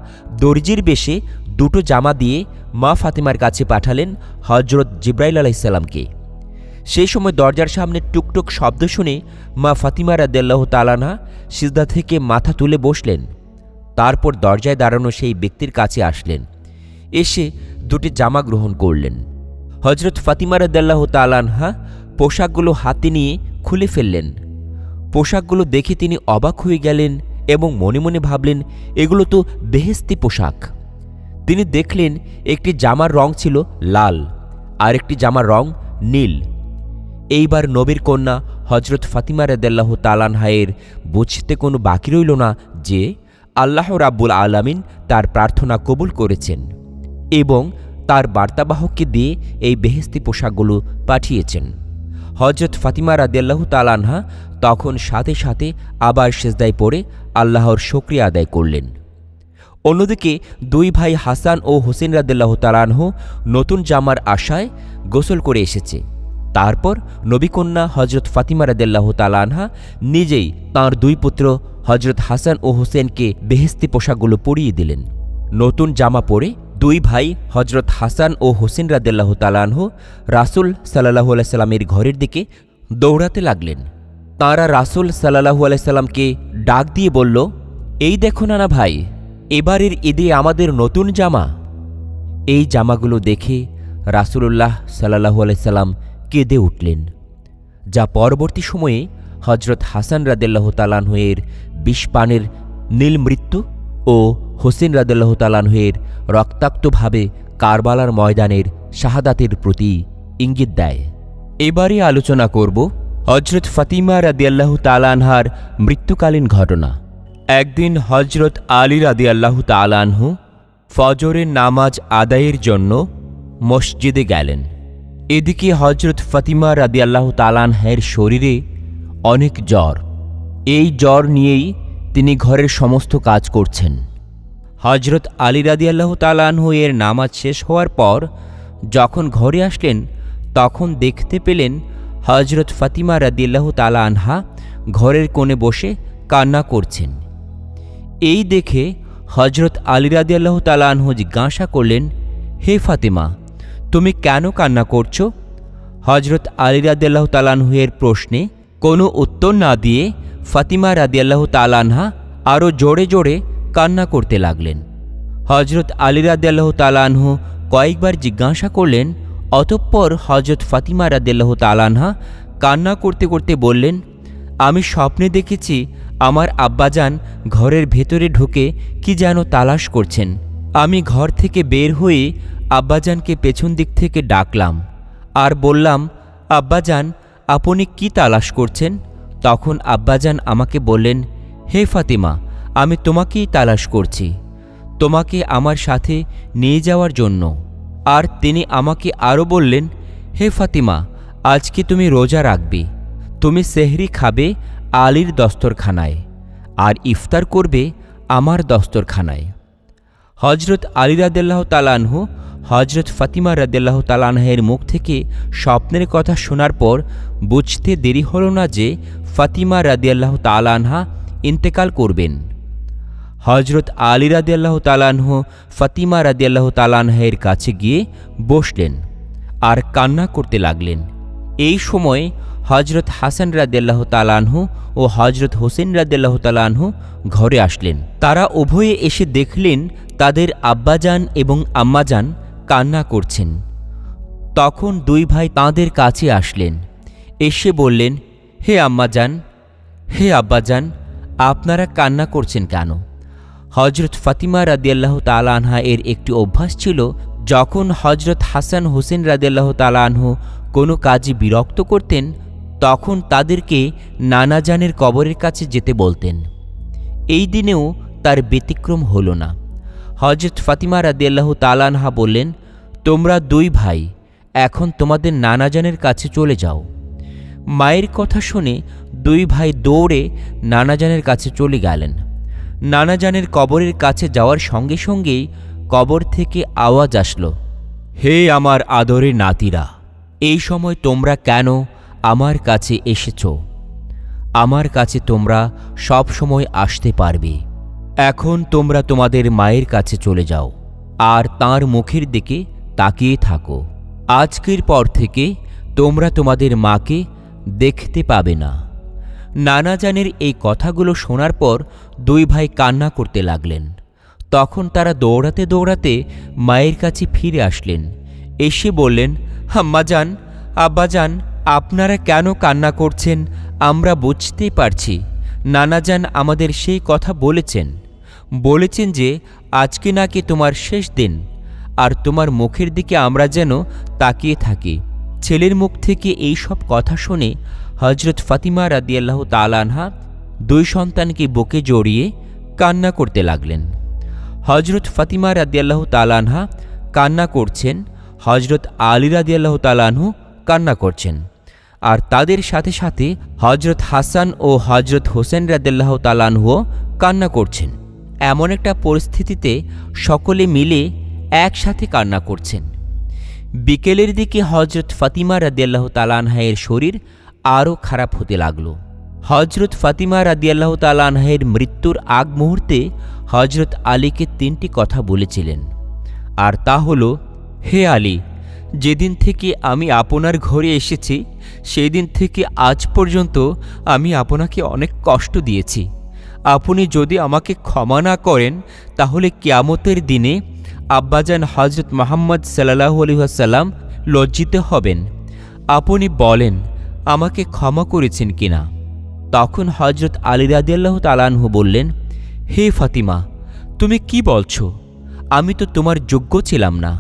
দর্জির বেশে 2টো জামা দিয়ে মা ফাতিমার কাছে পাঠালেন হজরত জিবরাইল আলাইহিস সালামকে। সেই সময় দরজার সামনে টুকটুক শব্দ শুনে মা ফাতিমা রাদিয়াল্লাহু তাআলা আনহা সিজদা থেকে মাথা তুলে বসলেন। তারপর দরজায় দাঁড়ানো সেই ব্যক্তির কাছে আসলেন, এসে 2টি জামা গ্রহণ করলেন। হজরত ফাতিমা রাদিয়াল্লাহু তাআলা আনহা পোশাকগুলো হাতে নিয়ে খুলে ফেললেন। পোশাকগুলো দেখে তিনি অবাক হয়ে গেলেন এবং মনে মনে ভাবলেন, এগুলো তো বেহেশতি পোশাক। তিনি দেখলেন একটি জামার রং ছিল লাল, আর একটি জামার রং নীল। এইবার নবীর কন্যা হজরত ফাতিমা রাদিয়াল্লাহু তাআলা আনহার বুঝতে কোনো বাকি রইল না যে আল্লাহ রাব্বুল আলামিন তার প্রার্থনা কবুল করেছেন এবং তার বার্তাবাহককে দিয়ে এই বেহেশতি পোশাকগুলো পাঠিয়েছেন। হজরত ফাতিমা রাদিয়াল্লাহু তাআলা আনহা তখন সাথে সাথে আবার সিজদায় পড়ে আল্লাহর শুকরিয়া আদায় করলেন। অন্যদিকে দুই ভাই হাসান ও হোসেন রাদিয়াল্লাহু তাআলা আনহু নতুন জামার আশায় গোসল করে এসেছে। তারপর নবীকন্যা হজরত ফাতিমা রাদিয়াল্লাহু তাআলা আনহা নিজেই তাঁর দুই পুত্র হজরত হাসান ও হোসেনকে বেহেশতি পোশাকগুলো পরিয়ে দিলেন। নতুন জামা পরে দুই ভাই হজরত হাসান ও হোসেন রাদিয়াল্লাহু তাআলা আনহু রাসূল সাল্লাল্লাহু আলাইহি সাল্লামের ঘরের দিকে দৌড়াতে লাগলেন। তাঁরা রাসূল সাল্লাল্লাহু আলাইহি সাল্লামকে ডাক দিয়ে বলল, এই দেখো নানা ভাই, এবারের ঈদে আমাদের নতুন জামা। এই জামাগুলো দেখে রাসূলুল্লাহ সাল্লাল্লাহু আলাইহি সাল্লাম কেঁদে উঠলেন, যা পরবর্তী সময়ে হজরত হাসান রাদিয়াল্লাহু তাআলা আনহু এর বিষপানের নীল মৃত্যু ও হোসেন রাদিয়াল্লাহু তাআলা আনহু এর রক্তাক্তভাবে কারবালার ময়দানের শাহাদাতের প্রতি ইঙ্গিত দেয়। এবারে আলোচনা করব হজরত ফাতিমা রাদিয়াল্লাহু তাআলা আনহার মৃত্যুকালীন ঘটনা। একদিন হজরত আলী রাদিয়াল্লাহু তাআলা আনহু ফজরের নামাজ আদায়ের জন্য মসজিদে গেলেন। এদিকে হজরত ফাতিমা রাদিয়াল্লাহু তাআলা আনহার শরীরে অনেক জ্বর। এই জ্বর নিয়েই তিনি ঘরের সমস্ত কাজ করছেন। হজরত আলী রাদিয়াল্লাহু তাআলা আনহু এর নামাজ শেষ হওয়ার পর যখন ঘরে আসলেন, তখন দেখতে পেলেন হজরত ফাতিমা রাদিয়াল্লাহু তাআলা আনহা ঘরের কোণে বসে কান্না করছেন। এই দেখে হজরত আলী রাদিয়াল্লাহু তাআলা আনহু জিজ্ঞাসা করলেন, হে ফাতিমা, তুমি কেন কান্না করছো? হজরত আলী রাদিয়াল্লাহু তাআলা আনহু এর প্রশ্নে কোনো উত্তর না দিয়ে ফাতিমা রাদিয়াল্লাহু তাআলা আনহা আরও জোরে জোরে কান্না করতে লাগলেন। হজরত আলী রাদিয়াল্লাহু তাআলা আনহু কয়েকবার জিজ্ঞাসা করলেন। অতঃপর হজরত ফাতিমা রাদিয়াল্লাহু তাআলা আনহা কান্না করতে করতে বললেন, আমি স্বপ্নে দেখেছি আমার আব্বাজান ঘরের ভেতরে ঢুকে কি যেন তালাশ করছেন। আমি ঘর থেকে বের হয়ে আব্বাজানকে পেছন দিক থেকে ডাকলাম আর বললাম, আব্বাজান, আপনি কি তালাশ করছেন? তখন আব্বাজান আমাকে বললেন, হে ফাতিমা, আমি তোমাকেই তালাশ করছি, তোমাকে আমার সাথে নিয়ে যাওয়ার জন্য। আর তিনি আমাকে আরও বললেন, হে ফাতিমা, আজকে তুমি রোজা রাখবে, তুমি সেহরি খাবে আলীর দস্তরখানায় আর ইফতার করবে আমার দস্তরখানায়। হজরত আলী রাদিয়াল্লাহু তাআলা আনহু হজরত ফাতিমা রাদিয়াল্লাহু তাআলা আনহার মুখ থেকে স্বপ্নের কথা শোনার পর বুঝতে দেরি হল না যে ফাতিমা রাদিয়াল্লাহু তাআলা আনহা ইন্তেকাল করবেন। হজরত আলী রাদিয়াল্লাহু তাআলা আনহু ফাতিমা রাদিয়াল্লাহু তাআলা আনহার কাছে গিয়ে বসলেন আর কান্না করতে লাগলেন। এই সময় হজরত হাসান রাদিয়াল্লাহু তাআলা আনহু ও হজরত হোসেন রাদিয়াল্লাহু তাআলা আনহু ঘরে আসলেন। তারা উভয়ে এসে দেখলেন তাদের আব্বাজান এবং আম্মাজান কান্না করছেন। তখন দুই ভাই তাঁদের কাছে আসলেন, এসে বললেন, হে আম্মাজান, হে আব্বাজান, আপনারা কান্না করছেন কেন? হজরত ফাতিমা রাদিয়াল্লাহু তাআলা আনহা এর একটি অভ্যাস ছিল, যখন হজরত হাসান হোসেন রাদিয়াল্লাহু তাআলা আনহু কোনো কাজে বিরক্ত করতেন, তখন তাদেরকে নানাজানের কবরের কাছে যেতে বলতেন। এই দিনেও তার ব্যতিক্রম হল না। হজরত ফাতিমা রাদিয়াল্লাহু তাআলা আনহা বললেন, তোমরা দুই ভাই এখন তোমাদের নানাজানের কাছে চলে যাও। মায়ের কথা শুনে দুই ভাই দৌড়ে নানাজানের কাছে চলে গেলেন। নানাজানের কবরের কাছে যাওয়ার সঙ্গে সঙ্গেই কবর থেকে আওয়াজ আসলো, হে আমার আদরের নাতিরা, এই সময় তোমরা কেন আমার কাছে এসেছ? আমার কাছে তোমরা সব সময় আসতে পারবে। এখন তোমরা তোমাদের মায়ের কাছে চলে যাও আর তাঁর মুখের দিকে তাকিয়ে থাকো। আজকের পর থেকে তোমরা তোমাদের মাকে দেখতে পাবে না। নানাজানের এই কথাগুলো শোনার পর দুই ভাই কান্না করতে লাগলেন। তখন তারা দৌড়াতে দৌড়াতে মায়ের কাছে ফিরে আসলেন। এসে বললেন, আম্মাজান, আব্বাজান, আপনারা কেন কান্না করছেন আমরা বুঝতেই পারছি। নানাজান আমাদের সেই কথা বলেছেন যে আজকে নাকি তোমার শেষ দিন, আর তোমার মুখের দিকে আমরা যেন তাকিয়ে থাকি। ছেলের মুখ থেকে এই সব কথা শুনে হজরত ফাতিমা রাদিয়াল্লাহু তাআলা আনহা দুই সন্তানকে বুকে জড়িয়ে কান্না করতে লাগলেন। হজরত ফাতিমা রাদিয়াল্লাহু তাআলা আনহা কান্না করছেন, হজরত আলী রাদিয়াল্লাহু তাআলা আনহু কান্না করছেন। আর তাদের সাথে সাথে হজরত হাসান ও হজরত হোসেন রাদিয়াল্লাহু তাআলা আনহুও কান্না করছেন। এমন একটা পরিস্থিতিতে সকলে মিলে একসাথে কান্না করছেন। বিকেলের দিকে হজরত ফাতিমা রাদিয়াল্লাহু তাআলা আনহার শরীর আরও খারাপ হতে লাগল। হজরত ফাতিমা রাদিয়াল্লাহু তাআলা আনহার মৃত্যুর আগ মুহূর্তে হজরত আলীকে 3টি কথা বলেছিলেন, আর তা হল, হে আলী, যেদিন থেকে আমি আপনার ঘরে এসেছি সেই দিন থেকে আজ পর্যন্ত আমি আপনাকে অনেক কষ্ট দিয়েছি। আপনি যদি আমাকে ক্ষমা না করেন তাহলে কিয়ামতের দিনে আব্বাজান হজরত মুহাম্মদ সাল্লাল্লাহু আলাইহি ওয়াসাল্লাম লজ্জিত হবেন। আপনি বলেন আমাকে ক্ষমা করেছেন কিনা। তখন হজরত আলী রাদিয়াল্লাহু তাআলা আনহু বললেন, হে ফাতিমা, তুমি কি বলছো? আমি তো তোমার যোগ্য ছিলাম না।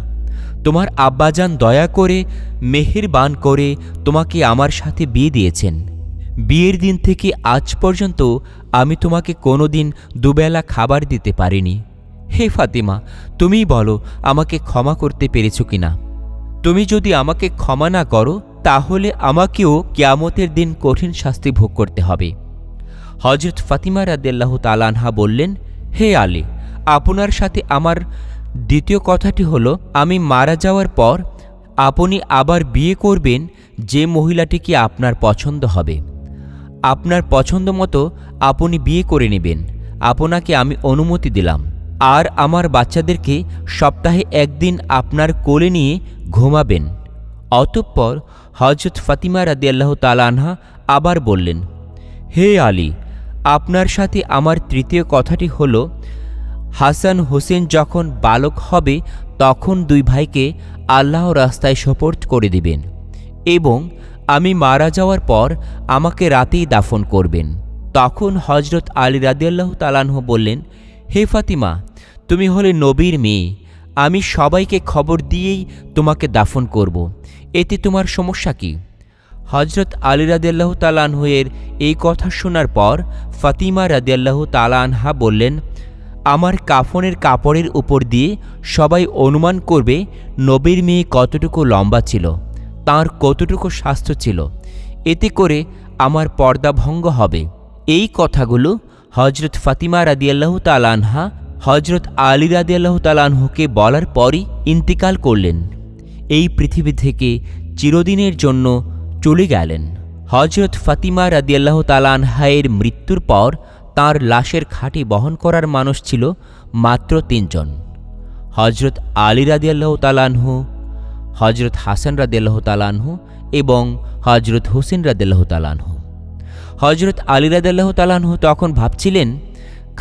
তোমার আব্বাজান দয়া করে মেহেরবান করে তোমাকে আমার সাথে বিয়ে দিয়েছেন। বিয়ের দিন থেকে আজ পর্যন্ত আমি তোমাকে কোনোদিন দুবেলা খাবার দিতে পারিনি। হে ফাতিমা, তুমিই বলো আমাকে ক্ষমা করতে পেরেছো কিনা। তুমি যদি আমাকে ক্ষমা না করো তাহলে আমাকেও কিয়ামতের দিন কঠিন শাস্তি ভোগ করতে হবে। হজরত ফাতিমা রাদিয়াল্লাহু তাআলা আনহা বললেন, হে আলী, আপনার সাথে আমার দ্বিতীয় কথাটি হলো, আমি মারা যাওয়ার পর আপনি আবার বিয়ে করবেন যে মহিলাটিকে আপনার পছন্দ হবে। আপনার পছন্দ মতো আপনি বিয়ে করে নেবেন। আপনাকে আমি অনুমতি দিলাম। আর আমার বাচ্চাদেরকে সপ্তাহে একদিন আপনার কোলে নিয়ে ঘুমাবেন। অতঃপর হজরত ফাতিমা রাদিয়াল্লাহু তাআলা আনহা আবার বললেন, হে আলী, আপনার সাথে আমার তৃতীয় কথাটি হল, হাসান হোসেন যখন বালক হবে তখন 2 ভাইকে আল্লাহর রাস্তায় সোপর্দ করে দিবেন এবং আমি মারা যাওয়ার পর আমাকে রাতেই দাফন করবেন। তখন হজরত আলী রাদিয়াল্লাহু তাআলা আনহু বললেন, হে ফাতিমা, তুমি হলে নবীর মেয়ে। আমি সবাইকে খবর দিয়েই তোমাকে দাফন করব। এতে তোমার সমস্যা কি? হজরত আলী রাদিয়াল্লাহু তাআলা আনহু এর এই কথা শোনার পর ফাতিমা রাদিয়াল্লাহু তাআলা আনহা বললেন, আমার কাফনের কাপড়ের উপর দিয়ে সবাই অনুমান করবে নবীর মেয়ে কতটুকু লম্বা ছিল, তার কতটুকু স্বাস্থ্য ছিল। এতে করে আমার পর্দা ভঙ্গ হবে। এই কথাগুলো হজরত ফাতিমা রাদিয়াল্লাহু তাআলা আনহা হজরত আলী রাদিয়াল্লাহু তাআলা আনহুকে বলার পরই ইন্তিকাল করলেন। এই পৃথিবী থেকে চিরদিনের জন্য চলে গেলেন। হজরত ফাতিমা রাদিয়াল্লাহু তাআলা আনহায়ের মৃত্যুর পর তাঁর লাশের খাঁটি বহন করার মানুষ ছিল মাত্র 3 জন, হজরত আলী রাদিয়াল্লাহু তাআলা আনহু, হজরত হাসান রাদিয়াল্লাহু তাআলা আনহু এবং হজরত হোসেন রাদিয়াল্লাহু তাআলা আনহু। হজরত আলী রাদিয়াল্লাহু তাআলা আনহু তখন ভাবছিলেন,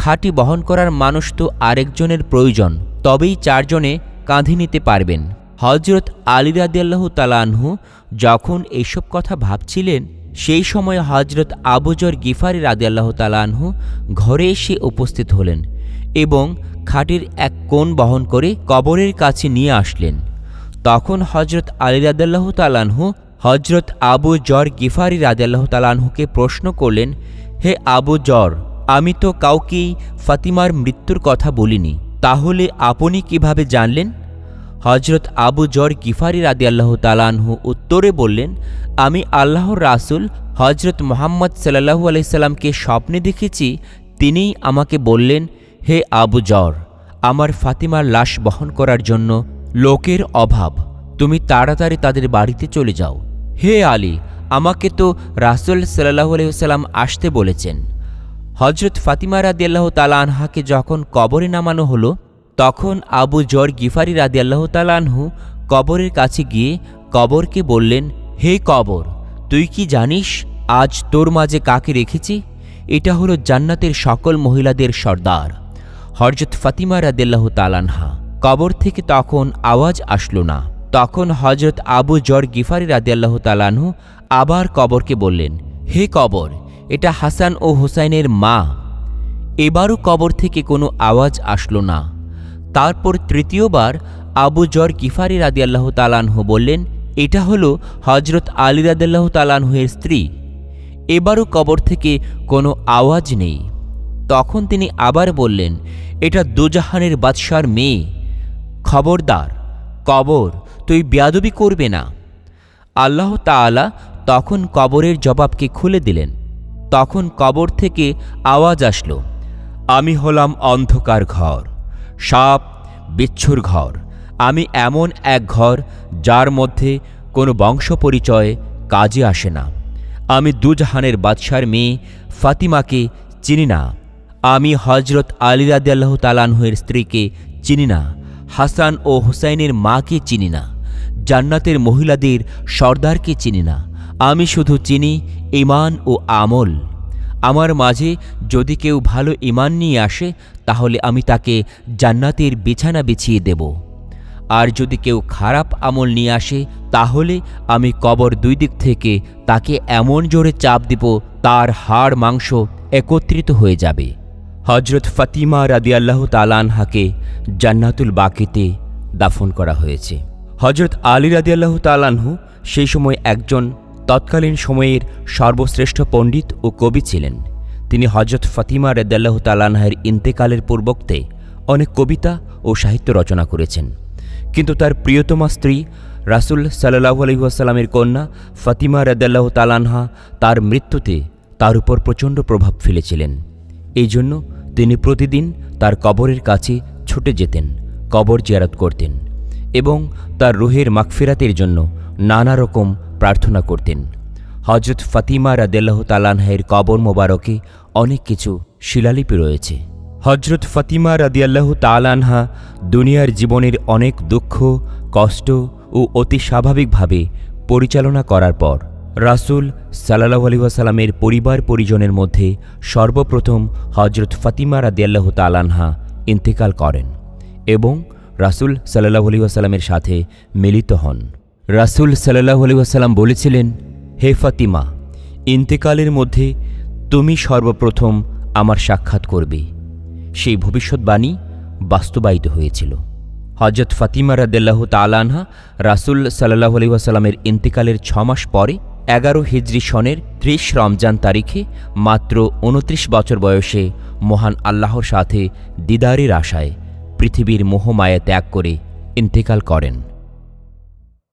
খাঁটি বহন করার মানুষ তো আরেকজনের প্রয়োজন, তবেই 4 জনে কাঁধে নিতে পারবেন। হজরত আলী রাদিয়াল্লাহু তাআলা আনহু যখন এইসব কথা ভাবছিলেন সেই সময় হজরত আবু যর গিফারি রাদিয়াল্লাহু তাআলা আনহু ঘরে এসে উপস্থিত হলেন এবং খাটের এক কোণ বহন করে কবরের কাছে নিয়ে আসলেন। তখন হজরত আলী রাদিয়াল্লাহু তাআলা আনহু হজরত আবু যর গিফারি রাদিয়াল্লাহু তাআলা আনহুকে প্রশ্ন করলেন, হে আবু যর, আমি তো কাউকেই ফাতিমার মৃত্যুর কথা বলিনি, তাহলে আপনি কিভাবে জানলেন? হজরত আবু যর গিফারি রাদিয়াল্লাহু তাআলা আনহু উত্তরে বললেন, আমি আল্লাহর রাসূল হজরত মুহাম্মদ সাল্লাল্লাহু আলাইহি সাল্লামকে স্বপ্নে দেখেছি। তিনিই আমাকে বললেন, হে আবু যর, আমার ফাতিমার লাশ বহন করার জন্য লোকের অভাব, তুমি তাড়াতাড়ি তাদের বাড়িতে চলে যাও। হে আলী, আমাকে তো রাসূল সাল্লাল্লাহু আলাইহি সাল্লাম আসতে বলেছেন। হজরত ফাতিমা রাদিয়াল্লাহু তাআলা আনহাকে যখন কবরে নামানো হলো তখন আবু যর গিফারি রাদিয়াল্লাহু তাআলা আনহু কবরের কাছে গিয়ে কবরকে বললেন, হে কবর, তুই কি জানিস আজ তোর মাঝে কাকে রেখেছি? এটা হলো জান্নাতের সকল মহিলাদের সর্দার হজরত ফাতিমা রাদিয়াল্লাহু তাআলা আনহা। কবর থেকে তখন আওয়াজ আসলো না। তখন হজরত আবু যর গিফারি রাদিয়াল্লাহু তাআলা আনহু আবার কবরকে বললেন, হে কবর, এটা হাসান ও হুসাইনের মা। এবারও কবর থেকে কোনো আওয়াজ আসলো না। তারপর তৃতীয়বার আবু যর গিফারি রাদিয়াল্লাহু তাআলা আনহু বললেন, এটা হলো হজরত আলী রাদিয়াল্লাহু তাআলা আনহুর স্ত্রী। এবারও কবর থেকে কোনো আওয়াজ নেই। তখন তিনি আবার বললেন, এটা দোজাহানের বাদশার মেয়ে। খবরদার কবর, তুই বেয়াদবি করবে না। আল্লাহ তাআলা তখন কবরের জবাবকে খুলে দিলেন। তখন কবর থেকে আওয়াজ আসলো, আমি হলাম অন্ধকার ঘর, সাপ বিচ্ছুর ঘর। আমি এমন এক ঘর যার মধ্যে কোনো বংশ পরিচয় কাজে আসে না। আমি দুজাহানের বাদশার মেয়ে ফাতিমাকে চিনি না। আমি হজরত আলী রাদিয়াল্লাহু তাআলা আনহুর স্ত্রীকে চিনি না। হাসান ও হুসাইনের মাকে চিনি না। জান্নাতের মহিলাদের সর্দারকে চিনি না। আমি শুধু চিনি ঈমান ও আমল। আমার মাঝে যদি কেউ ভালো ঈমান নিয়ে আসে তাহলে আমি তাকে জান্নাতের বিছানা বিছিয়ে দেব, আর যদি কেউ খারাপ আমল নিয়ে আসে তাহলে আমি কবর দুই দিক থেকে তাকে এমন জোরে চাপ দিব তার হাড় মাংস একত্রিত হয়ে যাবে। হজরত ফাতিমা রাদিয়াল্লাহু তাআলা আনহাকে জান্নাতুল বাকিতে দাফন করা হয়েছে। হজরত আলী রাদিয়াল্লাহু তাআলা আনহু সেই সময় একজন তৎকালীন সময়ের সর্বশ্রেষ্ঠ পণ্ডিত ও কবি ছিলেন। তিনি হজরত ফাতিমা রাদিয়াল্লাহু তাআলা আনহার ইন্তেকালের পূর্বক্তে অনেক কবিতা ও সাহিত্য রচনা করেছেন, কিন্তু তার প্রিয়তমা স্ত্রী রাসূল সাল্লাল্লাহু আলাইহি ওয়াসাল্লামের কন্যা ফাতিমা রাদিয়াল্লাহু তাআলা আনহা তার মৃত্যুতে তার উপর প্রচণ্ড প্রভাব ফেলেছিলেন। এই জন্য তিনি প্রতিদিন তার কবরের কাছে ছুটে যেতেন, কবর জিয়ারত করতেন এবং তার রুহের মাগফিরাতের জন্য নানা রকম প্রার্থনা করতেন। হজরত ফাতিমা রাদিয়াল্লাহু তাআলা আনহার কবর মোবারকে অনেক কিছু শিলালিপি রয়েছে। হজরত ফাতিমা রাদিয়াল্লাহু তাআলা আনহা দুনিয়ার জীবনের অনেক দুঃখ, কষ্ট ও অতি স্বাভাবিকভাবে পরিচালনা করার পর রাসূল সাল্লাল্লাহু আলাইহি ওয়াসাল্লামের পরিবার পরিজনের মধ্যে সর্বপ্রথম হজরত ফাতিমা রাদিয়াল্লাহু তাআলা আনহা ইন্তেকাল করেন এবং রাসূল সাল্লাল্লাহু আলাইহি ওয়াসাল্লামের সাথে মিলিত হন। রাসূল সাল্লাল্লাহু আলাইহি ওয়াসাল্লাম বলেছিলেন, হে ফাতিমা, ইন্তেকালের মধ্যে তুমি সর্বপ্রথম আমার সাক্ষাৎ করবে। সেই ভবিষ্যৎবাণী বাস্তবায়িত হয়েছিল। হজরত ফাতিমা রাদিয়াল্লাহু তাআলা আনহা রাসূল সাল্লাল্লাহু আলাইহি ওয়াসাল্লামের ইন্তেকালের 6 মাস পরে 11 হিজরি সনের 30 রমজান তারিখে মাত্র 29 বছর বয়সে মহান আল্লাহর সাথে দিদারের আশায় পৃথিবীর মোহমায়া ত্যাগ করে ইন্তেকাল করেন।